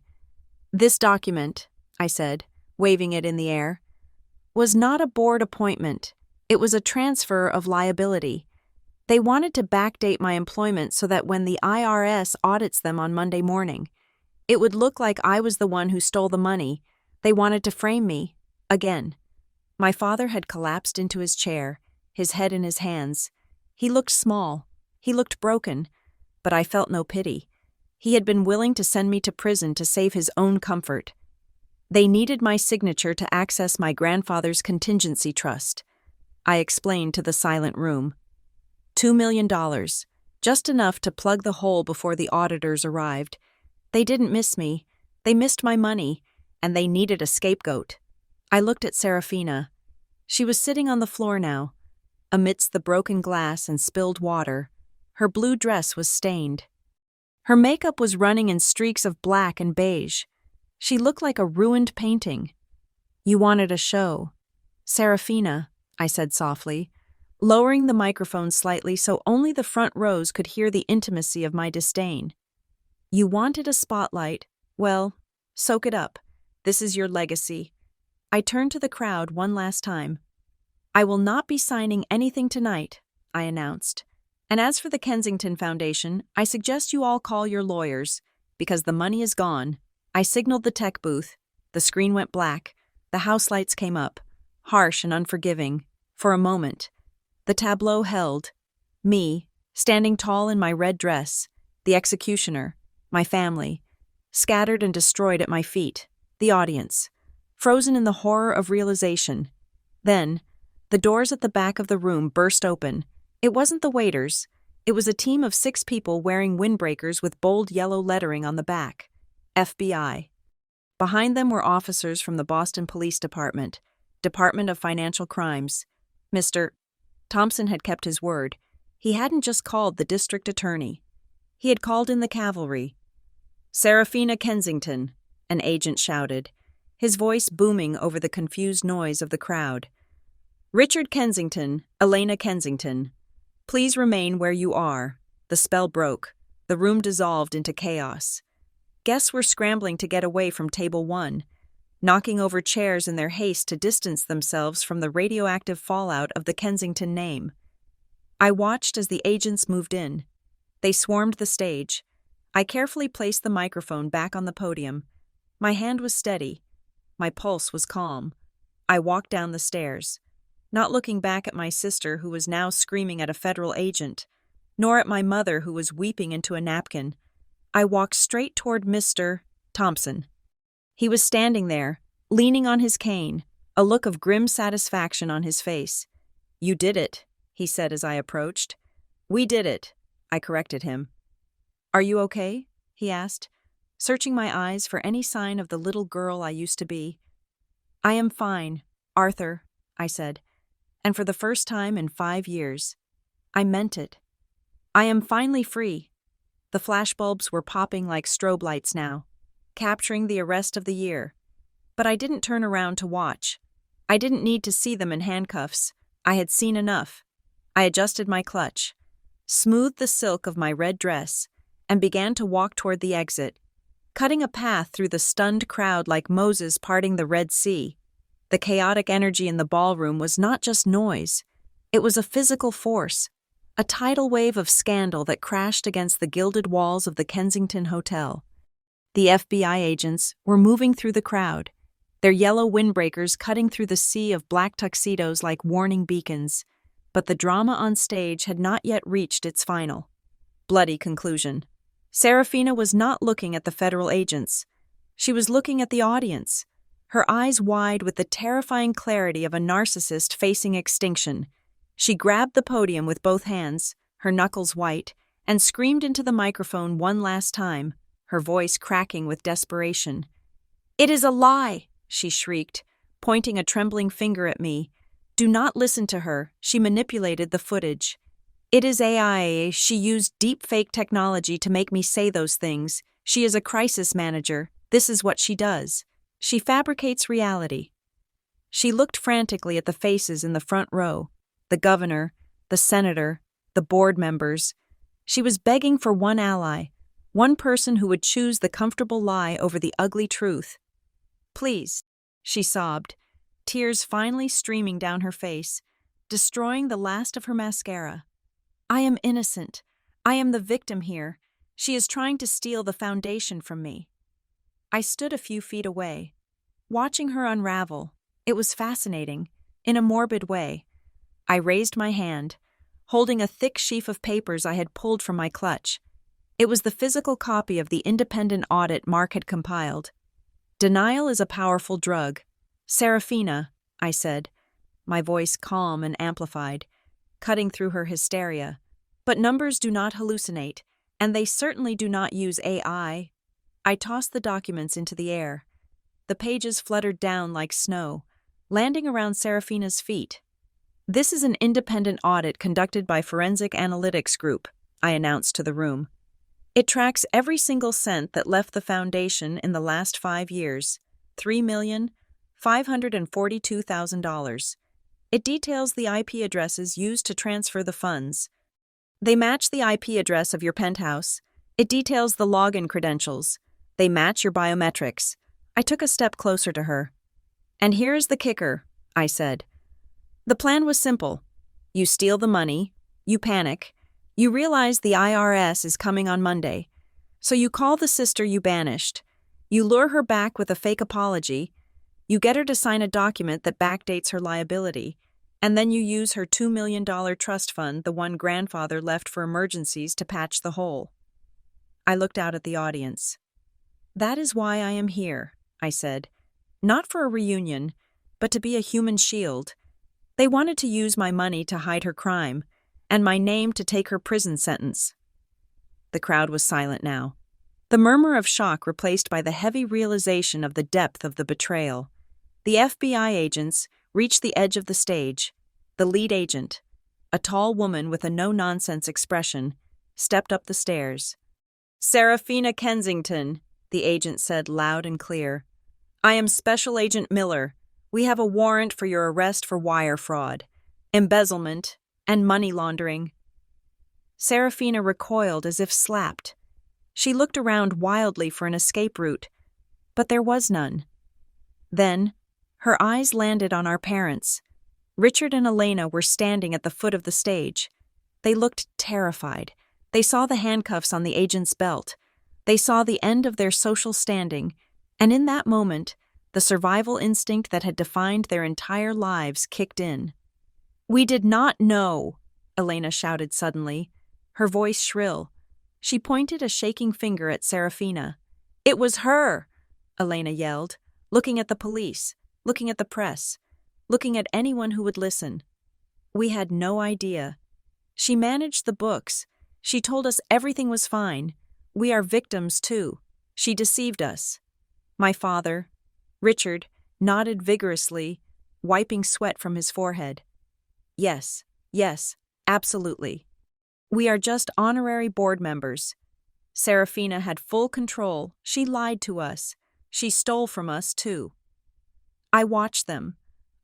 This document, I said, waving it in the air, was not a board appointment. It was a transfer of liability. They wanted to backdate my employment so that when the IRS audits them on Monday morning, it would look like I was the one who stole the money. They wanted to frame me. Again. My father had collapsed into his chair, his head in his hands. He looked small. He looked broken. But I felt no pity. He had been willing to send me to prison to save his own comfort. They needed my signature to access my grandfather's contingency trust. I explained to the silent room. $2 million, just enough to plug the hole before the auditors arrived. They didn't miss me. They missed my money, and they needed a scapegoat. I looked at Serafina. She was sitting on the floor now. Amidst the broken glass and spilled water, her blue dress was stained. Her makeup was running in streaks of black and beige. She looked like a ruined painting. You wanted a show. Serafina, I said softly, lowering the microphone slightly so only the front rows could hear the intimacy of my disdain. You wanted a spotlight. Well, soak it up. This is your legacy. I turned to the crowd one last time. I will not be signing anything tonight, I announced. And as for the Kensington Foundation, I suggest you all call your lawyers, because the money is gone. I signaled the tech booth. The screen went black. The house lights came up, harsh and unforgiving, for a moment. The tableau held. Me, standing tall in my red dress, the executioner, my family, scattered and destroyed at my feet, the audience, frozen in the horror of realization. Then, the doors at the back of the room burst open. It wasn't the waiters. It was a team of 6 people wearing windbreakers with bold yellow lettering on the back. FBI. Behind them were officers from the Boston Police Department, Department of Financial Crimes. Mr. Thompson had kept his word. He hadn't just called the district attorney. He had called in the cavalry. "Serafina Kensington," an agent shouted, his voice booming over the confused noise of the crowd. "Richard Kensington, Elena Kensington. Please remain where you are." The spell broke. The room dissolved into chaos. Guests were scrambling to get away from table 1, knocking over chairs in their haste to distance themselves from the radioactive fallout of the Kensington name. I watched as the agents moved in. They swarmed the stage. I carefully placed the microphone back on the podium. My hand was steady. My pulse was calm. I walked down the stairs, not looking back at my sister who was now screaming at a federal agent, nor at my mother who was weeping into a napkin. I walked straight toward Mr. Thompson. He was standing there, leaning on his cane, a look of grim satisfaction on his face. "You did it," he said as I approached. "We did it," I corrected him. "Are you okay?" he asked, searching my eyes for any sign of the little girl I used to be. "I am fine, Arthur," I said, and for the first time in 5 years. I meant it. I am finally free. The flashbulbs were popping like strobe lights now, capturing the arrest of the year. But I didn't turn around to watch. I didn't need to see them in handcuffs. I had seen enough. I adjusted my clutch, smoothed the silk of my red dress, and began to walk toward the exit, cutting a path through the stunned crowd like Moses parting the Red Sea. The chaotic energy in the ballroom was not just noise. It was a physical force, a tidal wave of scandal that crashed against the gilded walls of the Kensington Hotel. The FBI agents were moving through the crowd, their yellow windbreakers cutting through the sea of black tuxedos like warning beacons. But the drama on stage had not yet reached its final, bloody conclusion. Serafina was not looking at the federal agents. She was looking at the audience, her eyes wide with the terrifying clarity of a narcissist facing extinction. She grabbed the podium with both hands, her knuckles white, and screamed into the microphone one last time, her voice cracking with desperation. "It is a lie!" she shrieked, pointing a trembling finger at me. "Do not listen to her. She manipulated the footage. It is AI. She used deepfake technology to make me say those things. She is a crisis manager. This is what she does. She fabricates reality." She looked frantically at the faces in the front row, the governor, the senator, the board members. She was begging for one ally, one person who would choose the comfortable lie over the ugly truth. "Please," she sobbed, tears finally streaming down her face, destroying the last of her mascara. "I am innocent. I am the victim here. She is trying to steal the foundation from me." I stood a few feet away, watching her unravel. It was fascinating, in a morbid way. I raised my hand, holding a thick sheaf of papers I had pulled from my clutch. It was the physical copy of the independent audit Mark had compiled. "Denial is a powerful drug. Serafina," I said, my voice calm and amplified, cutting through her hysteria. "But numbers do not hallucinate, and they certainly do not use AI." I tossed the documents into the air. The pages fluttered down like snow, landing around Serafina's feet. "This is an independent audit conducted by Forensic Analytics Group," I announced to the room. "It tracks every single cent that left the foundation in the last 5 years, $3,542,000. It details the IP addresses used to transfer the funds. They match the IP address of your penthouse. It details the login credentials. They match your biometrics." I took a step closer to her. "And here's the kicker," I said. "The plan was simple. You steal the money, you panic, you realize the IRS is coming on Monday, so you call the sister you banished. You lure her back with a fake apology, you get her to sign a document that backdates her liability, and then you use her $2 million trust fund, the one grandfather left for emergencies, to patch the hole." I looked out at the audience. "That is why I am here," I said. "Not for a reunion, but to be a human shield. They wanted to use my money to hide her crime, and my name to take her prison sentence." The crowd was silent now, the murmur of shock replaced by the heavy realization of the depth of the betrayal. The FBI agents reached the edge of the stage. The lead agent, a tall woman with a no-nonsense expression, stepped up the stairs. Serafina Kensington, the agent said loud and clear. I am Special Agent Miller. We have a warrant for your arrest for wire fraud, embezzlement, and money laundering. Serafina recoiled as if slapped. She looked around wildly for an escape route, but there was none. Then, her eyes landed on our parents. Richard and Elena were standing at the foot of the stage. They looked terrified. They saw the handcuffs on the agent's belt. They saw the end of their social standing, and in that moment, the survival instinct that had defined their entire lives kicked in. We did not know, Elena shouted suddenly, her voice shrill. She pointed a shaking finger at Serafina. It was her, Elena yelled, looking at the police, looking at the press, looking at anyone who would listen. We had no idea. She managed the books. She told us everything was fine. We are victims, too. She deceived us. My father, Richard, nodded vigorously, wiping sweat from his forehead. Yes, absolutely. We are just honorary board members. Serafina had full control. She lied to us. She stole from us, too. I watched them.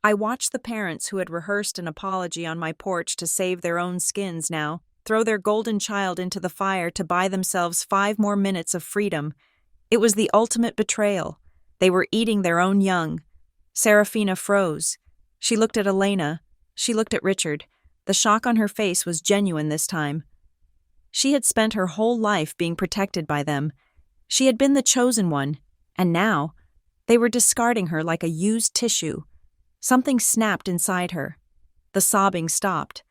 I watched the parents who had rehearsed an apology on my porch to save their own skins now, throw their golden child into the fire to buy themselves 5 more minutes of freedom. It was the ultimate betrayal. They were eating their own young. Serafina froze. She looked at Elena. She looked at Richard. The shock on her face was genuine this time. She had spent her whole life being protected by them. She had been the chosen one, and now, they were discarding her like a used tissue. Something snapped inside her. The sobbing stopped.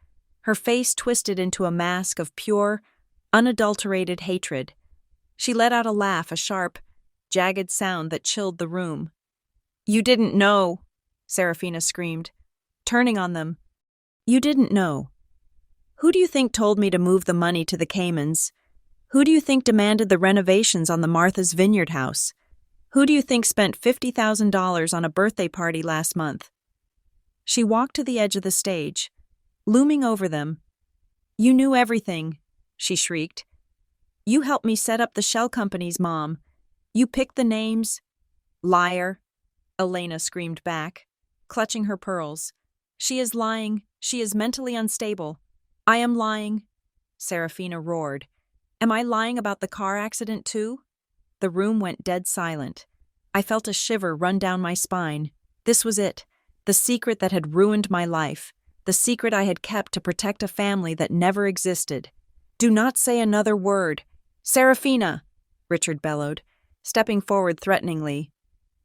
Her face twisted into a mask of pure, unadulterated hatred. She let out a laugh, a sharp, jagged sound that chilled the room. You didn't know, Serafina screamed, turning on them. You didn't know. Who do you think told me to move the money to the Caymans? Who do you think demanded the renovations on the Martha's Vineyard house? Who do you think spent $50,000 on a birthday party last month? She walked to the edge of the stage, looming over them. You knew everything, she shrieked. You helped me set up the shell companies, Mom. You picked the names. Liar, Elena screamed back, clutching her pearls. She is lying. She is mentally unstable. I am lying, Serafina roared. Am I lying about the car accident too? The room went dead silent. I felt a shiver run down my spine. This was it, the secret that had ruined my life, the secret I had kept to protect a family that never existed. Do not say another word. Serafina, Richard bellowed, stepping forward threateningly.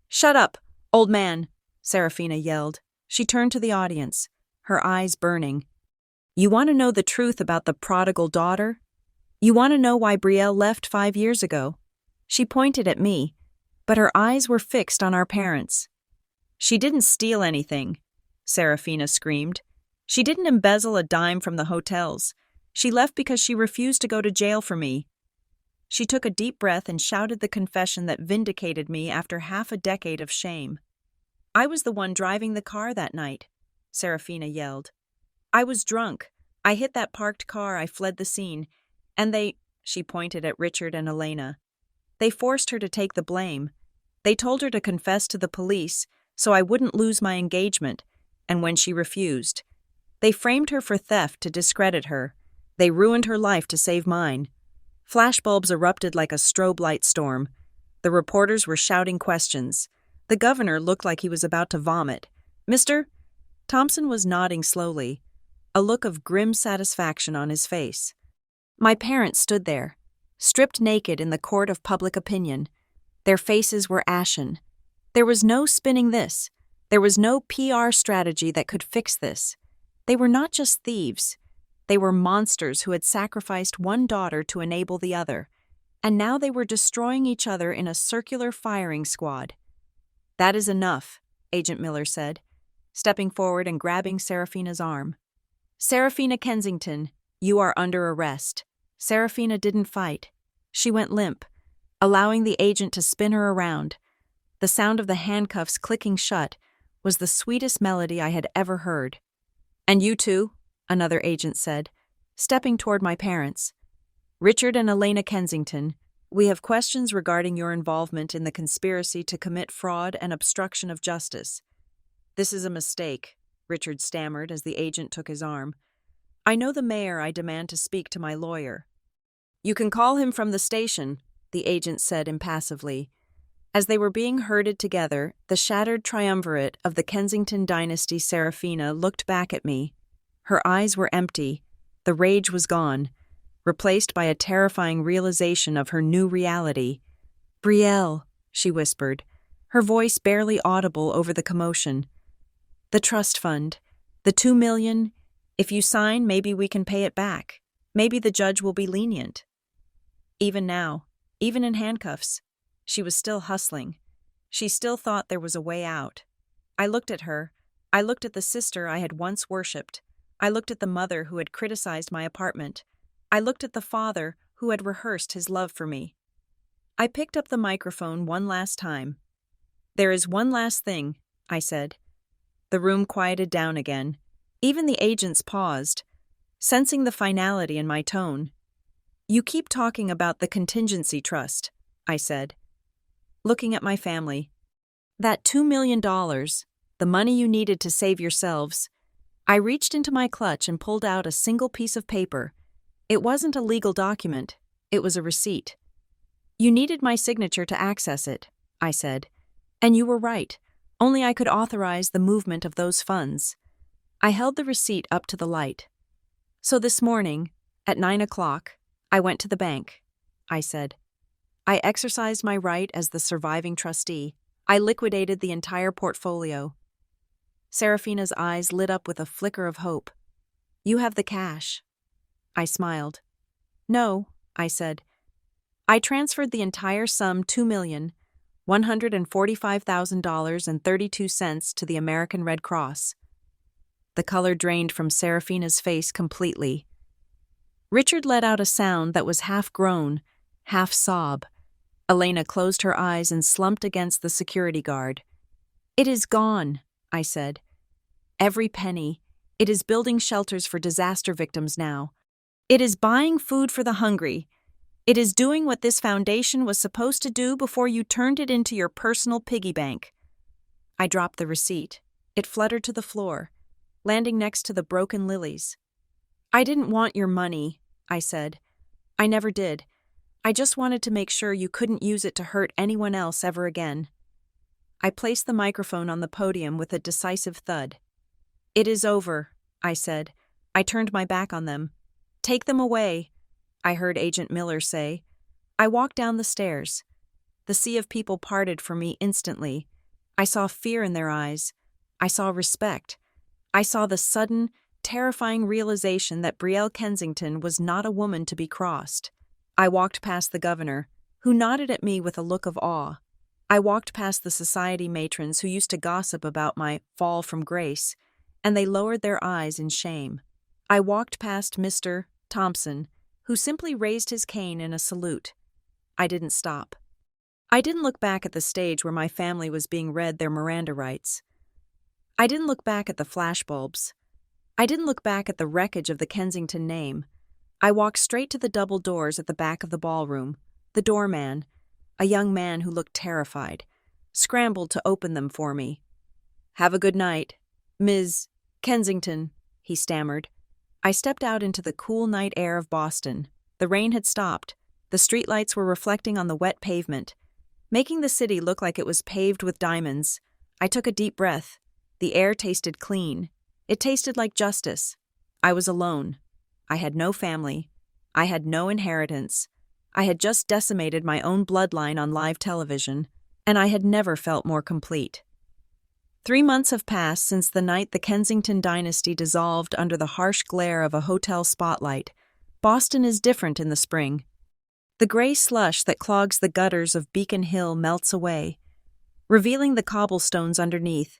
Shut up, old man, Serafina yelled. She turned to the audience, her eyes burning. You want to know the truth about the prodigal daughter? You want to know why Brielle left 5 years ago? She pointed at me, but her eyes were fixed on our parents. She didn't steal anything, Serafina screamed. She didn't embezzle a dime from the hotels. She left because she refused to go to jail for me. She took a deep breath and shouted the confession that vindicated me after half a decade of shame. I was the one driving the car that night, Serafina yelled. I was drunk. I hit that parked car. I fled the scene. And she pointed at Richard and Elena. They forced her to take the blame. They told her to confess to the police so I wouldn't lose my engagement, and when she refused, they framed her for theft to discredit her. They ruined her life to save mine. Flashbulbs erupted like a strobe light storm. The reporters were shouting questions. The governor looked like he was about to vomit. Mr. Thompson was nodding slowly, a look of grim satisfaction on his face. My parents stood there, stripped naked in the court of public opinion. Their faces were ashen. There was no spinning this. There was no PR strategy that could fix this. They were not just thieves. They were monsters who had sacrificed one daughter to enable the other, and now they were destroying each other in a circular firing squad. That is enough, Agent Miller said, stepping forward and grabbing Serafina's arm. Serafina Kensington, you are under arrest. Serafina didn't fight. She went limp, allowing the agent to spin her around. The sound of the handcuffs clicking shut was the sweetest melody I had ever heard. And you too, another agent said, stepping toward my parents. Richard and Elena Kensington, We have questions regarding your involvement in the conspiracy to commit fraud and obstruction of justice. This is a mistake, Richard stammered as the agent took his arm. I know the mayor. I demand to speak to my lawyer. You can call him from the station, the agent said impassively. As they were being herded together, the shattered triumvirate of the Kensington dynasty Serafina looked back at me. Her eyes were empty. The rage was gone, replaced by a terrifying realization of her new reality. Brielle, she whispered, her voice barely audible over the commotion. The trust fund, the $2 million, if you sign, maybe we can pay it back. Maybe the judge will be lenient. Even now, even in handcuffs, she was still hustling. She still thought there was a way out. I looked at her. I looked at the sister I had once worshipped. I looked at the mother who had criticized my apartment. I looked at the father who had rehearsed his love for me. I picked up the microphone one last time. There is one last thing, I said. The room quieted down again. Even the agents paused, sensing the finality in my tone. You keep talking about the contingency trust, I said, looking at my family. That $2 million, the money you needed to save yourselves. I reached into my clutch and pulled out a single piece of paper. It wasn't a legal document. It was a receipt. You needed my signature to access it, I said. And you were right. Only I could authorize the movement of those funds. I held the receipt up to the light. So this morning, at 9 o'clock, I went to the bank, I said. I exercised my right as the surviving trustee. I liquidated the entire portfolio. Serafina's eyes lit up with a flicker of hope. You have the cash. I smiled. No, I said. I transferred the entire sum, $2,145,032 to the American Red Cross. The color drained from Serafina's face completely. Richard let out a sound that was half groan, half sob. Elena closed her eyes and slumped against the security guard. It is gone, I said. Every penny. It is building shelters for disaster victims now. It is buying food for the hungry. It is doing what this foundation was supposed to do before you turned it into your personal piggy bank. I dropped the receipt. It fluttered to the floor, landing next to the broken lilies. I didn't want your money, I said. I never did. I just wanted to make sure you couldn't use it to hurt anyone else ever again. I placed the microphone on the podium with a decisive thud. It is over, I said. I turned my back on them. Take them away, I heard Agent Miller say. I walked down the stairs. The sea of people parted for me instantly. I saw fear in their eyes. I saw respect. I saw the sudden, terrifying realization that Brielle Kensington was not a woman to be crossed. I walked past the governor, who nodded at me with a look of awe. I walked past the society matrons who used to gossip about my fall from grace, and they lowered their eyes in shame. I walked past Mr. Thompson, who simply raised his cane in a salute. I didn't stop. I didn't look back at the stage where my family was being read their Miranda rights. I didn't look back at the flashbulbs. I didn't look back at the wreckage of the Kensington name. I walked straight to the double doors at the back of the ballroom. The doorman, a young man who looked terrified, scrambled to open them for me. Have a good night, Ms. Kensington, he stammered. I stepped out into the cool night air of Boston. The rain had stopped. The streetlights were reflecting on the wet pavement, making the city look like it was paved with diamonds. I took a deep breath. The air tasted clean. It tasted like justice. I was alone. I had no family. I had no inheritance. I had just decimated my own bloodline on live television, and I had never felt more complete. 3 months have passed since the night the Kensington dynasty dissolved under the harsh glare of a hotel spotlight. Boston is different in the spring. The gray slush that clogs the gutters of Beacon Hill melts away, revealing the cobblestones underneath,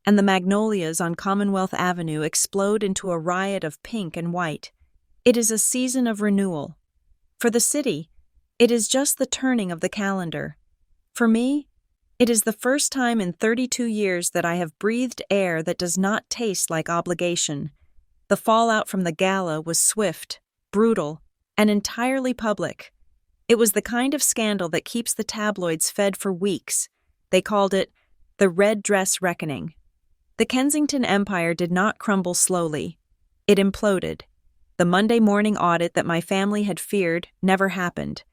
and the magnolias on Commonwealth Avenue explode into a riot of pink and white. It is a season of renewal. For the city, it is just the turning of the calendar. For me, it is the first time in 32 years that I have breathed air that does not taste like obligation. The fallout from the gala was swift, brutal, and entirely public. It was the kind of scandal that keeps the tabloids fed for weeks. They called it the red dress reckoning. The Kensington empire did not crumble slowly. It imploded. The Monday morning audit that my family had feared never happened,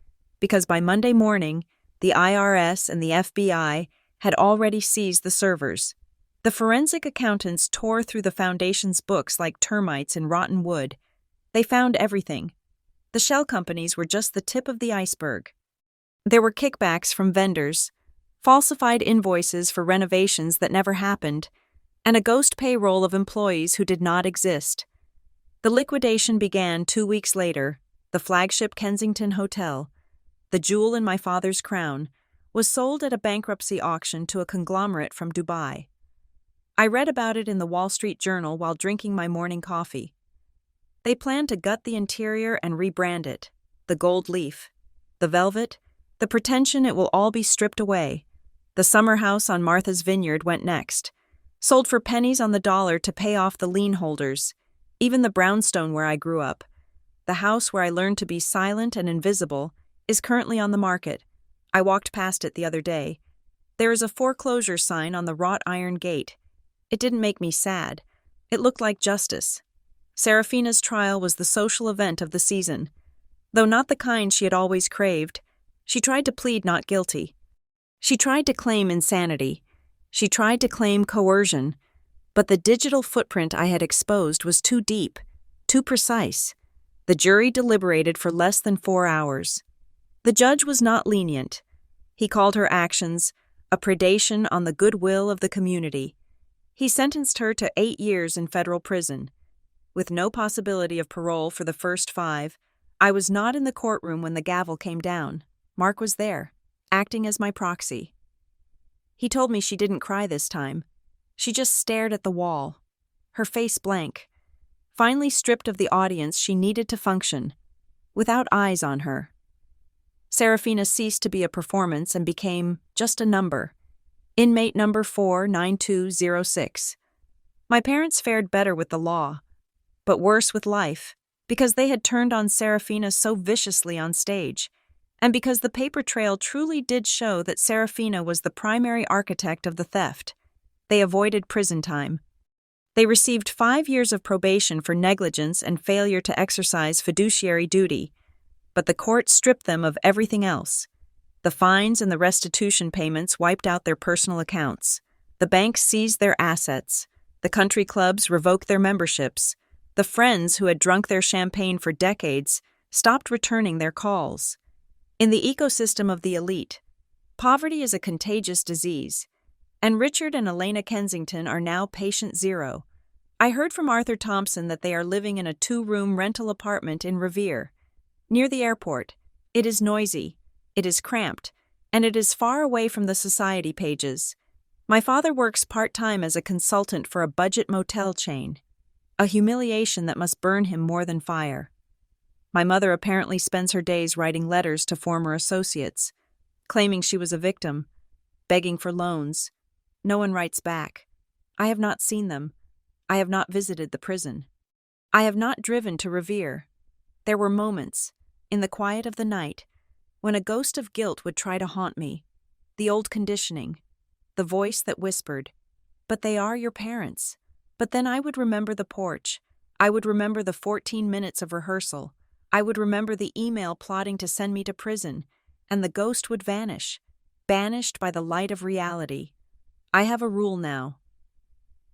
because by Monday morning, the IRS and the FBI had already seized the servers. The forensic accountants tore through the foundation's books like termites in rotten wood. They found everything. The shell companies were just the tip of the iceberg. There were kickbacks from vendors, falsified invoices for renovations that never happened, and a ghost payroll of employees who did not exist. The liquidation began 2 weeks later. The flagship Kensington Hotel, the jewel in my father's crown, was sold at a bankruptcy auction to a conglomerate from Dubai. I read about it in the Wall Street Journal while drinking my morning coffee. They plan to gut the interior and rebrand it. The gold leaf, the velvet, the pretension it will all be stripped away. The summer house on Martha's Vineyard went next, sold for pennies on the dollar to pay off the lien holders. Even the brownstone where I grew up, the house where I learned to be silent and invisible, is currently on the market. I walked past it the other day. There is a foreclosure sign on the wrought iron gate. It didn't make me sad. It looked like justice. Serafina's trial was the social event of the season. Though not the kind she had always craved, she tried to plead not guilty. She tried to claim insanity. She tried to claim coercion. But the digital footprint I had exposed was too deep, too precise. The jury deliberated for less than 4 hours. The judge was not lenient. He called her actions a predation on the goodwill of the community. He sentenced her to 8 years in federal prison. With no possibility of parole for the first 5, I was not in the courtroom when the gavel came down. Mark was there, acting as my proxy. He told me she didn't cry this time. She just stared at the wall, her face blank. Finally stripped of the audience she needed to function, without eyes on her. Serafina ceased to be a performance and became just a number. Inmate number 49206. My parents fared better with the law, but worse with life, because they had turned on Serafina so viciously on stage, and because the paper trail truly did show that Serafina was the primary architect of the theft. They avoided prison time. They received 5 years of probation for negligence and failure to exercise fiduciary duty, but the court stripped them of everything else. The fines and the restitution payments wiped out their personal accounts. The banks seized their assets. The country clubs revoked their memberships. The friends who had drunk their champagne for decades stopped returning their calls. In the ecosystem of the elite, poverty is a contagious disease, and Richard and Elena Kensington are now patient zero. I heard from Arthur Thompson that they are living in a 2-room rental apartment in Revere, near the airport. It is noisy, it is cramped, and it is far away from the society pages. My father works part-time as a consultant for a budget motel chain, a humiliation that must burn him more than fire. My mother apparently spends her days writing letters to former associates, claiming she was a victim, begging for loans. No one writes back. I have not seen them. I have not visited the prison. I have not driven to Revere. There were moments, in the quiet of the night, when a ghost of guilt would try to haunt me. The old conditioning, the voice that whispered, "But they are your parents." But then I would remember the porch. I would remember the 14 minutes of rehearsal. I would remember the email plotting to send me to prison, and the ghost would vanish, banished by the light of reality. I have a rule now.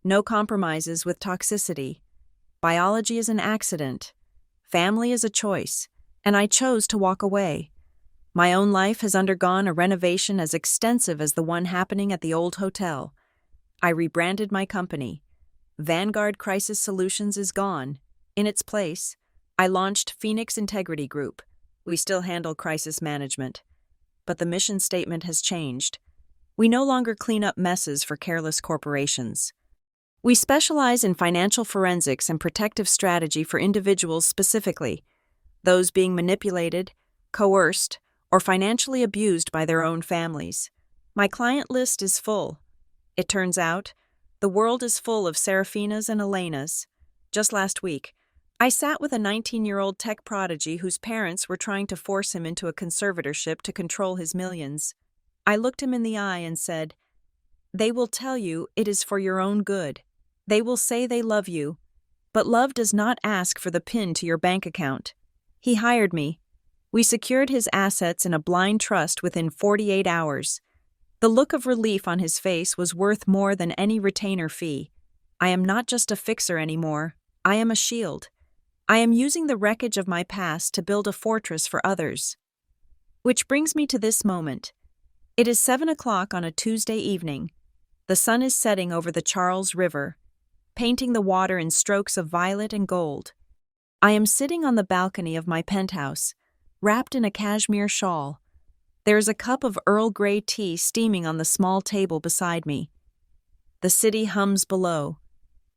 No compromises with toxicity. Biology is an accident. Family is a choice, and I chose to walk away. My own life has undergone a renovation as extensive as the one happening at the old hotel. I rebranded my company. Vanguard Crisis Solutions is gone. In its place, I launched Phoenix Integrity Group. We still handle crisis management, but the mission statement has changed. We no longer clean up messes for careless corporations. We specialize in financial forensics and protective strategy for individuals specifically, those being manipulated, coerced, or financially abused by their own families. My client list is full. It turns out, the world is full of Serafinas and Elenas. Just last week, I sat with a 19-year-old tech prodigy whose parents were trying to force him into a conservatorship to control his millions. I looked him in the eye and said, "They will tell you it is for your own good. They will say they love you, but love does not ask for the PIN to your bank account." He hired me. We secured his assets in a blind trust within 48 hours. The look of relief on his face was worth more than any retainer fee. I am not just a fixer anymore. I am a shield. I am using the wreckage of my past to build a fortress for others. Which brings me to this moment. It is 7 o'clock on a Tuesday evening. The sun is setting over the Charles River, painting the water in strokes of violet and gold. I am sitting on the balcony of my penthouse, wrapped in a cashmere shawl. There is a cup of Earl Grey tea steaming on the small table beside me. The city hums below,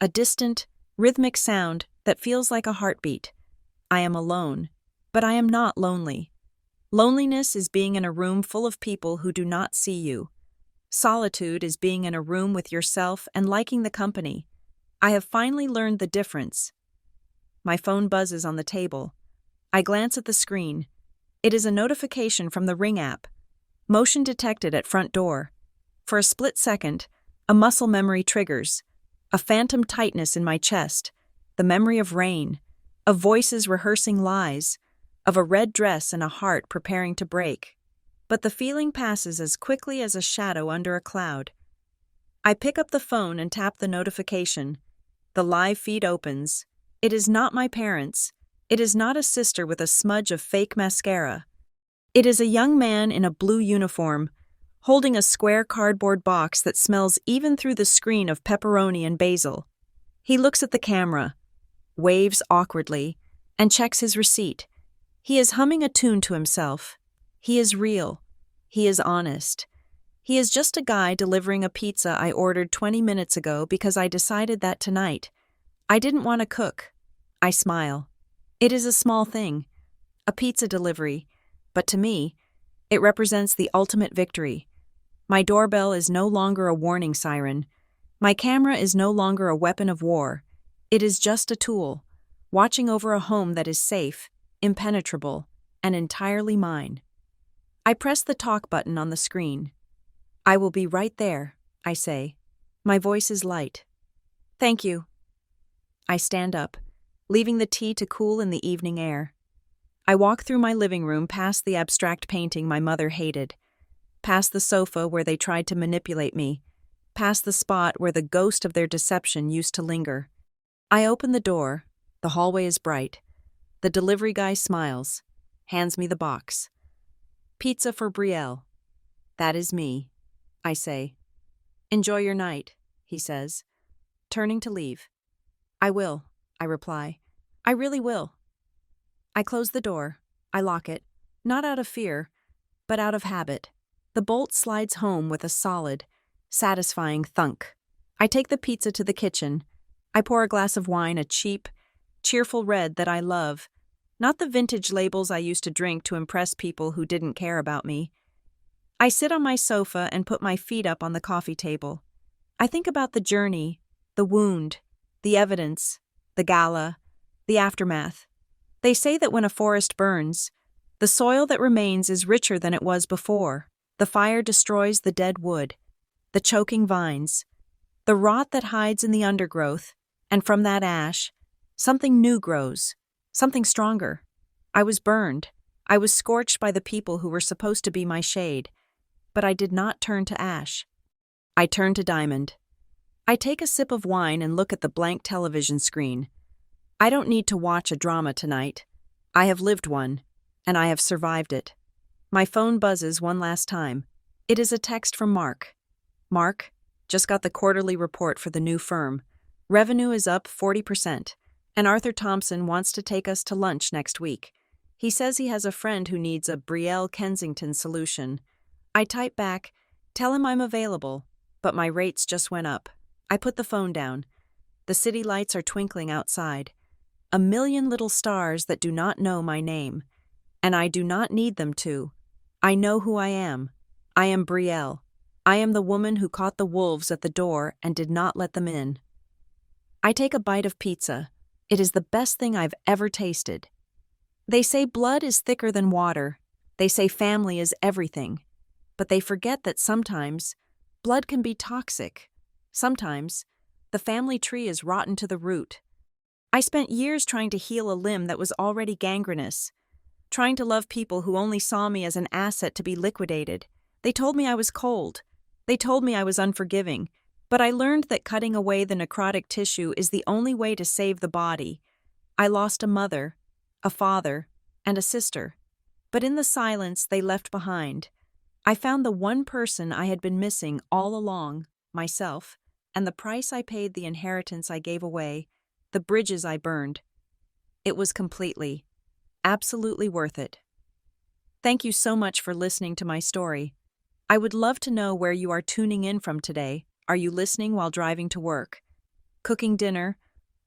a distant, rhythmic sound that feels like a heartbeat. I am alone, but I am not lonely. Loneliness is being in a room full of people who do not see you. Solitude is being in a room with yourself and liking the company. I have finally learned the difference. My phone buzzes on the table. I glance at the screen. It is a notification from the Ring app. Motion detected at front door. For a split second, a muscle memory triggers. A phantom tightness in my chest. The memory of rain. Of voices rehearsing lies. Of a red dress and a heart preparing to break. But the feeling passes as quickly as a shadow under a cloud. I pick up the phone and tap the notification. The live feed opens. It is not my parents. It is not a sister with a smudge of fake mascara. It is a young man in a blue uniform, holding a square cardboard box that smells even through the screen of pepperoni and basil. He looks at the camera, waves awkwardly, and checks his receipt. He is humming a tune to himself. He is real. He is honest. He is just a guy delivering a pizza I ordered 20 minutes ago because I decided that tonight. I didn't want to cook. I smile. It is a small thing, a pizza delivery, but to me, it represents the ultimate victory. My doorbell is no longer a warning siren. My camera is no longer a weapon of war. It is just a tool, watching over a home that is safe, impenetrable, and entirely mine. I press the talk button on the screen. "I will be right there," I say. My voice is light. "Thank you." I stand up, leaving the tea to cool in the evening air. I walk through my living room past the abstract painting my mother hated, past the sofa where they tried to manipulate me, past the spot where the ghost of their deception used to linger. I open the door. The hallway is bright. The delivery guy smiles, hands me the box. "Pizza for Brielle." "That is me," I say. "Enjoy your night," he says, turning to leave. "I will," I reply. "I really will." I close the door. I lock it, not out of fear, but out of habit. The bolt slides home with a solid, satisfying thunk. I take the pizza to the kitchen. I pour a glass of wine, a cheap, cheerful red that I love, not the vintage labels I used to drink to impress people who didn't care about me. I sit on my sofa and put my feet up on the coffee table. I think about the journey, the wound, the evidence, the gala, the aftermath. They say that when a forest burns, the soil that remains is richer than it was before. The fire destroys the dead wood, the choking vines, the rot that hides in the undergrowth, and from that ash, something new grows, something stronger. I was burned. I was scorched by the people who were supposed to be my shade, but I did not turn to ash. I turn to diamond. I take a sip of wine and look at the blank television screen. I don't need to watch a drama tonight. I have lived one, and I have survived it. My phone buzzes one last time. It is a text from Mark. "Mark, just got the quarterly report for the new firm. Revenue is up 40%, and Arthur Thompson wants to take us to lunch next week. He says he has a friend who needs a Brielle Kensington solution." I type back, "Tell him I'm available," but my rates just went up. I put the phone down. The city lights are twinkling outside. A million little stars that do not know my name. And I do not need them to. I know who I am. I am Brielle. I am the woman who caught the wolves at the door and did not let them in. I take a bite of pizza. It is the best thing I've ever tasted. They say blood is thicker than water. They say family is everything. But they forget that sometimes blood can be toxic. Sometimes the family tree is rotten to the root. I spent years trying to heal a limb that was already gangrenous, trying to love people who only saw me as an asset to be liquidated. They told me I was cold. They told me I was unforgiving. But I learned that cutting away the necrotic tissue is the only way to save the body. I lost a mother, a father, and a sister. But in the silence they left behind, I found the one person I had been missing all along, myself, and the price I paid, the inheritance I gave away, the bridges I burned. It was completely, absolutely worth it. Thank you so much for listening to my story. I would love to know where you are tuning in from today. Are you listening while driving to work, cooking dinner,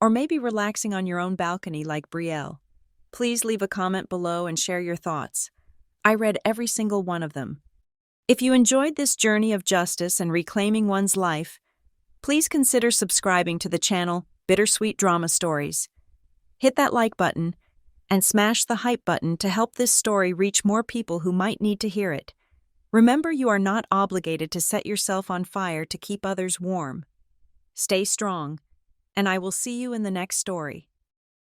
or maybe relaxing on your own balcony like Brielle? Please leave a comment below and share your thoughts. I read every single one of them. If you enjoyed this journey of justice and reclaiming one's life, please consider subscribing to the channel BitterSweet Drama Stories. Hit that like button and smash the hype button to help this story reach more people who might need to hear it. Remember, you are not obligated to set yourself on fire to keep others warm. Stay strong, and I will see you in the next story.